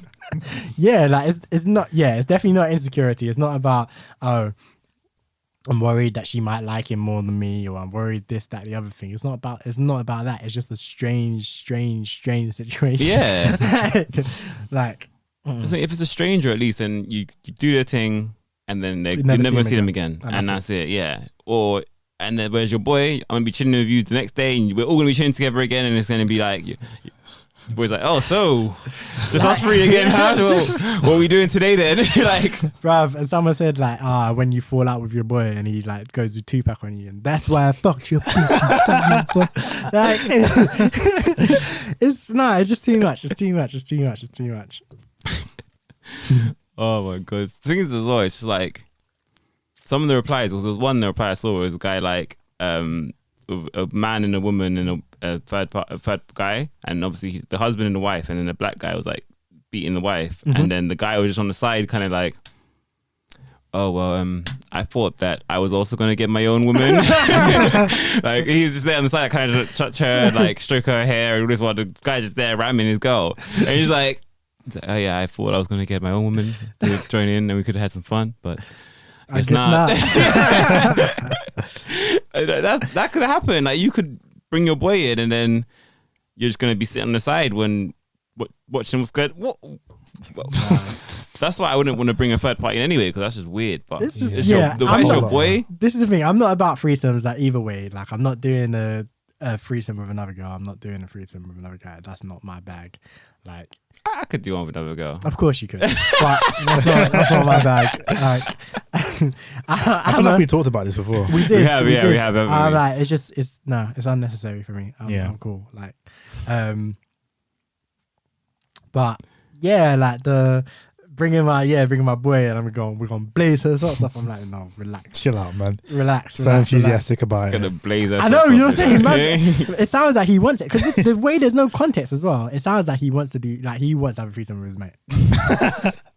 A: Yeah, like it's not it's definitely not insecurity. It's not about I'm worried that she might like him more than me, or I'm worried this, that, the other thing. It's not about that. It's just a strange situation.
C: Yeah.
A: like
C: so if it's a stranger, at least, then you do their thing, and then you never see them again, and that's it. Yeah. And then where's your boy? I'm gonna be chilling with you the next day, and we're all gonna be chilling together again, and it's gonna be like, Boy's like, oh, so just us three again, huh? What are we doing today then? Like,
A: bruv, and someone said like, when you fall out with your boy and he like goes with Tupac on you, and that's why I fucked your boy. Like, it's just too much. It's too much.
C: oh my god. The thing is as well, it's just like some of the replies. There was one reply I saw was a guy like a man and a woman and a third guy, and obviously the husband and the wife, and then the black guy was like beating the wife, and then the guy was just on the side, kind of like, oh well, I thought that I was also gonna get my own woman. Like he was just there on the side, kind of touch her, like stroke her hair, and this while the guy's just there ramming his girl, and he's like, oh yeah, I thought I was gonna get my own woman to join in, and we could have had some fun, but I guess not. That could happen. Like you could bring your boy in, and then you're just gonna be sitting on the side when watching what's good. What? Well, that's why I wouldn't want to bring a third party in anyway, because that's just weird. But
A: it's just,
C: it's your boy.
A: This is the thing. I'm not about threesomes. Like either way, like I'm not doing a threesome with another girl. I'm not doing a threesome with another guy. That's not my bag. Like.
C: I could do one with another girl.
A: Of course you could, but that's not my bag. Like,
B: I feel like we talked about this before.
A: We did.
C: We have.
A: I'm like, it's unnecessary for me. I'm cool. Like, but yeah, like bringing my boy, and we're going blaze her socks off. I'm like, no, relax,
B: chill out, man.
A: Relax.
B: So enthusiastic about it.
C: Gonna blaze her.
A: I know, you know what I'm saying. It sounds like he wants it because the way there's no context as well. It sounds like he wants to do, like he wants to have a threesome with his mate.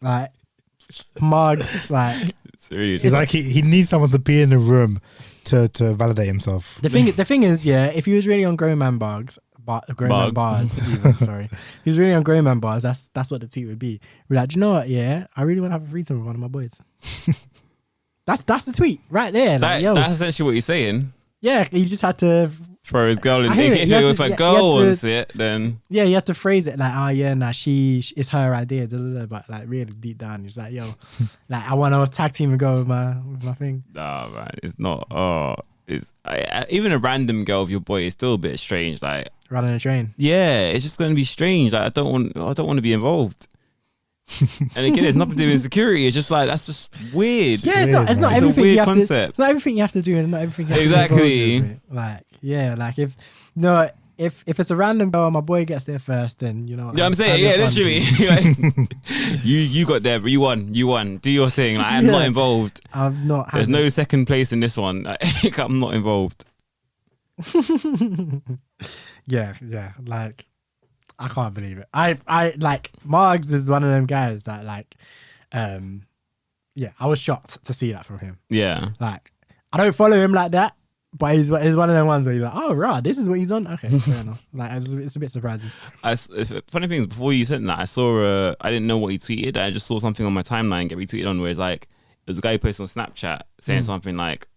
A: Like mugs, like
B: it's like he needs someone to be in the room to validate himself.
A: The thing is, yeah, if he was really on grown man bars, even, sorry. He was really on grown man bars, that's what the tweet would be. We're like, do you know what? Yeah, I really want to have a threesome with one of my boys. That's the tweet right there. Like,
C: that's essentially what you're saying.
A: Yeah, he just had to
C: throw his girl in. If it was like girl wants it, then
A: yeah, you have to phrase it like, oh yeah, nah, it's her idea, but like really deep down, he's like, yo, like I want to tag team and go with my thing.
C: Nah, man, it's not. Even a random girl with your boy is still a bit strange. Like
A: running a train.
C: Yeah, it's just going to be strange. Like I don't want to be involved. And again, it's nothing to do with insecurity. It's just like that's just weird.
A: Yeah, it's not everything.
C: It's a weird concept.
A: It's not everything you have to do, and not everything. You have
C: exactly.
A: To do, like yeah, like if it's a random girl, my boy gets there first, then you know.
C: Yeah, I'm saying literally. Like, you got there, but you won. Do your thing. Like, I'm not involved.
A: I'm not.
C: There's no second place in this one. Like, I'm not involved.
A: yeah. Like, I can't believe it. I like Margs is one of them guys that like, I was shocked to see that from him.
C: Yeah.
A: Like, I don't follow him like that. But he's one of them ones where you're like, oh, right, this is what he's on. Okay, fair enough. Like, it's a bit surprising.
C: Funny thing is, before you sent that, I didn't know what he tweeted. I just saw something on my timeline get retweeted on where it's like, there's a guy who posted on Snapchat saying something like,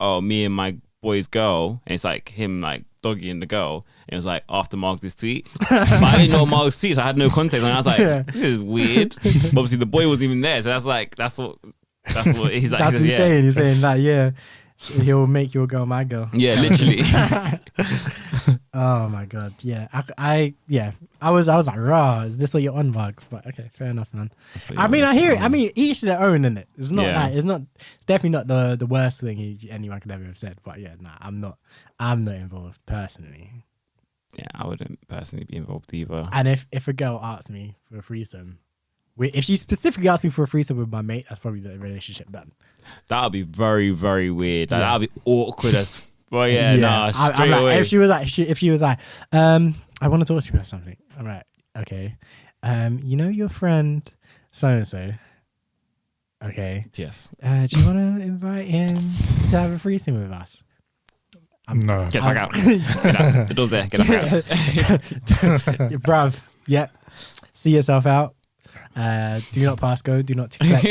C: oh, me and my boy's girl. And it's like him like doggying the girl. And it was like, after Mark's tweet. But I didn't know Mark's tweet, so I had no context. And I was like, this is weird. But obviously, the boy wasn't even there. So that's what he's like.
A: That's what he's saying. He's saying that, yeah. He'll make your girl my girl.
C: Yeah, literally.
A: Oh my god. Yeah. I was like, rah, is this what you're on, Marks? But okay, fair enough, man. I mean, I hear it. I mean, each to their own, isn't it? It's not like it's definitely not the worst thing anyone could ever have said. But yeah, nah, I'm not involved personally.
C: Yeah, I wouldn't personally be involved either.
A: And if a girl asks me for a threesome, if she specifically asked me for a threesome with my mate, that's probably the relationship done.
C: That would be very, very weird. Like, that would be awkward as. Well, nah, straight away.
A: If she was like, I want to talk to you about something. I'm like, okay, you know your friend so and so. Okay.
C: Yes.
A: Do you want to invite him to have a threesome with us?
B: No.
C: Get the fuck out. Get out. The door's there. Get the fuck out.
A: Bruv. Yep. See yourself out. Do not pass go. Do not collect.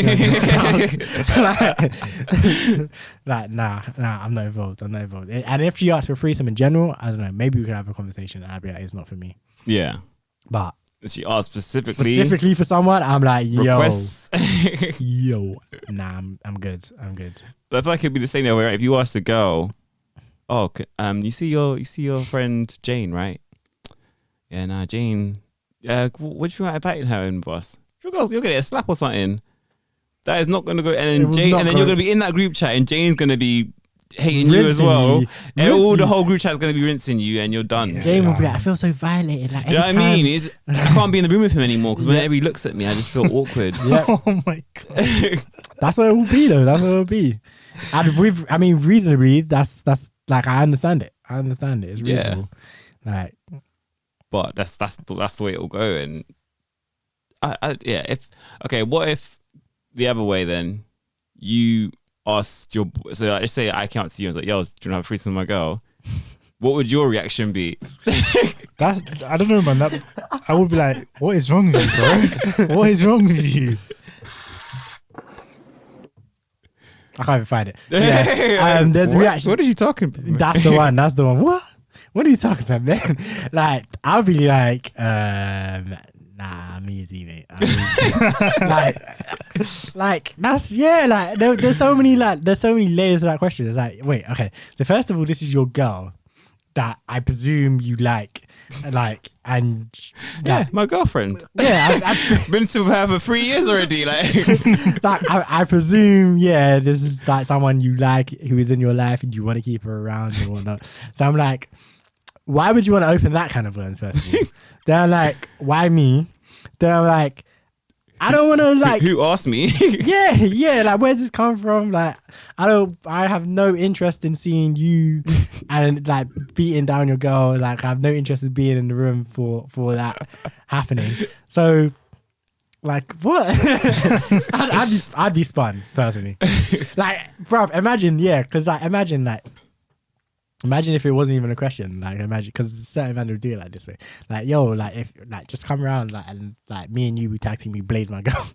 A: Like, nah, I'm not involved. And if she asks for a threesome in general, I don't know. Maybe we could have a conversation. And I'd be like, it's not for me.
C: Yeah.
A: But
C: she asked specifically
A: for someone, I'm like,
C: requests.
A: Nah, I'm good.
C: But I feel like it'd be the same way. Right? If you asked a girl, oh, you see your friend Jane, right? Yeah, nah, Jane what do you want inviting her in, boss? You're gonna get a slap or something. That is not gonna go. And then Jane, and then you're gonna be in that group chat, and Jane's gonna be hating you as well. And all the whole group chat's gonna be rinsing you, and you're done.
A: Yeah. Jane will be like, I feel so violated. Like,
C: you know what I mean? I can't be in the room with him anymore because whenever he looks at me, I just feel awkward.
A: Yeah.
B: Oh my god.
A: That's what it will be, though. That's what it will be. And reasonably, that's like I understand it. It's reasonable. Like,
C: but that's the way it will go. And what if the other way then you asked so let's say I came out to you and was like, yo, do you want to have a threesome with my girl? What would your reaction be?
B: I don't know, man. I would be like, what is wrong with you, bro? What is wrong with you?
A: I can't even find it. Yeah. There's reaction.
C: What are you talking about?
A: That's the one. That's the one. What are you talking about, man? Like, I'll be like, nah, I'm easy, mate. like that's like there's so many layers to that question. It's like, wait, okay. So first of all, this is your girl that I presume you like, and
C: my girlfriend.
A: Yeah, I've
C: been to her for 3 years already. Like,
A: I presume, this is like someone you like who is in your life and you want to keep her around and whatnot. So I'm like, why would you want to open that kind of worms first of all? They're like, why me? They're like, I don't want to like.
C: Who asked me?
A: yeah. Like, where's this come from? Like, I have no interest in seeing you and like beating down your girl. Like, I have no interest in being in the room for that happening. So, like, what? I'd be spun personally. Like, bruv, imagine, because like, imagine if it wasn't even a question. Like, imagine, because certain men would do it like this way. Like, yo, like, if like just come around, like, and like me and you, we tag team, we blaze my girl.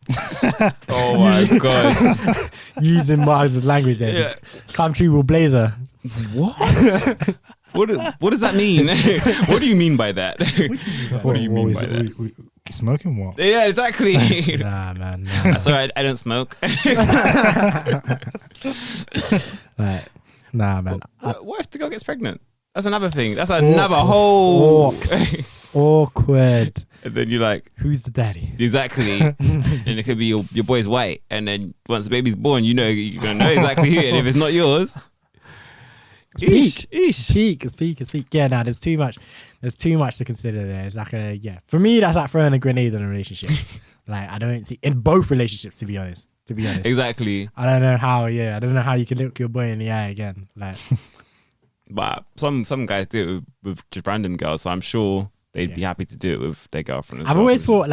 C: Oh my god!
A: Using Mark's language there. Yeah. Come true, we'll blaze her.
C: What? What does that mean? What do you mean by that? What do you mean by that?
B: We smoking what?
C: Yeah, exactly.
A: Nah, man. Nah.
C: That's alright. I don't smoke.
A: Like, nah, man.
C: What if the girl gets pregnant? That's another thing. That's another whole
A: awkward.
C: And then you're like,
A: who's the daddy?
C: Exactly. And it could be your boy's white. And then once the baby's born, you're gonna know exactly who. And if it's not yours,
A: Speak. Yeah, nah, there's too much to consider there. It's like for me, that's like throwing a grenade in a relationship. Like, I don't see in both relationships, to be honest.
C: Exactly.
A: I don't know how you can look your boy in the eye again. Like,
C: but some guys do it with just random girls, so I'm sure they'd be happy to do it with their girlfriend.
A: I've always thought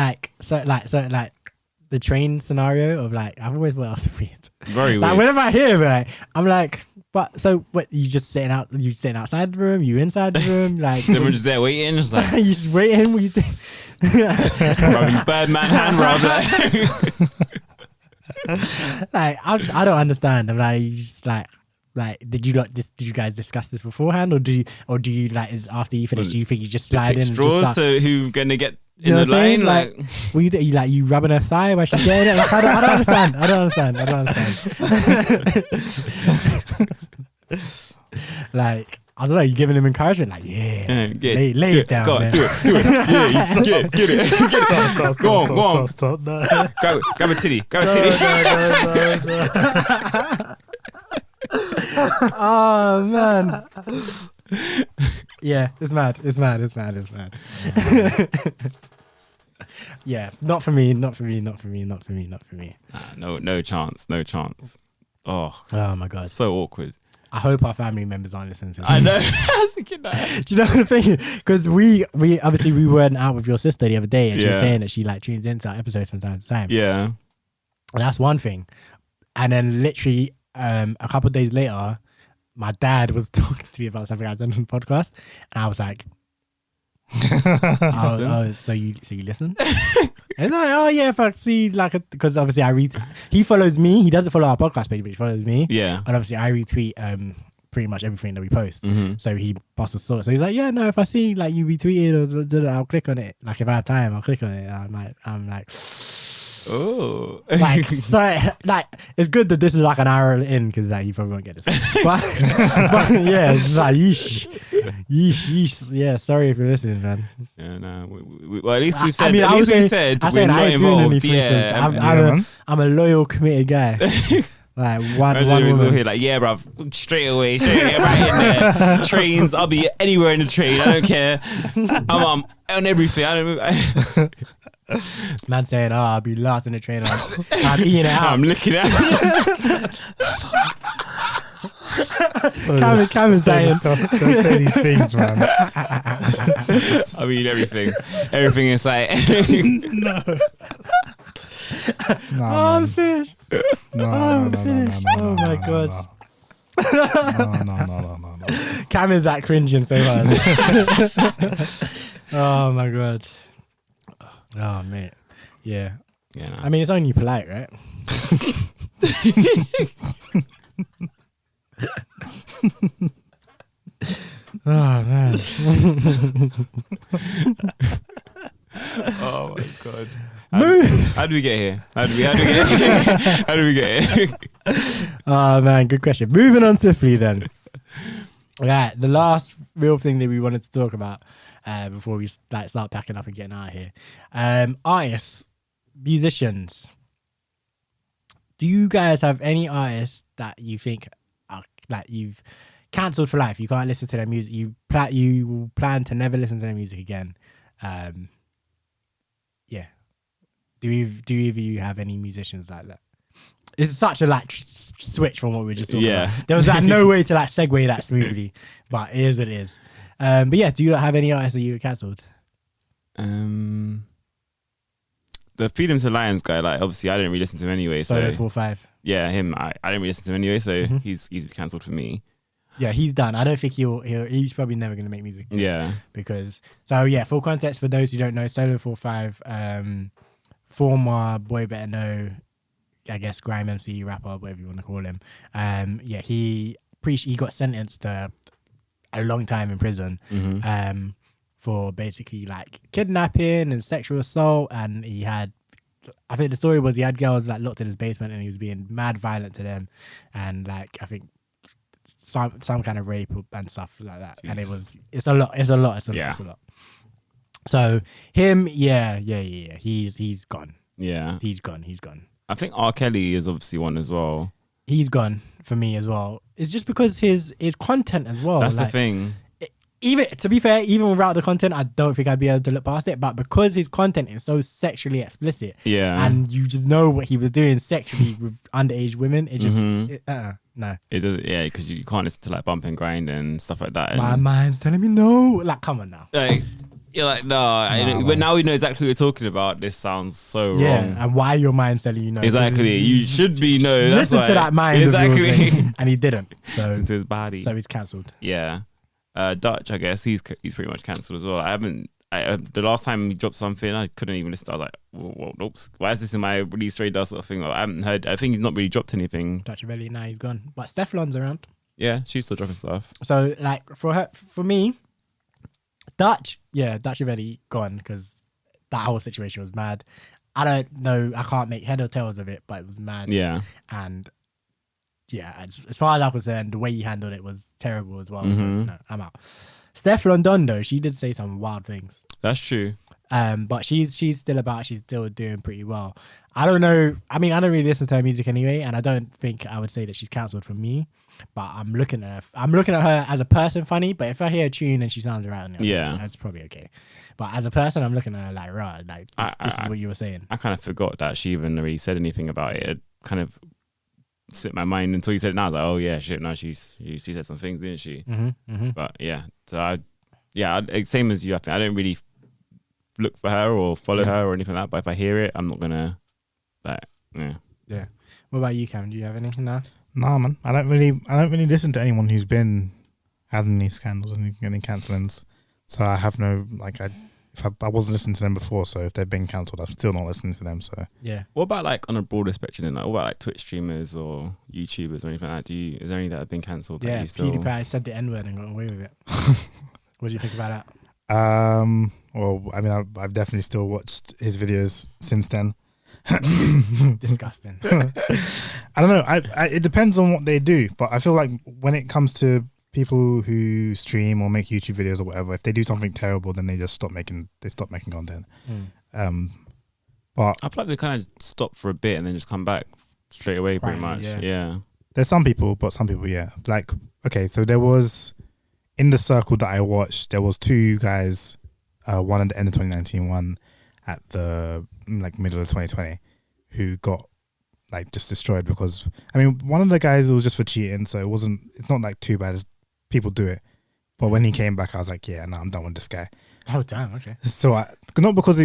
A: the train scenario of like, I've always thought that was weird.
C: Very
A: like,
C: weird.
A: Whenever I hear it, like, I'm like, but so what? You just sitting outside the room? You inside the room? Like,
C: they were just there waiting. Just like,
A: you just waiting? What you think?
C: Rubbing Birdman hand rub.
A: Like, I don't understand. I'm like, you just like, did you guys discuss this beforehand, or do you like, is after you finish? Do you think you just slide in?
C: Straws.
A: And
C: so who gonna get in the lane? Like,
A: what you do? You rubbing her thigh while she's getting it? Like, I don't understand. Like, I don't know. You giving him encouragement? Like, lay it down.
C: Go on, do it. Yeah, get it. Go on.
B: Stop. No.
C: Grab a titty.
B: No.
A: Oh man. Yeah, it's mad. Yeah, not for me.
C: No chance. Oh
A: my god,
C: so awkward.
A: I hope our family members aren't listening to this.
C: I know. I was thinking that.
A: Do you know what I'm thinking? Because we obviously we went out with your sister the other day, and she was saying that she like tunes into our episodes from time to time.
C: Yeah,
A: and that's one thing. And then literally a couple of days later, my dad was talking to me about something I'd done on the podcast, and I was like, so you listen? And it's like, oh yeah, if I see like, because obviously he follows me. He doesn't follow our podcast page, but he follows me.
C: Yeah,
A: and obviously I retweet pretty much everything that we post.
C: Mm-hmm.
A: So he posts a source. So he's like, yeah, no, if I see like you retweeted or I'll click on it. Like, if I have time, I'll click on it. And I'm like,
C: Oh,
A: Like, so, like, it's good that this is like an hour in because like you probably won't get this one. But yeah, it's like yeesh. Yeah, sorry if you're listening, man.
C: yeah, no. Well, at least we've said.
A: I mean,
C: at
A: I
C: least
A: was
C: we've
A: saying-
C: said
A: I
C: we're
A: said I
C: not
A: ain't doing any
C: involved.
A: threesomes.
C: Yeah,
A: I'm a loyal, committed guy. Like one
C: Imagine we was all
A: woman.
C: here like, yeah, bruv, straight away, right in there. Trains, I'll be anywhere in the train. I don't care. I'm on everything. I don't move.
A: Man saying, "Oh, I'll be last in the train. I'm eating it out."
C: I'm looking at.
A: Cam is saying,
B: disgusting. Don't say these things, man.
C: I mean everything. Everything in sight.
B: No,
A: "I'm
B: man.
A: finished."
B: No,
A: I'm
B: no, no, no,
A: finished.
B: no, no,
A: Oh my
B: no,
A: God.
B: No.
A: Cam is that cringing so hard. Oh my God. Oh mate. Yeah.
C: Yeah, no.
A: I mean, it's only polite, right? Oh man.
C: Oh my God. How do we get here? How do we get here? How do we get here?
A: Oh man, good question. Moving on swiftly then. Right, the last real thing that we wanted to talk about before we like start packing up and getting out of here. Artists, musicians. Do you guys have any artists that you think are like you've cancelled for life? You can't listen to their music. You plan to never listen to their music again. Yeah. Do either of you have any musicians like that? It's such a like switch from what we were just talking about. There was like no way to like segue that smoothly, but it is what it is. But yeah, do you have any artists that you cancelled?
C: The Freedom to Lions guy, like obviously I didn't really listen to him anyway.
A: Solo
C: So
A: 45.
C: yeah, him. I didn't really listen to him anyway, so he's cancelled for me.
A: Yeah, he's done. I don't think he's probably never going to make music.
C: Yeah.
A: Because so yeah, full context for those who don't know, Solo 45, former Boy Better Know, I guess grime MC, rapper, whatever you want to call him. Yeah, he got sentenced to a long time in prison. For basically like kidnapping and sexual assault, and he had, I think the story was he had girls like locked in his basement and he was being mad violent to them, and like I think some kind of rape and stuff like that. Jeez. And it's a lot. So him, yeah, he's gone.
C: Yeah,
A: he's gone.
C: I think R. Kelly is obviously one as well.
A: He's gone for me as well. It's just because his content as well.
C: That's
A: like,
C: the thing.
A: Even to be fair, even without the content, I don't think I'd be able to look past it. But because his content is so sexually explicit, and you just know what he was doing sexually with underage women, it just no.
C: It does, yeah, because you can't listen to like Bump and Grind and stuff like that.
A: My mind's telling me no. Like, come on now.
C: Like, you're like, no. But now we know exactly what you're talking about. This sounds so wrong.
A: And why your mind's telling you no.
C: Exactly. You should be no.
A: Listen to that mind.
C: Exactly.
A: And he didn't. So
C: listen to his body.
A: So he's cancelled.
C: Yeah. Dutch, I guess he's pretty much cancelled as well. The last time he dropped something, I couldn't even listen. I was like, whoa, oops, why is this in my release radar sort of thing? I haven't heard. I think he's not really dropped anything.
A: Dutch Velli, now he's gone. But Stefflon's around.
C: Yeah, she's still dropping stuff.
A: So like for me, Dutch Velli gone because that whole situation was mad. I don't know. I can't make head or tails of it, but it was mad.
C: Yeah.
A: And yeah, as far as I'm concerned, the way he handled it was terrible as well. So no, I'm out. Stefflon Don though, she did say some wild things.
C: That's true.
A: But she's still about. She's still doing pretty well. I don't know. I mean, I don't really listen to her music anyway, and I don't think I would say that she's cancelled from me. But I'm looking at her as a person funny. But if I hear a tune and she sounds right, that's probably okay. But as a person, I'm looking at her like, right, like this is what you were saying.
C: I kind of forgot that she even really said anything about it. It kind of slipped my mind until you said it. Now I was like, oh yeah, shit. No, she said some things, didn't she? But yeah, so same as you. I think I don't really look for her or follow her or anything like that. But if I hear it, I'm not gonna yeah.
A: What about you, Cam? Do you have anything now?
B: Nah, man. I don't really listen to anyone who's been having these scandals and getting cancellings. So I have no I wasn't listening to them before, so if they've been cancelled, I'm still not listening to them. So
A: yeah.
C: What about like on a broader spectrum? Then, like, what about like Twitch streamers or YouTubers or anything like that? Is there any that have been cancelled?
A: Yeah, PewDiePie said the N-word and got away with it. What do you think about that?
B: Well, I mean, I've definitely still watched his videos since then.
A: Disgusting.
B: I don't know. It depends on what they do, but I feel like when it comes to people who stream or make YouTube videos or whatever, if they do something terrible, then they just stop making content. But
C: I feel like they kind of stop for a bit and then just come back straight away, pretty much. Yeah.
B: There's some people, yeah. Like, okay, so there was in the circle that I watched, there was two guys, one at the end of 2019, one at the like middle of 2020, who got like just destroyed because one of the guys, it was just for cheating, so it's not like too bad as people do it. But when he came back, I was like, yeah, no, I'm done with this guy.
A: Oh damn, okay.
B: So kind of because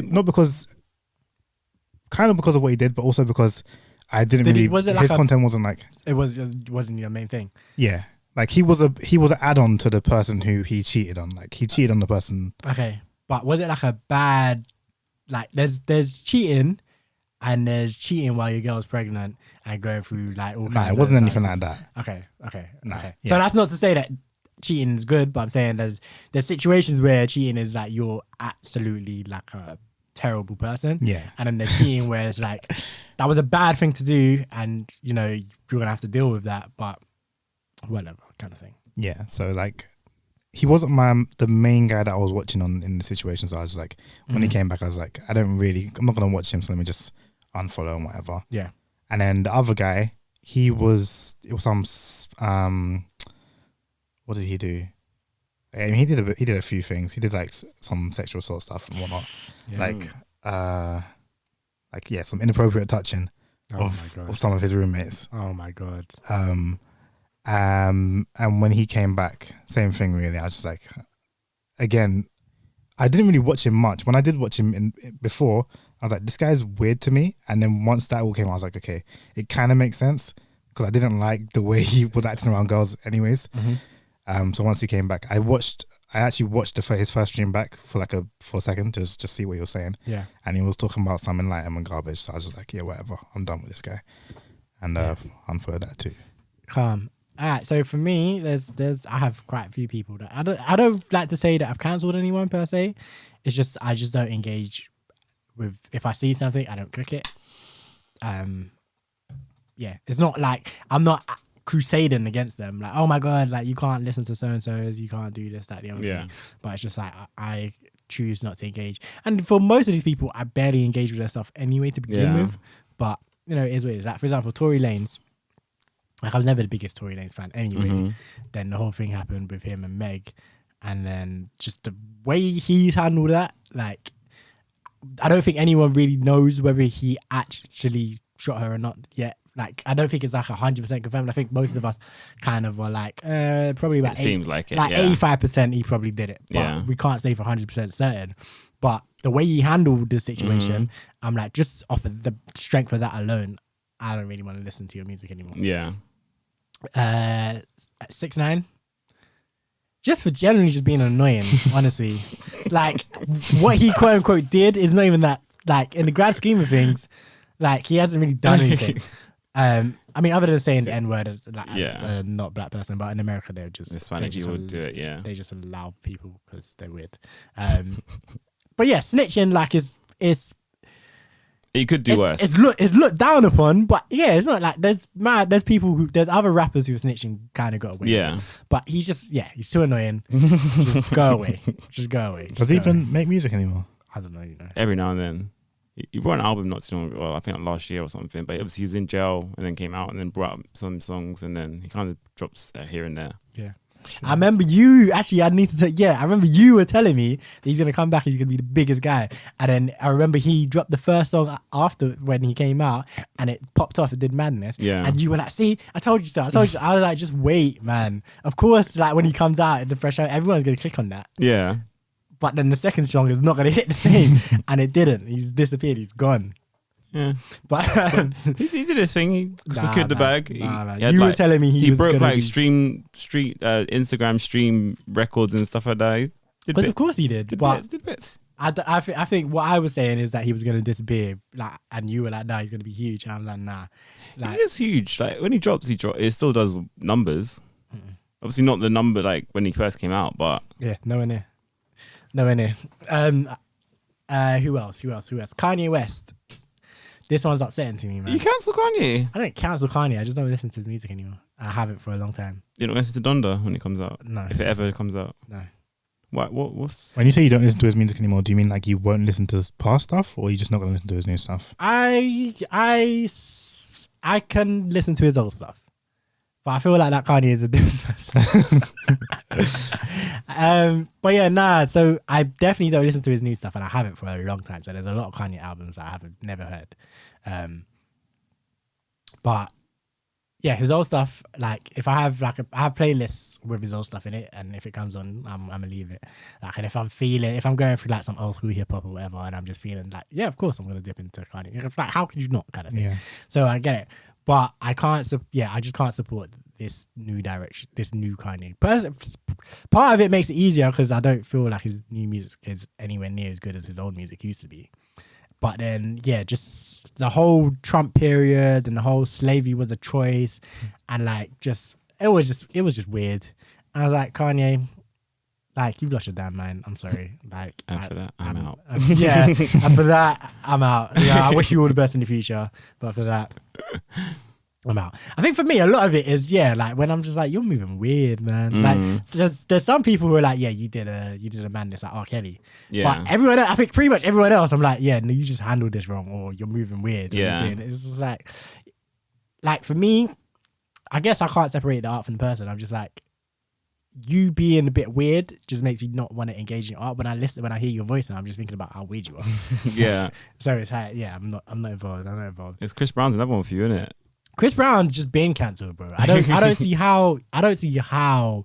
B: of what he did, but also because I didn't his content wasn't like
A: it wasn't your main thing.
B: Yeah, like he was an add-on to the person who he cheated on. Like he cheated on the person.
A: Okay, but was it like a bad, like there's cheating, and there's cheating while your girl's pregnant and going through like all kinds.
B: Nah, it wasn't anything like that.
A: Okay.
B: Nah,
A: okay.
B: Yeah.
A: So that's not to say that cheating is good, but I'm saying there's situations where cheating is like you're absolutely like a terrible person.
B: Yeah.
A: And then there's cheating where it's like that was a bad thing to do, and you know you're gonna have to deal with that, but whatever kind of thing.
B: Yeah. So like he wasn't the main guy that I was watching in the situation. So I was just like, when he came back, I was like, I'm not gonna watch him, so let me just unfollow and whatever.
A: Yeah.
B: And then the other guy, it was some what did he do? I mean, he did a few things. He did like some sexual assault stuff and whatnot, some inappropriate touching of some of his roommates.
A: Oh my god.
B: And when he came back, same thing really. I was just like, again, I didn't really watch him much. When I did watch him before, I was like, this guy's weird to me. And then once that all came out, I was like, okay, it kind of makes sense because I didn't like the way he was acting around girls, anyways. So once he came back, I actually watched his first stream back for a second to just see what he was saying.
A: Yeah.
B: And he was talking about some enlightenment garbage. So I was just like, yeah, whatever. I'm done with this guy. And unfollowed that too.
A: Calm. All right. So for me, I have quite a few people that I don't like to say that I've cancelled anyone per se. It's just I just don't engage with. If I see something, I don't click it. Yeah. It's not like I'm not crusading against them, like, oh my god, like you can't listen to so and so, you can't do this, that, the other thing. But it's just like I choose not to engage. And for most of these people, I barely engage with their stuff anyway to begin with. But you know, it is what it is. Like for example, Tory Lanez. Like I was never the biggest Tory Lanez fan anyway. Then the whole thing happened with him and Meg, and then just the way he handled that, like I don't think anyone really knows whether he actually shot her or not yet. Like, I don't think it's like 100% confirmed. I think most of us kind of were like, probably about 85% he probably did it. But we can't say for 100% certain. But the way he handled the situation, I'm like, just off of the strength of that alone, I don't really want to listen to your music anymore.
C: Yeah.
A: 6ix9ine. Just for generally just being annoying, honestly. Like, what he quote unquote did is not even that, like, in the grand scheme of things, like, he hasn't really done anything. I mean, other than saying the N-word as a not black person, but in America they're just
C: Hispanic people would do it. Yeah,
A: they just allow people because they're weird. But yeah, snitching like is
C: you could do worse.
A: It's looked down upon, but yeah, it's not like there's other rappers who are snitching kind of got away.
C: Yeah,
A: with it. But he's too annoying. Just go away. Just go away.
B: Does he even make music anymore?
A: I don't know.
C: Every now and then. He brought an album not too long ago, I think last year or something, but obviously he was in jail and then came out and then brought up some songs and then he kind of drops here and there.
A: Yeah. Sure. I remember you, actually, I remember you were telling me that he's going to come back and he's going to be the biggest guy. And then I remember he dropped the first song after when he came out and it popped off, it did madness.
C: Yeah.
A: And you were like, see, I told you so. I was like, just wait, man. Of course, like when he comes out in the fresh out, everyone's going to click on that.
C: Yeah.
A: But then the second song is not going to hit the same. And it didn't. He's disappeared. He's gone.
C: Yeah.
A: But
C: he did his thing. He secured the bag.
A: You were telling me he was
C: broke like Instagram stream records and stuff like that.
A: Because of course he did.
C: Did bits.
A: I think what I was saying is that he was going to disappear. Like, and you were like, nah, he's going to be huge. And I'm like, nah. Like,
C: he is huge. Like when he drops, it still does numbers. Obviously not the number like when he first came out, but
A: yeah, nowhere near. Who else? Kanye West this one's upsetting to me, man.
C: You cancel Kanye?
A: I don't cancel Kanye. I just don't listen to his music anymore. I haven't for a long time.
C: You don't listen to Donda when it comes out?
A: No.
C: If it ever comes out?
A: No.
C: What's...
B: When you say you don't listen to his music anymore, do you mean like you won't listen to his past stuff, or you just not going to listen to his new stuff?
A: I can listen to his old stuff, but I feel like that Kanye is a different person. But yeah, nah. So I definitely don't listen to his new stuff, and I haven't for a long time. So there's a lot of Kanye albums that I haven't never heard. But yeah, his old stuff. Like if I have I have playlists with his old stuff in it, and if it comes on, I'm gonna leave it. Like, and if I'm going through like some old school hip hop or whatever, and I'm just feeling like, yeah, of course I'm gonna dip into Kanye. It's like, how could you not, kind of thing.
B: Yeah.
A: So I get it, but I can't. I just can't support this new direction, this new Kanye. Part of it makes it easier because I don't feel like his new music is anywhere near as good as his old music used to be. But then, yeah, just the whole Trump period and the whole slavery was a choice, and like it was just weird. And I was like, Kanye, like, you've lost your damn mind. I'm sorry. Like,
C: and for that, I'm out.
A: Yeah, and for that, I'm out. Yeah, I wish you all the best in the future, but for that, I'm out. I think for me, a lot of it is, yeah, like when I'm just like, you're moving weird, man. Like there's some people who are like, yeah, you did a madness like R. Kelly.
C: Yeah.
A: But everyone else, I think pretty much everyone else, I'm like, yeah, no, you just handled this wrong, or you're moving weird.
C: Yeah.
A: It's just like for me, I guess I can't separate the art from the person. I'm just like, you being a bit weird just makes me not want to engage in art. When I hear your voice, and I'm just thinking about how weird you are.
C: Yeah.
A: So it's like, yeah, I'm not involved.
C: It's Chris Brown's another one for you, isn't it?
A: Chris Brown's just being cancelled, bro. I don't see how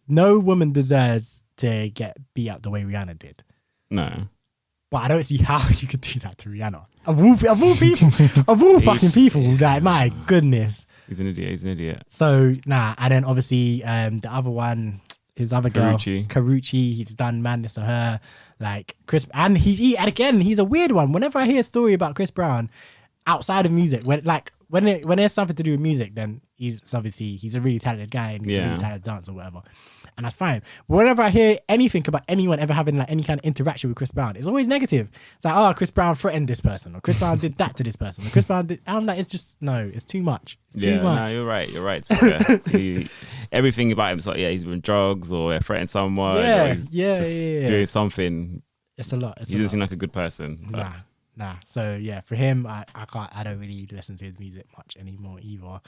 A: no woman deserves to get beat up the way Rihanna did.
C: No.
A: But I don't see how you could do that to Rihanna. Of all people, of all fucking people, like, my goodness.
C: He's an idiot.
A: So, nah. And then obviously the other one, his other girl, Karuchi, he's done madness to her. Like, Chris, and he's a weird one. Whenever I hear a story about Chris Brown, outside of music, when there's something to do with music, then he's a really talented guy and he's a really talented dancer or whatever, and that's fine. But whenever I hear anything about anyone ever having like any kind of interaction with Chris Brown, it's always negative. It's like, oh, Chris Brown threatened this person, or Chris Brown did that to this person, or Chris Brown did. I'm like, it's just it's too much. It's too much.
C: No, you're right. Everything about him is like, yeah, he's doing drugs or threatening someone.
A: Yeah,
C: or he's doing something.
A: It's a lot.
C: He doesn't seem like a good person.
A: Nah. So yeah, for him, I don't really listen to his music much anymore either.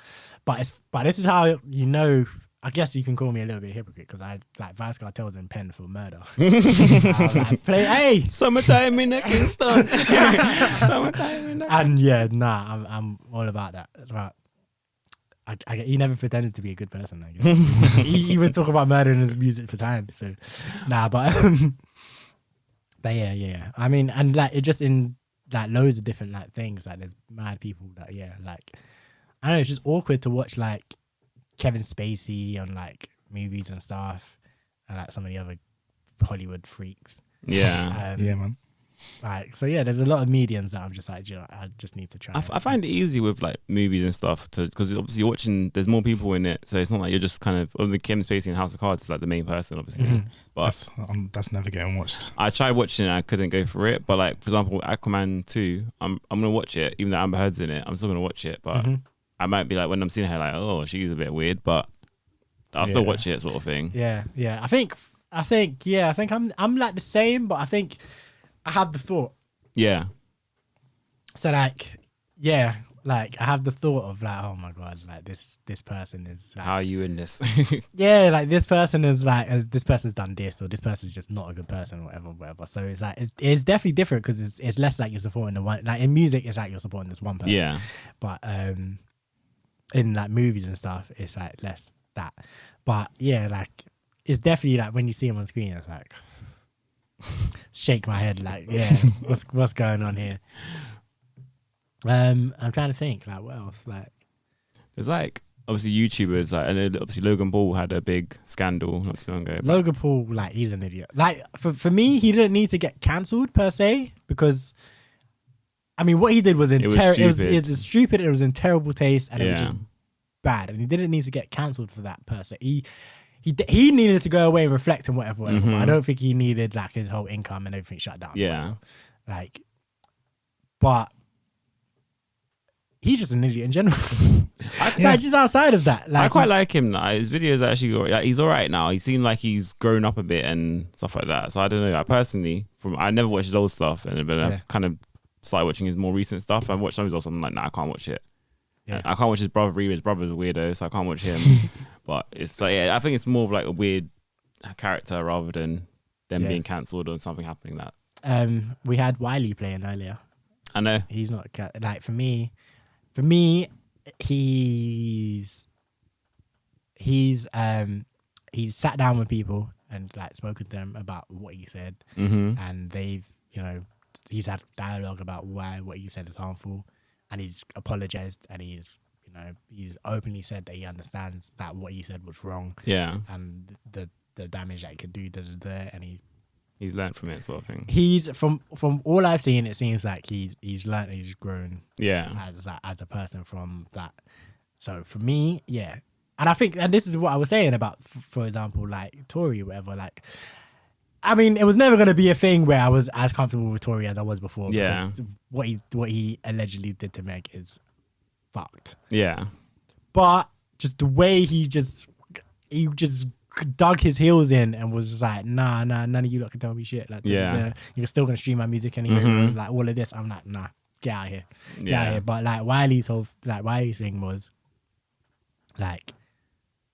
A: But this is how, you know, I guess you can call me a little bit hypocrite, because I like Vice Cartel's in pen for murder. Hey,
C: summertime in the Kingston.
A: And yeah, nah, I'm all about that. But he never pretended to be a good person, I guess. he was talking about murder in his music for time. So nah, but yeah. I mean, and like, it just in like loads of different like things, like there's mad people that like, I don't know, it's just awkward to watch like Kevin Spacey on like movies and stuff, and like some of the other Hollywood freaks.
B: Yeah, man.
A: Like, so yeah, there's a lot of mediums that I'm just like, you know, I just need to try.
C: I find it easy with like movies and stuff because obviously you're watching, there's more people in it, so it's not like you're just kind of, other than Kevin Spacey in House of Cards is like the main person, obviously. Mm-hmm. But
B: that's never getting watched.
C: I tried watching it, I couldn't go for it. But like, for example, Aquaman 2, I'm gonna watch it, even though Amber Heard's in it. I'm still gonna watch it, but I might be like, when I'm seeing her, like, oh, she's a bit weird, but I'll still watch it, sort of thing.
A: Yeah. I think I'm like the same, but I think I have the thought.
C: Yeah.
A: So like, yeah, like I have the thought of like, oh my God, like this person is like,
C: how are you in this?
A: Yeah, like this person is like, this person's done this, or this person's just not a good person, or whatever. So it's like, it's definitely different, because it's less like you're supporting the one, like in music it's like you're supporting this one person.
C: Yeah.
A: But in like movies and stuff, it's like less that. But yeah, like it's definitely like when you see him on screen, it's like shake my head, like, yeah, what's going on here? I'm trying to think, like, what else? Like,
C: there's like obviously YouTubers, like, I know obviously Logan Paul had a big scandal not too long ago.
A: Logan Paul, like, he's an idiot. Like, for me, he didn't need to get cancelled per se, because I mean, what he did was it was stupid. It was in terrible taste, and it was just bad, and he didn't need to get cancelled for that per se. He needed to go away and reflect and whatever. But I don't think he needed like his whole income and everything shut down.
C: Yeah.
A: Like, but he's just an idiot in general. Like, just outside of that, like,
C: I quite like him. Like, his videos are actually like, he's all right now. He seemed like he's grown up a bit and stuff like that. So I don't know. I personally, I never watched his old stuff, but I've kind of started watching his more recent stuff. I've watched some of his old stuff. I'm like, nah, I can't watch it. Yeah. I can't watch his brother either. His brother's a weirdo, so I can't watch him. But it's like, I think it's more of like a weird character rather than them being cancelled or something happening. That
A: we had Wiley playing earlier.
C: I know
A: he's not like for me, he's sat down with people and like spoken to them about what he said, and they've he's had dialogue about why what he said is harmful, and he's apologized, and he's openly said that he understands that what he said was wrong, and the damage that it could do, and he's
C: learned from it, sort of thing.
A: He's from all I've seen, it seems like he's learned, he's grown, as a person from that. So for me, and I think, and this is what I was saying about, for example, like Tory or whatever. Like, I mean, it was never going to be a thing where I was as comfortable with Tory as I was before.
C: Yeah,
A: what he allegedly did to Meg is fucked.
C: Yeah, but
A: just the way he just dug his heels in and was like, nah, none of you lot can tell me shit. Like, you're still gonna stream my music anyway. Like all of this, I'm like, nah, get out of here, get out of here. But like Wiley's thing was like,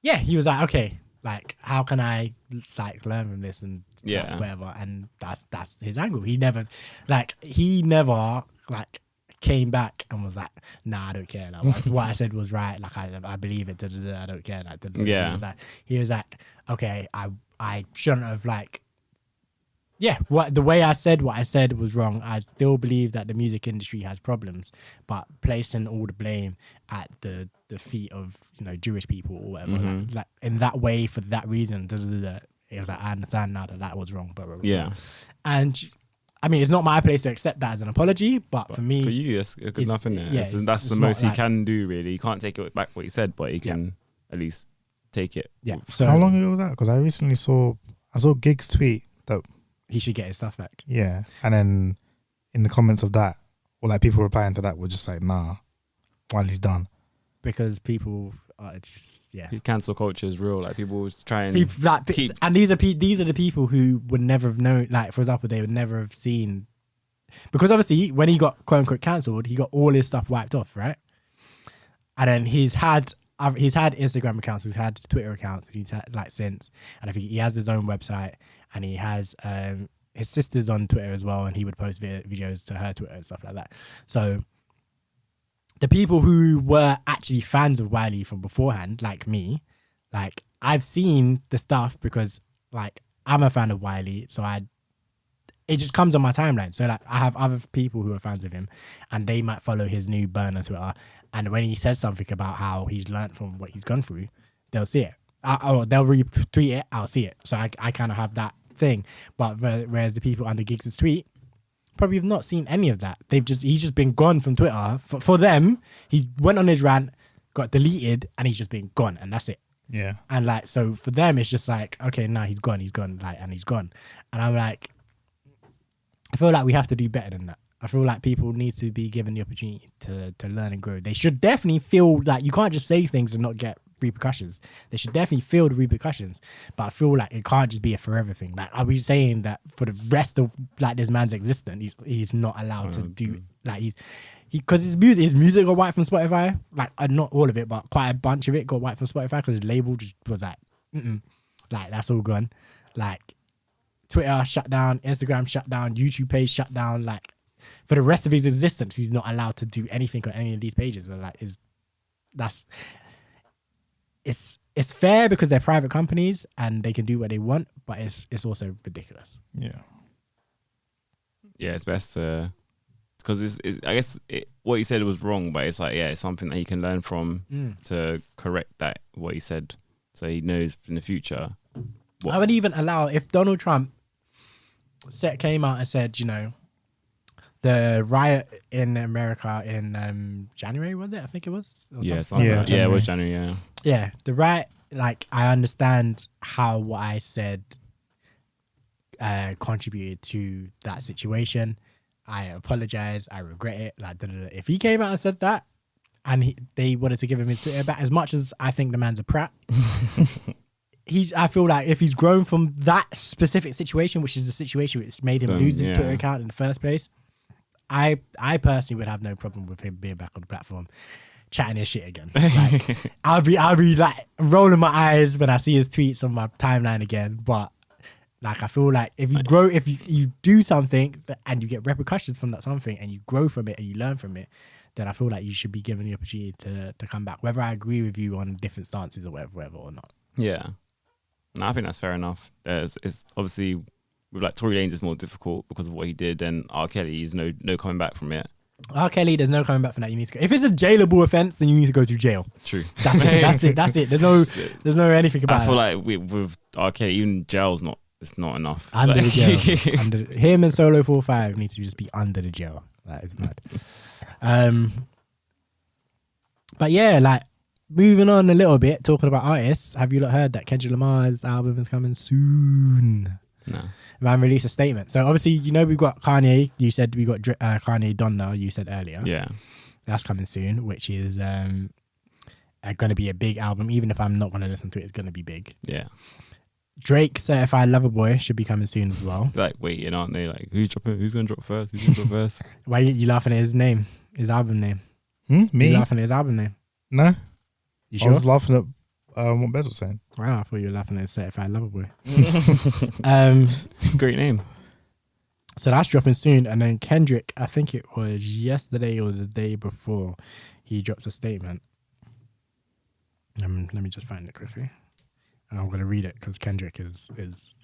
A: he was like, okay, like how can I like learn from this and like, whatever, and that's his angle. He never came back and was like, nah, I don't care. Like, what I said was right. Like, I believe it. I don't care. Like, he was like, okay, I shouldn't have the way I said what I said was wrong. I still believe that the music industry has problems, but placing all the blame at the feet of Jewish people or whatever, like in that way for that reason. It was like, I understand now that was wrong. But and. I mean, it's not my place to accept that as an apology, but for me...
C: For you, it's good enough, isn't it? Yeah, that's the most he can do, really. You can't take it back what he said, but he can at least take it.
A: Yeah.
B: So how long ago was that? Because I recently saw Giggs tweet that...
A: he should get his stuff back.
B: Yeah. And then in the comments of that, or like people replying to that were just like, nah, Wiley's done.
A: Because people are just...
C: Cancel culture is real. Like people try and
A: and these are the people who would never have known. Like, for example, they would never have seen, because obviously when he got quote unquote cancelled, he got all his stuff wiped off, right? And then he's had Instagram accounts, he's had Twitter accounts, he's had since, and I think he has his own website, and he has his sister's on Twitter as well, and he would post videos to her Twitter and stuff like that. So the people who were actually fans of Wiley from beforehand, like me, like I've seen the stuff because like I'm a fan of Wiley, so it just comes on my timeline. So like I have other people who are fans of him, and they might follow his new burner Twitter, and when he says something about how he's learned from what he's gone through, they'll see it. They'll retweet it. I'll see it. So I kind of have that thing. But whereas the people under Giggs' tweet probably have not seen any of that. He's just been gone from Twitter. For them, he went on his rant, got deleted, and he's just been gone, and that's it.
B: Yeah.
A: And like, so for them, it's just like, okay, nah, he's gone, like, and he's gone. And I'm like, I feel like we have to do better than that. I feel like people need to be given the opportunity to learn and grow. They should definitely feel like you can't just say things and not get repercussions. They should definitely feel the repercussions, but I feel like it can't just be a forever thing. Like, are we saying that for the rest of like this man's existence, he's not allowed to do like because his music got wiped from Spotify, like not all of it, but quite a bunch of it got wiped from Spotify because his label just was like, like that's all gone. Like Twitter shut down, Instagram shut down, YouTube page shut down. Like for the rest of his existence, he's not allowed to do anything on any of these pages. And like it's fair because they're private companies and they can do what they want, but it's also ridiculous.
B: Yeah,
C: it's best because I guess what he said was wrong, but it's like it's something that he can learn from to correct that what he said, so he knows in the future. I
A: would even allow if Donald Trump came out and said, the riot in America in January, was it? I think it was.
C: It was January.
A: Yeah, the riot. Like, I understand how what I said contributed to that situation. I apologize. I regret it. Like, if he came out and said that, and they wanted to give him his Twitter back, as much as I think the man's a prat, I feel like if he's grown from that specific situation, which is the situation which made him lose his Twitter account in the first place, I personally would have no problem with him being back on the platform, chatting his shit again. Like, I'll be like rolling my eyes when I see his tweets on my timeline again. But like, I feel like if you grow, if you do something and you get repercussions from that something, and you grow from it and you learn from it, then I feel like you should be given the opportunity to come back, whether I agree with you on different stances or whatever or not.
C: Yeah. No, I think that's fair enough. It's obviously with like Tory Lanez, it's more difficult because of what he did, and R. Kelly is no coming back from it.
A: R. Kelly, there's no coming back from that. You need to go. If it's a jailable offense, then you need to go to jail. True. That's it. There's no anything about it.
C: I feel like with R. Kelly, even jail's not. It's not enough.
A: Under the jail. Him and Solo 45 need to just be under the jail. That is mad. But yeah, like moving on a little bit, talking about artists. Have you not heard that Kendrick Lamar's album is coming soon?
C: No.
A: Man released a statement. So obviously, you know, we've got Kanye. You said we got Kanye Donna. You said earlier.
C: Yeah.
A: That's coming soon, which is going to be a big album. Even if I'm not going to listen to it, it's going to be big.
C: Yeah.
A: Drake Certified Lover Boy should be coming soon as well.
C: Like, waiting, aren't they? Like, who's going to drop first?
A: Why are you laughing at his name? His album name?
B: Me?
A: You laughing at his album name?
B: No.
A: You sure?
B: I was laughing at what Bez was saying.
A: Wow, I thought you were laughing at Certified Lover Boy.
C: Great name.
A: So that's dropping soon. And then Kendrick, I think it was yesterday or the day before, he drops a statement. Let me just find it quickly. And I'm going to read it because Kendrick is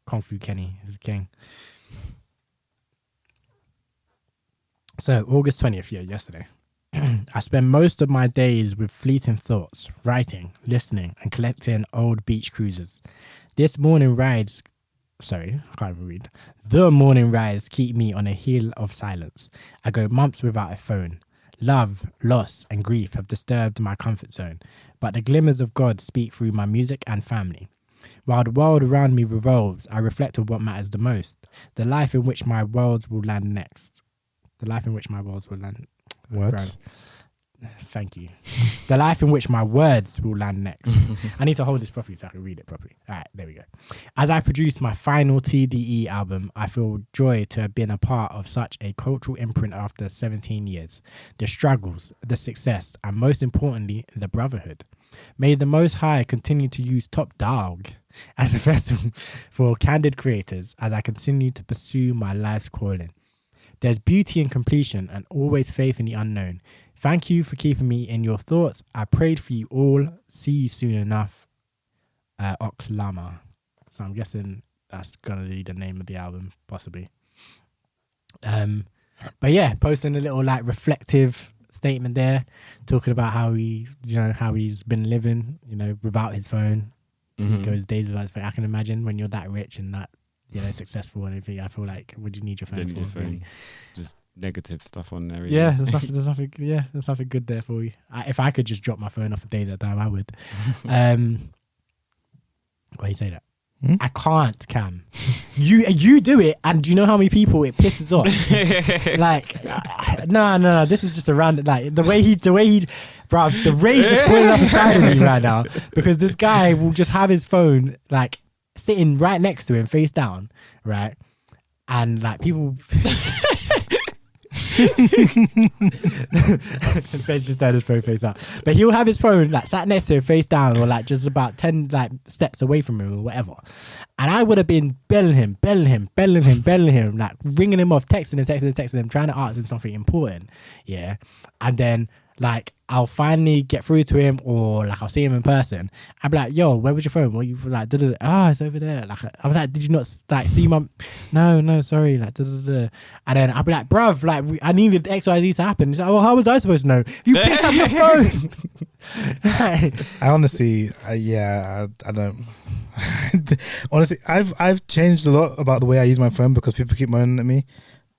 A: Kung Fu Kenny, is king. So August 20th, yesterday. I spend most of my days with fleeting thoughts, writing, listening, and collecting old beach cruises. The morning rides keep me on a hill of silence. I go months without a phone. Love, loss, and grief have disturbed my comfort zone, but the glimmers of God speak through my music and family. While the world around me revolves, I reflect on what matters the most, the life in which my worlds will land next.
B: Words?
A: Thank you. The life in which my words will land next. I need to hold this properly so I can read it properly. All right, there we go. As I produce my final TDE album, I feel joy to have been a part of such a cultural imprint after 17 years. The struggles, the success, and most importantly, the brotherhood. May the Most High continue to use Top Dog as a vessel for candid creators as I continue to pursue my life's calling. There's beauty in completion and always faith in the unknown. Thank you for keeping me in your thoughts. I prayed for you all. See you soon enough. Oklama. So I'm guessing that's going to be the name of the album, possibly. But yeah, posting a little like reflective statement there, talking about how he's been living, without his phone. Mm-hmm. He goes days without his phone. I can imagine when you're that rich and that, successful and everything, I feel like, would you need your phone for? Really?
C: Just negative stuff on there. Really.
A: Yeah, there's nothing good there for you. If I could just drop my phone off a day at a time, I would. Why you say that? I can't, Cam. You do it, and do you know how many people it pisses off? Like, no. This is just a random, like the way he, bro. The rage is pulling up inside of me right now because this guy will just have his phone like sitting right next to him, face down, right, and like people. Ben's just turned his phone face up, but he'll have his phone like sat next to him face down or like just about 10 like steps away from him or whatever, and I would have been belling him, like ringing him off, texting him, trying to ask him something important, and then like I'll finally get through to him, or like I'll see him in person. I'll be like, yo, where was your phone? What you like? It's over there. Like I was like, did you not like see my? No, sorry. Like and then I'll be like, bruv, like I needed XYZ to happen. He's like, well, how was I supposed to know? You picked up your phone.
B: I honestly, I don't. Honestly, I've changed a lot about the way I use my phone because people keep moaning at me,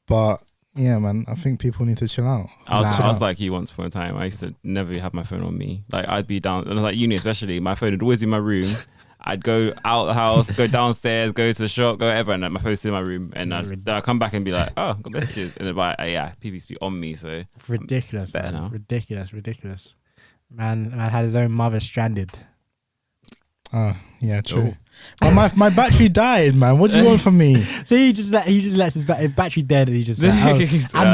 B: but. Yeah, man. I think people need to chill out.
C: I was like you once upon a time. I used to never have my phone on me. Like I'd be down, and like uni especially, my phone would always be in my room, I'd go out the house, go downstairs, go to the shop, go whatever, and my phone's in my room, and then I come back and be like, oh, got messages, and they're like, yeah, people be on me, so
A: ridiculous,
C: better
A: man.
C: now.
A: Ridiculous. Man had his own mother stranded.
B: Oh, yeah, true. But my battery died, man. What do you want from me?
A: So he just lets his battery dead, and he just like, and the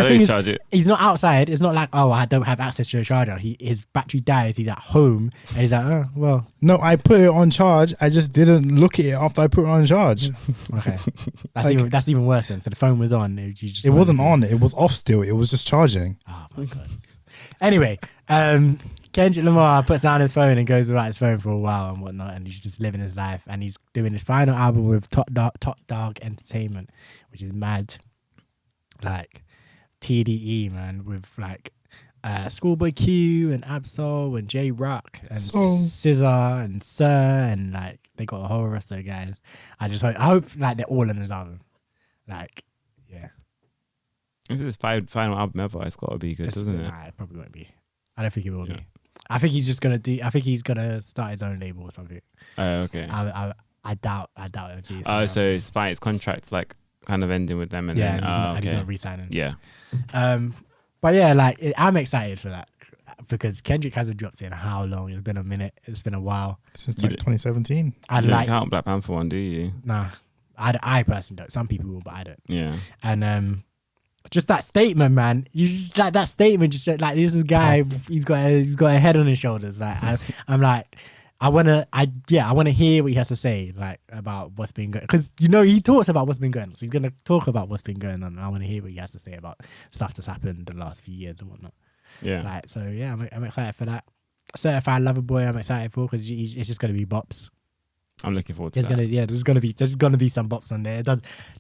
A: thing is, he's not outside. It's not like, oh, I don't have access to a charger. His battery dies. He's at home, and he's like, oh, well.
B: No, I put it on charge. I just didn't look at it after I put it on charge.
A: Okay, that's even worse then. So the phone was on.
B: It wasn't on. It was off still. It was just charging.
A: Oh my god. Anyway, Kendrick Lamar puts down his phone and goes without his phone for a while and whatnot, and he's just living his life, and he's doing his final album with Top Dog Entertainment, which is mad. Like TDE, man, with like Schoolboy Q and Absol and J Rock and Scissor and Sir, and like they got a whole roster of guys. I hope like they're all in this album. Like, yeah.
C: If it's his final album ever, it's got to be good, doesn't it?
A: Nah, it probably won't be. I don't think it will be. I think he's gonna start his own label or something.
C: Oh, okay.
A: I doubt it'll be.
C: Oh, so it's fine. His contract's like kind of ending with them, and
A: yeah,
C: then
A: he's not re-signing.
C: Yeah.
A: But yeah, like I'm excited for that because Kendrick hasn't dropped in how long? It's been a minute. It's been a while
B: since like 2017.
C: You don't count Black Panther one, do you?
A: Nah, I personally don't. Some people will, but I don't.
C: Yeah.
A: And just that statement, man. You just like that statement. Just like this is a guy. He's got a head on his shoulders. Like I'm like, I wanna hear what he has to say, like about what's been going. Because he talks about what's been going on. So he's gonna talk about what's been going on. And I want to hear what he has to say about stuff that's happened the last few years and whatnot.
C: Yeah.
A: Like so, yeah. I'm excited for that. Certified Lover Boy. I'm excited for because it's just gonna be bops.
C: I'm looking forward to that.
A: There's gonna be some bops on there.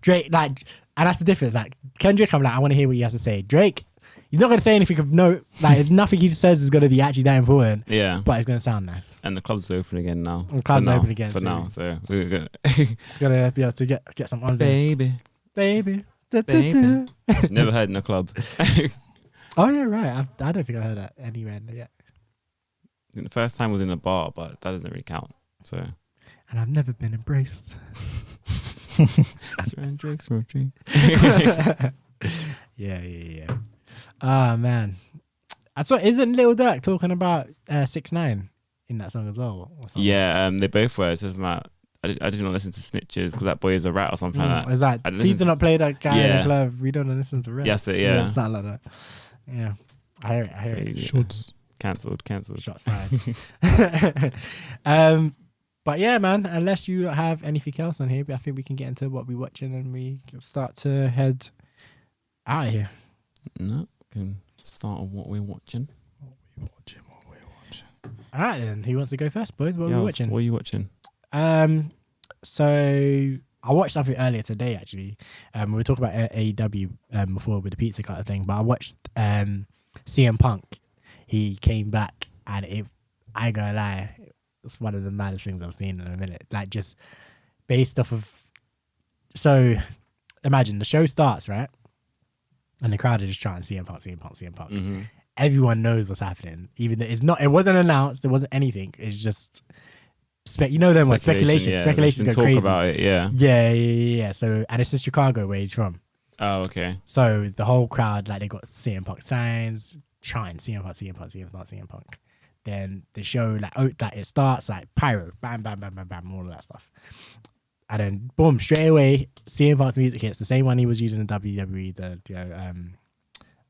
A: Drake, like, and that's the difference. Like Kendrick, I'm like, I want to hear what he has to say. Drake, he's not gonna say anything of note. Like nothing he says is gonna be actually that important.
C: Yeah,
A: but it's gonna sound nice.
C: And the club's open again now.
A: The club's open again
C: for now. So we're
A: gonna be able to get some arms.
C: Baby. Never heard in a club.
A: Oh yeah, right. I don't think I heard that anywhere yet.
C: The first time was in a bar, but that doesn't really count. So.
A: And I've never been embraced. Yeah. Ah man, I saw. Isn't Lil Durk talking about 6ix9ine in that song as well?
C: Yeah, they both were. It's just about, I did not listen to Snitches because that boy is a rat or something like that.
A: Is that please do not play that guy in the club? We don't listen to rap.
C: Yes, yeah.
A: Something like that. Yeah, I hear it.
C: Shorts cancelled.
A: Shots fired. But yeah, man, unless you have anything else on here, I think we can get into what we're watching and we can start to head out of here.
C: No, we can start on what we're watching.
A: All right, then. Who wants to go first, boys? What are we watching?
C: What are you watching?
A: So I watched something earlier today, actually. We were talking about AEW before with the pizza cutter thing, but I watched CM Punk. He came back, and I ain't gonna lie, it's one of the maddest things I've seen in a minute. Like, just based off of... So, imagine the show starts, right? And the crowd are just chanting CM Punk.
C: Mm-hmm.
A: Everyone knows what's happening. Even though it wasn't announced, there wasn't anything. It's just... speculation. Speculation.
C: Talk crazy about it, yeah.
A: Yeah. So, and it's in Chicago where he's from.
C: Oh, okay.
A: So the whole crowd, like, they got CM Punk signs, chanting CM Punk. Then the show, like it starts like pyro, bam, bam, bam, bam, bam, all of that stuff. And then boom, straight away, CM Punk's music hits, the same one he was using in WWE. I'm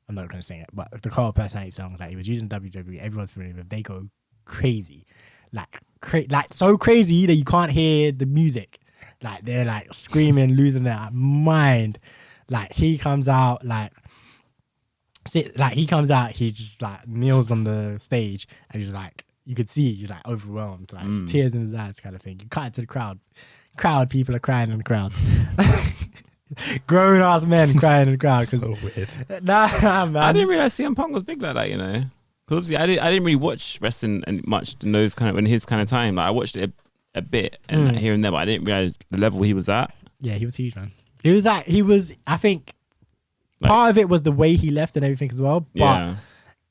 A: not gonna sing it, but the Call of Personality song that he was using in WWE, everyone's familiar with. They go crazy, like so crazy that you can't hear the music. Like they're like screaming, losing their mind. Like he comes out, he just like kneels on the stage and he's like, you could see he's like overwhelmed, like tears in his eyes kind of thing. You cut it to the crowd, people are crying in the crowd. Grown ass men crying in the crowd.
B: So weird.
A: Nah, man.
C: I didn't realize CM Punk was big like that, Because obviously I didn't really watch wrestling and much in those in his kind of time. Like I watched it a bit and like, here and there, but I didn't realize the level he was at.
A: Yeah, he was huge, man. I think part of it was the way he left and everything as well. But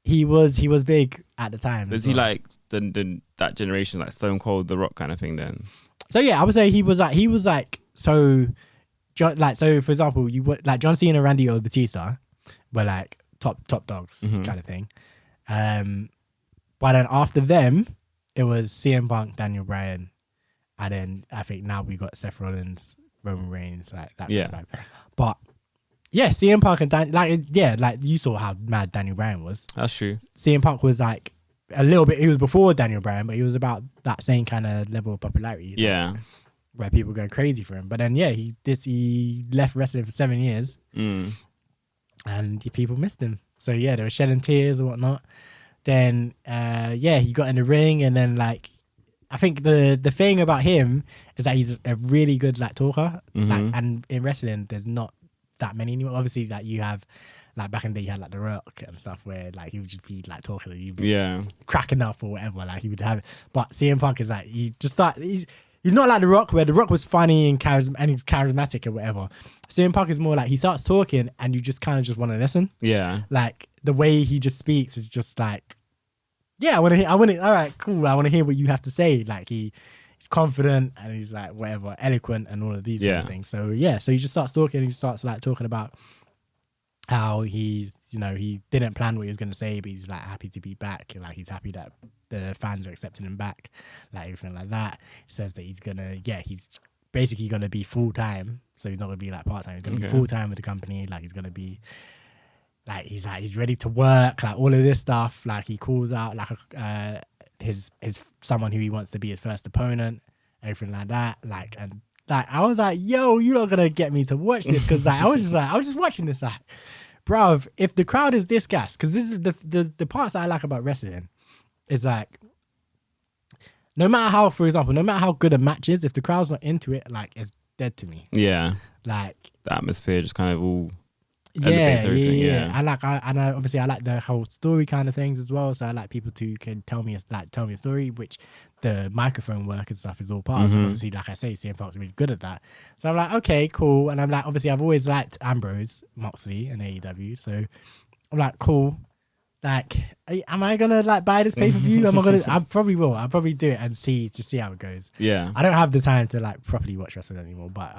A: he was big at the time.
C: Was he like that generation, like Stone Cold, The Rock kind of thing then?
A: So yeah, I would say he was like so. So for example, you would like John Cena, Randy or Batista were like top dogs kind of thing. But then after them, it was CM Punk, Daniel Bryan, and then I think now we got Seth Rollins, Roman Reigns, like that.
C: Yeah.
A: But yeah, CM Punk and like you saw how mad Daniel Bryan was.
C: That's true.
A: CM Punk was like a little bit. He was before Daniel Bryan, but he was about that same kind of level of popularity.
C: Yeah.
A: Where people go crazy for him. But then yeah, he left wrestling for 7 years, and people missed him. So yeah, they were shedding tears and whatnot. Then he got in the ring, and then like I think the thing about him is that he's a really good like talker. Like, and in wrestling, there's not that many anymore. Obviously, like you have like back in the day, you had like The Rock and stuff where like he would just be like talking and you'd be cracking up or whatever. Like he would have it. But CM Punk is like he's not like The Rock, where The Rock was funny and charismatic or whatever. CM Punk is more like he starts talking and you just kind of just want to listen.
C: Yeah.
A: Like the way he just speaks is just like, yeah, I want to all right, cool. I want to hear what you have to say. Like he's confident and he's like whatever, eloquent and all of these kind of things. So yeah, so he just starts talking and he starts like talking about how he didn't plan what he was going to say, but he's like happy to be back. Like he's happy that the fans are accepting him back, like everything like that. He says that he's basically gonna be full time, so he's not gonna be like part time. He's gonna be full time with the company. Like he's gonna be like he's ready to work. Like all of this stuff. Like he calls out like his someone who he wants to be his first opponent, everything like that. Like and like I was like, yo, you're not gonna get me to watch this because like I was just watching this like, bruv, if the crowd is this gas, because this is the parts that I like about wrestling. Is like, no matter how good a match is, if the crowd's not into it, like it's dead to me.
C: Yeah.
A: Like
C: the atmosphere just kind of all elevates everything. Yeah.
A: I obviously I like the whole story kind of things as well. So I like people to can tell me a story, which the microphone work and stuff is all part of. And obviously, like I say, CM Punk's really good at that. So I'm like, okay, cool. And I'm like, obviously, I've always liked Ambrose Moxley and AEW. So I'm like, cool. Like, am I gonna like buy this pay-per-view? I probably will. I'll probably do it and see how it goes. Yeah. I don't have the time to like properly watch wrestling anymore, but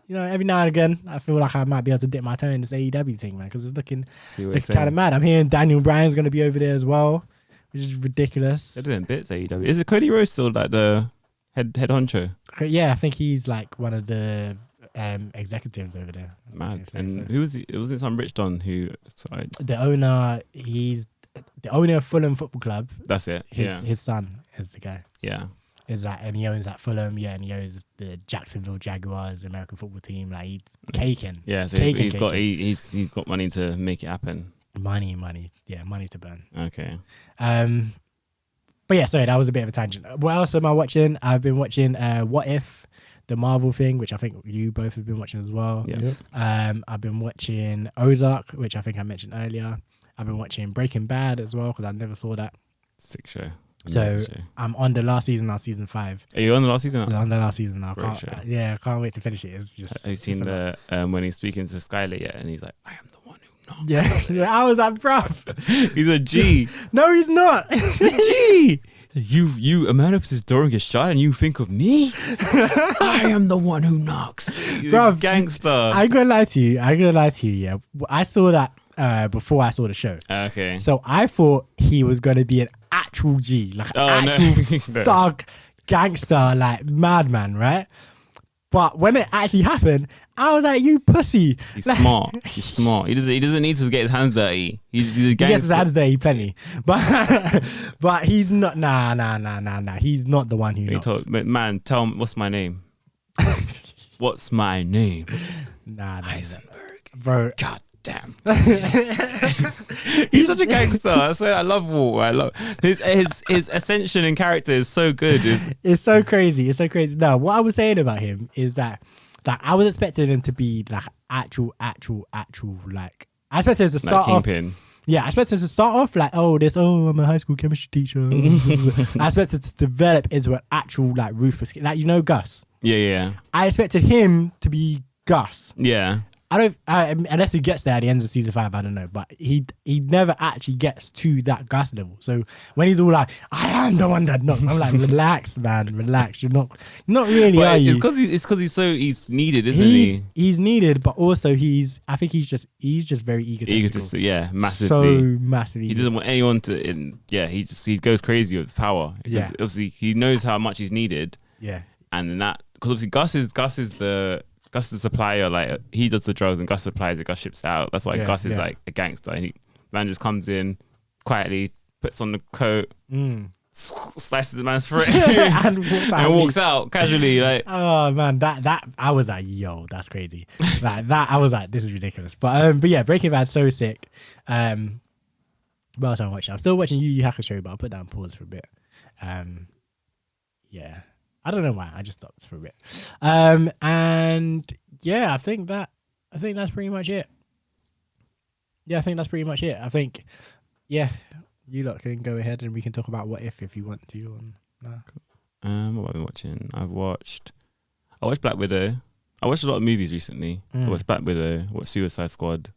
A: every now and again, I feel like I might be able to dip my toe in this AEW thing, man, because it's looking kind of mad. I'm hearing Daniel Bryan's gonna be over there as well, which is ridiculous.
C: They're doing bits AEW. Is it Cody Rhodes still like the head honcho?
A: Yeah, I think he's like one of the executives over there.
C: Mad. And so. Who was he? It wasn't some rich don who started.
A: The owner, he's the owner of Fulham Football Club.
C: That's it.
A: His son is the guy.
C: Yeah.
A: Is that, and he owns that Fulham, and he owns the Jacksonville Jaguars, American football team. Like he's caking.
C: Yeah, so he's got money to make it happen.
A: Money, money to burn.
C: Okay.
A: But yeah, sorry, that was a bit of a tangent. What else am I watching? I've been watching What If, the Marvel thing, which I think you both have been watching as well.
C: Yeah.
A: I've been watching Ozark, which I think I mentioned earlier. I've been watching Breaking Bad as well because I never saw that.
C: Sick show.
A: So I'm on the last season now, season 5.
C: Are you on the last season now?
A: I'm on the last season now.
C: I
A: can't wait to finish it. It's just.
C: Have you seen the when he's speaking to Skyler yet, and he's like, "I am the one who knocks."
A: Yeah. I was like, bruv.
C: He's a G.
A: No, he's not.
C: He's a G. You a man opens his door and gets shot, and you think of me? I am the one who knocks.
A: Bro,
C: gangster.
A: I'm gonna lie to you. Yeah, I saw that before I saw the show.
C: Okay.
A: So I thought he was gonna be an actual G, like an actual thug, gangster, like madman, right? But when it actually happened, I was like, "You pussy!"
C: He's smart. He's smart. He doesn't need to get his hands dirty. He's a gangster.
A: He gets his hands dirty plenty, but he's not. Nah. He's not the one who knocks.
C: Man, tell him what's my name. What's my name?
A: Nah.
C: Heisenberg,
A: bro.
C: God damn. He's such a gangster. I swear, I love Walter. I love his ascension in character is so good.
A: It's so crazy. No, what I was saying about him is that. Like I was expecting him to be like actual like I expected him to start
C: like Kingpin.
A: Yeah, I expected him to start off like I'm a high school chemistry teacher. I expected to develop into an actual like ruthless, like Gus.
C: Yeah.
A: I expected him to be Gus.
C: Yeah.
A: unless he gets there at the end of season 5, I don't know. But he never actually gets to that gas level. So when he's all like, I am the one that knocked, I'm like, relax, man, relax. You're not really, are you?
C: It's because he's needed, isn't he?
A: He's needed, but also I think he's just very egotistical.
C: Yeah, massively.
A: So massively.
C: He doesn't want anyone to. He goes crazy with power.
A: Yeah.
C: Obviously, he knows how much he's needed.
A: Yeah.
C: And then that, because obviously Gus is the supplier. Like, he does the drugs and Gus supplies it. Gus ships it out. That's why Gus is like a gangster. And man just comes in quietly, puts on the coat, slices the man's throat, and walks out casually. Like,
A: oh man, that I was like, yo, that's crazy. Like that, I was like, this is ridiculous. But yeah, Breaking Bad, so sick. What else I'm watching? I'm still watching Yu Yu Hakusho, but I'll put that on pause for a bit. Yeah. I don't know why. I just stopped for a bit. And yeah, I think that's pretty much it. Yeah, I think that's pretty much it. I think, yeah, you lot can go ahead and we can talk about what if you want to. What
C: have I been watching? I watched Black Widow. I watched a lot of movies recently. I watched Black Widow. Watched Suicide Squad.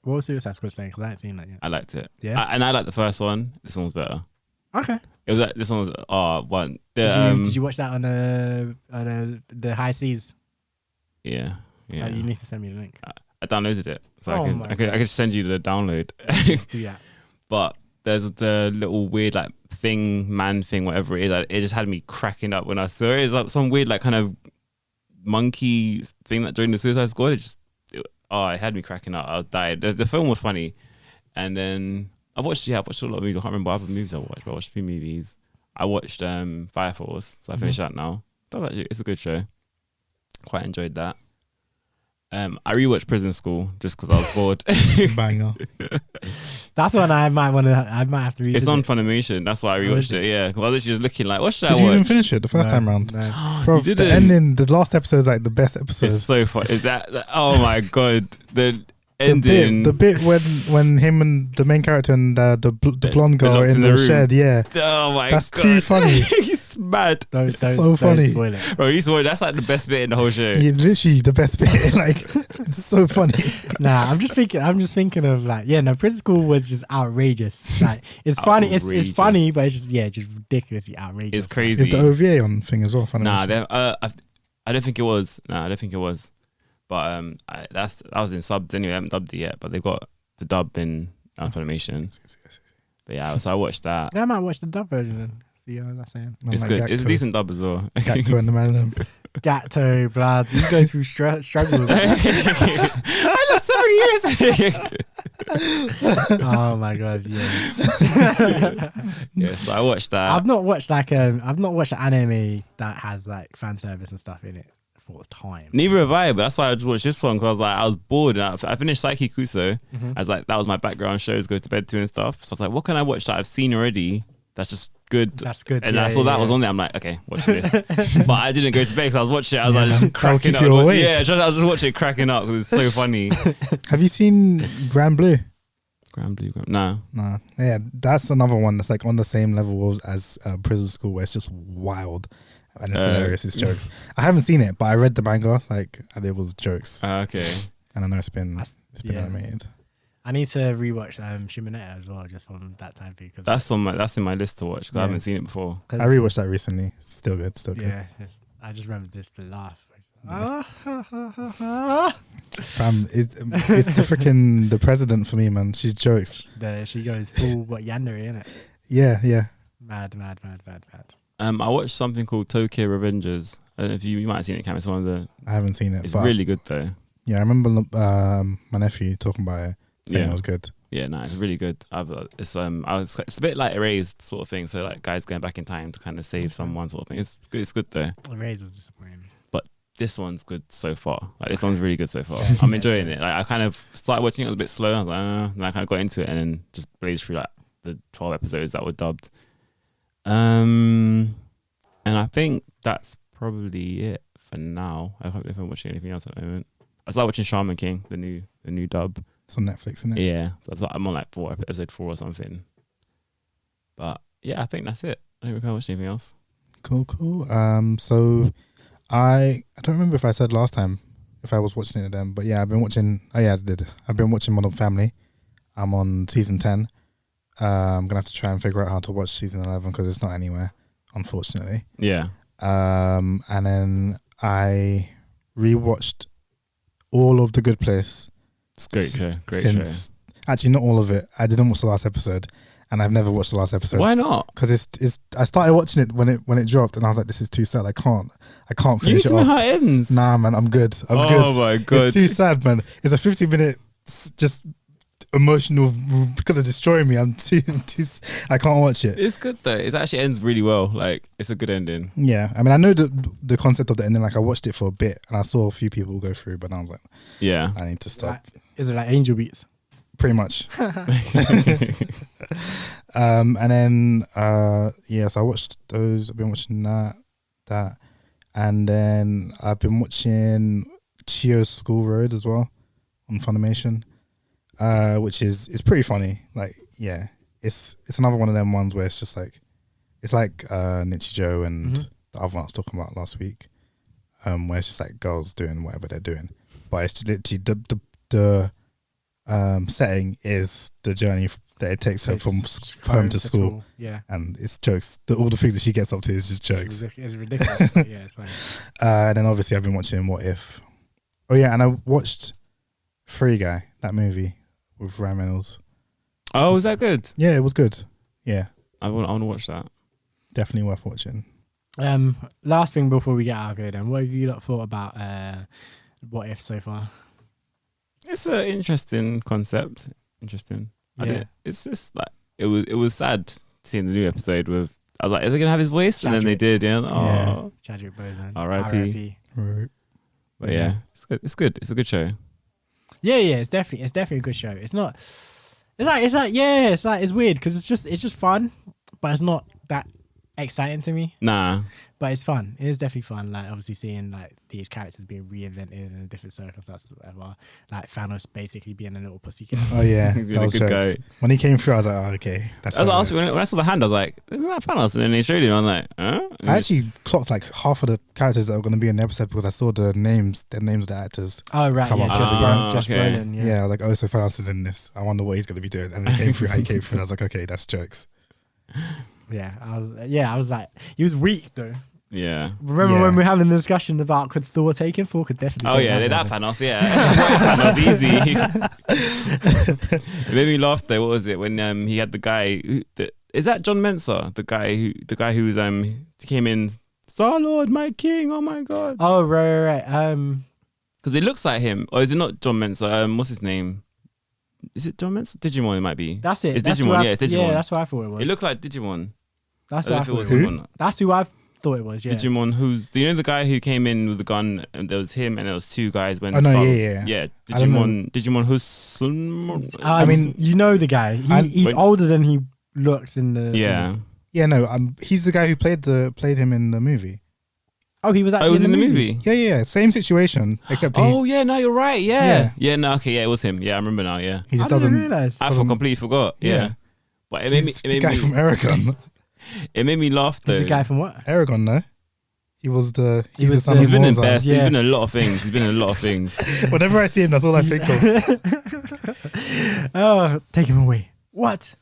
A: What was Suicide Squad saying? Because I haven't seen that yet.
C: I liked it.
A: Yeah,
C: and I liked the first one. This one was better.
A: Okay.
C: It was like this one was one.
A: Did you watch that on the high seas?
C: Yeah.
A: You need to send me the link.
C: I downloaded it, so I could send you the download.
A: Do that.
C: But there's the little weird like man thing, whatever it is. Like, it just had me cracking up when I saw it. It's like some weird like kind of monkey thing that joined the Suicide Squad. It had me cracking up. I died. The film was funny, and then I watched a lot of movies. I can't remember other movies I watched, but I watched a few movies. I watched Fire Force, so I finished that now. It's a good show. Quite enjoyed that. I rewatched Prison School just because I was bored.
B: Banger.
A: That's one I might have to read.
C: It's on Funimation. That's why I rewatched it. Yeah, because I was just looking like, what should I watch?
B: Did you even finish it the first time round?
A: No.
B: Bro,
C: You didn't?
B: the ending, the last episode is like the best episode.
C: It's so fun. Is that? Oh my god, the ending.
B: The bit when him and the main character and the blonde girl
C: locked
B: in the
C: room.
B: shed, yeah.
C: Oh my god,
B: that's too funny.
C: He's mad.
B: It's so funny.
A: Spoil it.
C: Bro, that's like the best bit in the whole show.
B: It's literally the best bit. Like, it's so funny.
A: Nah, I'm just thinking of like, Prison School was just outrageous. Like, it's funny. It's funny, but it's just ridiculously outrageous.
C: It's crazy.
B: Is the OVA on thing as well?
C: Nah, I don't think it was. But that was in subs anyway. I haven't dubbed it yet, but they've got the dub in Funimation. But yeah, so I watched that.
A: I might watch the dub version and see what that's saying.
C: It's
B: like
C: good.
B: Gakto.
C: It's a decent dub as well.
B: Gakto and the man.
A: Gatto, blood. You go through struggles.
C: I lost 7 years.
A: Oh my god, yeah.
C: Yeah, so I watched that.
A: I've not watched an anime that has like fan service and stuff in it for time.
C: Neither have I, but that's why I just watched this one because I was bored. And I finished Saiki Kuso. I was like, that was my background shows, go to bed to and stuff. So I was like, what can I watch that I've seen already? That's just good.
A: That's good.
C: And I saw that was on there. I'm like, okay, watch this. But I didn't go to bed because I was watching it. I was like, just cracking up. Yeah, I was just watching it cracking up because it's so funny.
B: Have you seen Grand Blue?
C: Nah.
B: Yeah, that's another one that's like on the same level as Prison School, where it's just wild and it's hilarious. It's jokes. I haven't seen it, but I read the manga. Like, and it was jokes.
C: Okay.
B: And I know it's been animated.
A: I need to rewatch Shimonetta as well, just from that time period.
C: That's in my list to watch because I haven't seen it before.
B: I rewatched that recently. Still good.
A: Yeah, I just remember this to laugh.
B: Fam, it's the freaking the president for me, man. She's jokes.
A: She goes full yandere, innit?
B: Yeah.
A: Mad.
C: I watched something called Tokyo Revengers. I don't know if you might have seen it, Cam. It's one of the.
B: I haven't seen it.
C: It's really good though.
B: Yeah, I remember my nephew talking about it, saying it was good.
C: Yeah, it's really good. It's a bit like Erased sort of thing. So like guys going back in time to kind of save someone sort of thing. It's good. It's good though.
A: Erased was disappointing.
C: But this one's good so far. Like this one's really good so far. I'm enjoying it. Like I kind of started watching it, it was a bit slow. I was like, and I kind of got into it and then just blazed through like the 12 episodes that were dubbed. And I think that's probably it for now. I don't know if I'm watching anything else at the moment. I started watching Shaman King, the new dub.
B: It's on Netflix, isn't it?
C: Yeah, so I'm on like episode 4 or something. But yeah, I think that's it. I don't know if I watched anything else.
B: Cool. So I don't remember if I said last time, if I was watching it then. But yeah, I've been watching. Oh yeah, I did. I've been watching Modern Family. I'm on season 10. I'm gonna have to try and figure out how to watch season 11 because it's not anywhere, unfortunately.
C: Yeah.
B: And then I rewatched all of The Good Place.
C: It's great show. Great
B: show. Actually, not all of it. I didn't watch the last episode, and I've never watched the last episode.
C: Why not?
B: Because it's. I started watching it when it dropped, and I was like, "This is too sad. I can't finish it off."
C: How it ends?
B: Nah, man, I'm good. I'm good.
C: Oh my god,
B: it's too sad, man. It's a 50-minute just emotional gonna destroy me. I'm too. I can't watch it.
C: It's good though. It actually ends really well. Like it's a good ending.
B: Yeah, I mean, I know the concept of the ending. Like I watched it for a bit, and I saw a few people go through, but I was like,
C: yeah,
B: I need to stop.
A: Is it like Angel Beats?
B: Pretty much. And then so I watched those. I've been watching that, and then I've been watching Chio's School Road as well on Funimation, which is pretty funny. Like, yeah, it's another one of them ones where it's just like Nichijou and the other one I was talking about last week, where it's just like girls doing whatever they're doing, but it's literally the setting is the journey that it takes her from home to school.
A: Yeah,
B: and it's jokes. All the things that she gets up to is just jokes.
A: It's ridiculous. But yeah, it's fine.
B: And then obviously I've been watching What If. Oh yeah, and I watched Free Guy, that movie with Ryan Reynolds.
C: Oh, was that good?
B: Yeah, it was good. Yeah,
C: I want to watch that.
B: Definitely worth watching.
A: Last thing before we get out of here, then, what have you lot thought about What If so far?
C: It's an interesting concept. Interesting.
A: Yeah.
C: It's just like it was sad seeing the new episode with. I was like, is it gonna have his voice? And then they did. Yeah. Oh,
A: Chadwick Boseman.
C: R.I.P.
B: Right.
C: But yeah, it's good. It's a good show.
A: Yeah. It's definitely a good show. It's weird because it's just fun, but it's not that exciting to me.
C: Nah.
A: But it's fun. It is definitely fun. Like obviously seeing like these characters being reinvented in a different circumstances, whatever. Like Thanos basically being a little pussycat.
B: Oh yeah,
C: He's
B: that
C: been a
B: was
C: good
B: jokes.
C: guy.
B: When he came through, I was like, oh, okay, that's.
C: When I saw the hand, I was like, isn't that Thanos? And then they showed him. I'm like, huh? And
B: I actually clocked like half of the characters that are going to be in the episode because I saw the names of the actors.
A: Oh right,
B: Come
A: yeah,
B: on.
A: Josh
C: Okay.
A: Brolin. Yeah.
B: Yeah, I was like, oh, so Thanos is in this. I wonder what he's going to be doing. And he came through. He came through, and I was like, okay, that's jokes.
A: I was like, he was weak though.
C: yeah.
A: Remember when we were having the discussion about could Thor take him? Thor could definitely.
C: Oh
A: take
C: yeah, that
A: one.
C: Thanos. Yeah, Thanos easy. It made me laugh though. What was it when he had the guy? Is that John Mensah? The guy who was came in. Star-Lord, my king. Oh my god.
A: Oh right.
C: Because it looks like him, or is it not John Mensah? What's his name? Is it John Mensah? Digimon, it might be.
A: That's it.
C: It's
A: That's
C: Digimon.
A: who
C: Yeah, it's Digimon.
A: Yeah, that's what I thought it was.
C: It looks like Digimon.
A: That's
C: I
A: what I
C: don't know if
A: thought
C: it
A: it
C: was
A: was.
C: him or not.
A: That's who I thought it was. Yeah.
C: Digimon. Do you know the guy who came in with the gun and there was him and there was two guys when.
B: Oh no,
C: Star-
B: yeah.
C: Digimon. Who's?
A: I mean, you know the guy. He's older than he looks in the.
C: Yeah.
A: Film.
B: Yeah, no, he's the guy who played him in the movie.
A: Oh, he was actually.
C: Oh, he was in the movie.
B: Yeah, same situation except
C: Oh yeah, no, you're right. Yeah. No, okay, yeah, it was him. Yeah, I remember now. Yeah,
B: he just
A: I didn't
B: doesn't.
A: realize.
C: I completely forgot. Yeah, but it
B: He's the
C: made
B: guy
C: me.
B: from Aragon.
C: It made me laugh though.
A: He's the guy from what?
B: Aragon, no. He's the son
C: He's
B: of
C: been in
B: Mozart.
C: best.
A: Yeah.
C: He's been in a lot of things. He's been in a lot of things.
B: Whenever I see him, that's all I think of.
A: Oh, take him away. What?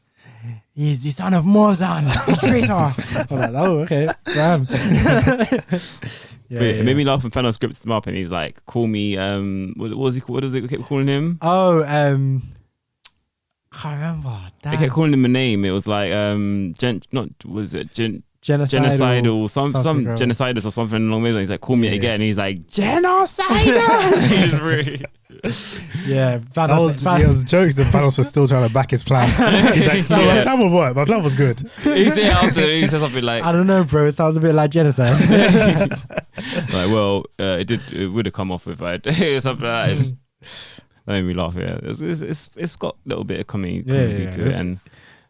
A: He's the son of Mozart, the traitor. I'm like, oh, okay. Damn.
C: It made me laugh when Thanos grips him up and he's like, "Call me." What was he? What does it keep calling him?
A: Oh, I can't remember.
C: They
A: Damn.
C: kept calling him a name. It was like genocidal, some genocidus or something along those lines. He's like, "Call me again." And he's like, "Genocidus." He's really.
A: Yeah,
B: That was jokes that Thanos was still trying to back his plan. He's like, no, my plan will work. My plan was good.
C: He said something like,
A: I don't know, bro. It sounds a bit like genocide.
C: like, well, it would have come off if I'd something like that. That made me laugh. Yeah, it's got a little bit of comedy to it, and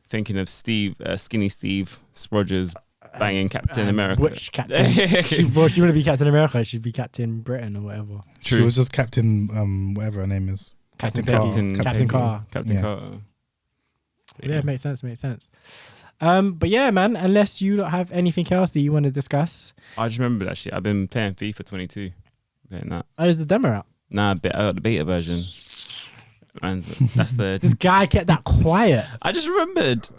C: thinking of Skinny Steve Rogers banging Captain America.
A: Which Captain? She wouldn't be Captain America. She'd be Captain Britain or whatever.
B: She was just Captain, whatever her name is.
A: Captain
B: Carter.
A: Captain Carter.
C: Captain Carter.
A: Yeah, makes sense. But yeah, man. Unless you don't have anything else that you want to discuss.
C: I just remember that shit. I've been playing FIFA 22. Playing that.
A: Oh, is the demo out?
C: Nah, I got the beta version. And that's the.
A: This guy kept that quiet.
C: I just remembered.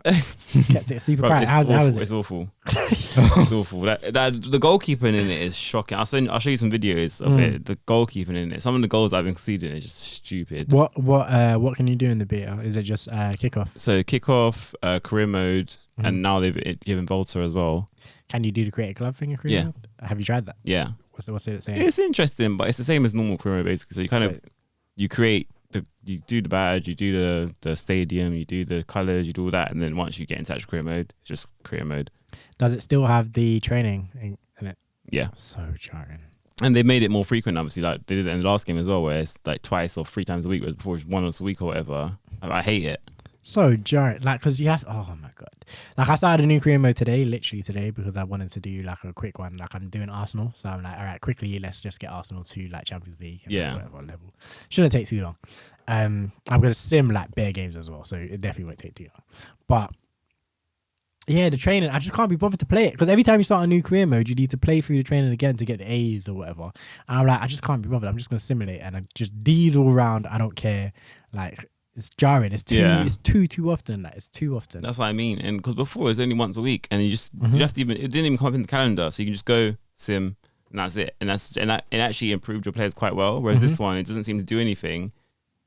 A: Kept it super quiet. How was it?
C: It's awful. It's awful. The goalkeeping in it is shocking. I'll show you some videos of it. The goalkeeping in it. Some of the goals I've been conceding is just stupid.
A: What can you do in the beta? Is it just kickoff?
C: So kickoff, career mode, and now they've given Volta as well.
A: Can you do the create a club thing in career mode? Have you tried that?
C: Yeah.
A: What's it saying?
C: It's interesting, but it's the same as normal career mode basically. So you kind of you create. You do the badge, you do the stadium, you do the colours, you do all that, and then once you get into actual career mode, it's just career mode.
A: Does it still have the training in it?
C: Yeah.
A: So jarring.
C: And they made it more frequent, obviously, like they did it in the last game as well, where it's like twice or 3 times a week, whereas before it was once a week or whatever. I hate it.
A: So jarring, like, because you have, oh my god, like I started a new career mode literally today, because I wanted to do like a quick one. Like I'm doing Arsenal, so I'm like, all right, quickly, let's just get Arsenal to like Champions League, whatever level. Shouldn't take too long. I'm gonna sim like bare games as well, so it definitely won't take too long. But yeah, the training, I just can't be bothered to play it, because every time you start a new career mode, you need to play through the training again to get the A's or whatever. And I'm like, I just can't be bothered. I'm just gonna simulate, and I'm just D's all around. I don't care. Like. It's jarring. It's too often. Like it's too often.
C: That's what I mean. And because before it was only once a week, and you just you have to it didn't even come up in the calendar, so you can just go sim, and that's it. And it actually improved your players quite well. Whereas this one, it doesn't seem to do anything.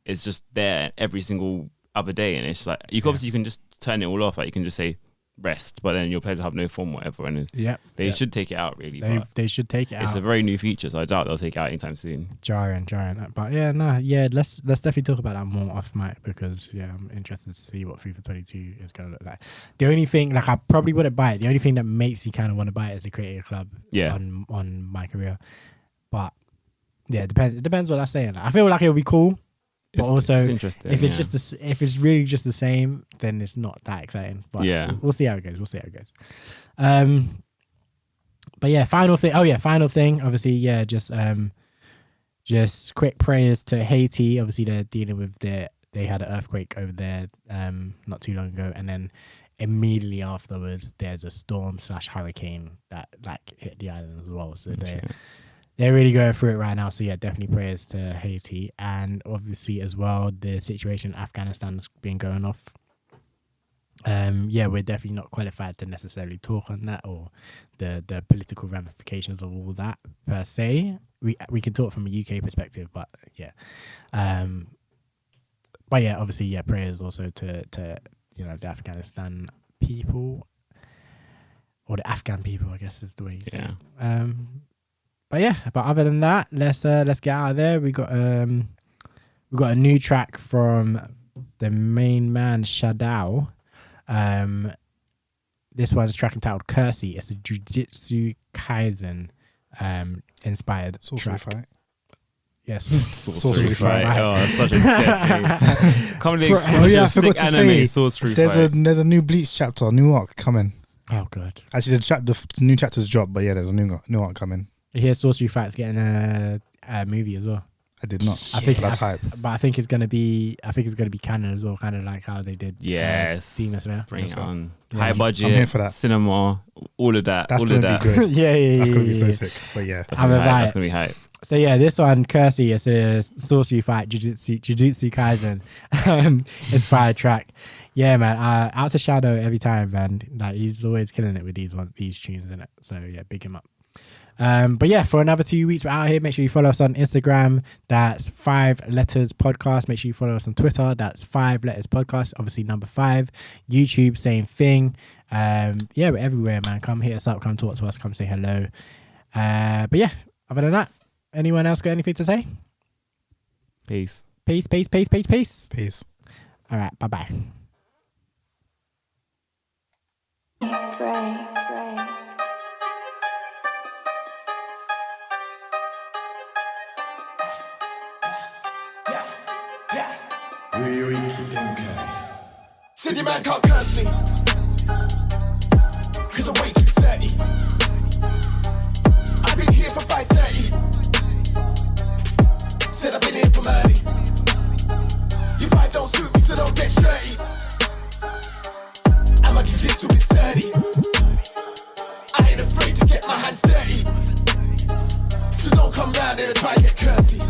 C: It's just there every single other day, and it's like obviously you can just turn it all off. Like you can just say rest, but then your players will have no form, whatever. And they should take it out really.
A: They should take it out.
C: It's a very new feature, so I doubt they'll take it out anytime soon.
A: Jarring. But let's definitely talk about that more off mic, because I'm interested to see what FIFA 22 is gonna look like. The only thing, like I probably wouldn't buy it. The only thing that makes me kind of want to buy it is the creative club. On my career, but it depends what I'm saying. Like, I feel like it'll be cool. But also,
C: it's interesting,
A: if it's really just the same, then it's not that exciting. But we'll see how it goes. But yeah, final thing. Obviously, just quick prayers to Haiti. Obviously, they're dealing with they had an earthquake over there not too long ago, and then immediately afterwards, there's a storm/hurricane that like hit the island as well. So they're really going through it right now. So definitely prayers to Haiti. And obviously as well, the situation in Afghanistan has been going off. We're definitely not qualified to necessarily talk on that or the political ramifications of all that per se. We can talk from a UK perspective, but obviously prayers also to the Afghanistan people, or the Afghan people, I guess is the way you say it. But other than that, let's get out of there. We got a new track from the main man Shao Dow. This one's track entitled Cursey. It's a Jujutsu Kaisen inspired
B: Sorcery
A: track.
B: Fight.
A: Yes,
C: Sorcery Fight. Oh, that's such a dead name.
B: I forgot to say.
C: Sorcery Fight.
B: There's a new Bleach chapter, new arc coming.
A: Oh god.
B: Actually, the new chapter's dropped, but there's a new arc coming.
A: Here, Sorcery Fight's getting a movie as well.
B: I did not.
A: I think
B: that's hype.
A: But I think it's gonna be canon as well, kind of like how they did.
C: Yes.
A: Demon Slayer.
C: Bring it on.
B: Yeah,
C: High budget.
B: I'm here for that.
C: Cinema. All of that.
B: That's
C: all
B: gonna
C: of that.
B: be good.
A: yeah.
B: That's gonna be so sick. But
C: That's gonna be hype.
A: So this one, Cursey, is a Sorcery Fight Jujutsu Kaisen inspired track. Yeah, man. Out to Shao Dow every time, man. Like he's always killing it with these tunes, isn't it? So big him up. For another 2 weeks we're out here. Make sure you follow us on Instagram. That's 5 Letters Podcast. Make sure you follow us on Twitter. That's 5 Letters Podcast. Obviously number 5. YouTube, same thing. We're everywhere, man. Come hit us up. Come talk to us. Come say hello. Other than that, anyone else got anything to say?
C: Peace.
B: Peace.
A: All right. Bye.
D: Right.
F: City man can't curse me, cause I'm way too dirty. I've been here for 5:30. Said I've been here from early. Your vibe don't suit me, so don't get shirty. And my jujitsu is sturdy. I ain't afraid to get my hands dirty. So don't come round here and try and get cursey.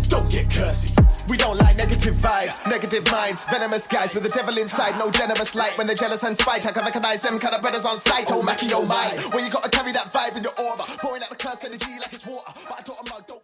F: don't get cursy. We don't like negative vibes, negative minds, venomous guys with the devil inside. No generous light when they're jealous and spite. I can recognize them kind of brothers on sight. Oh, Mackie, oh my. When you gotta carry that vibe in your aura, pouring out the cursed energy like it's water. But I don't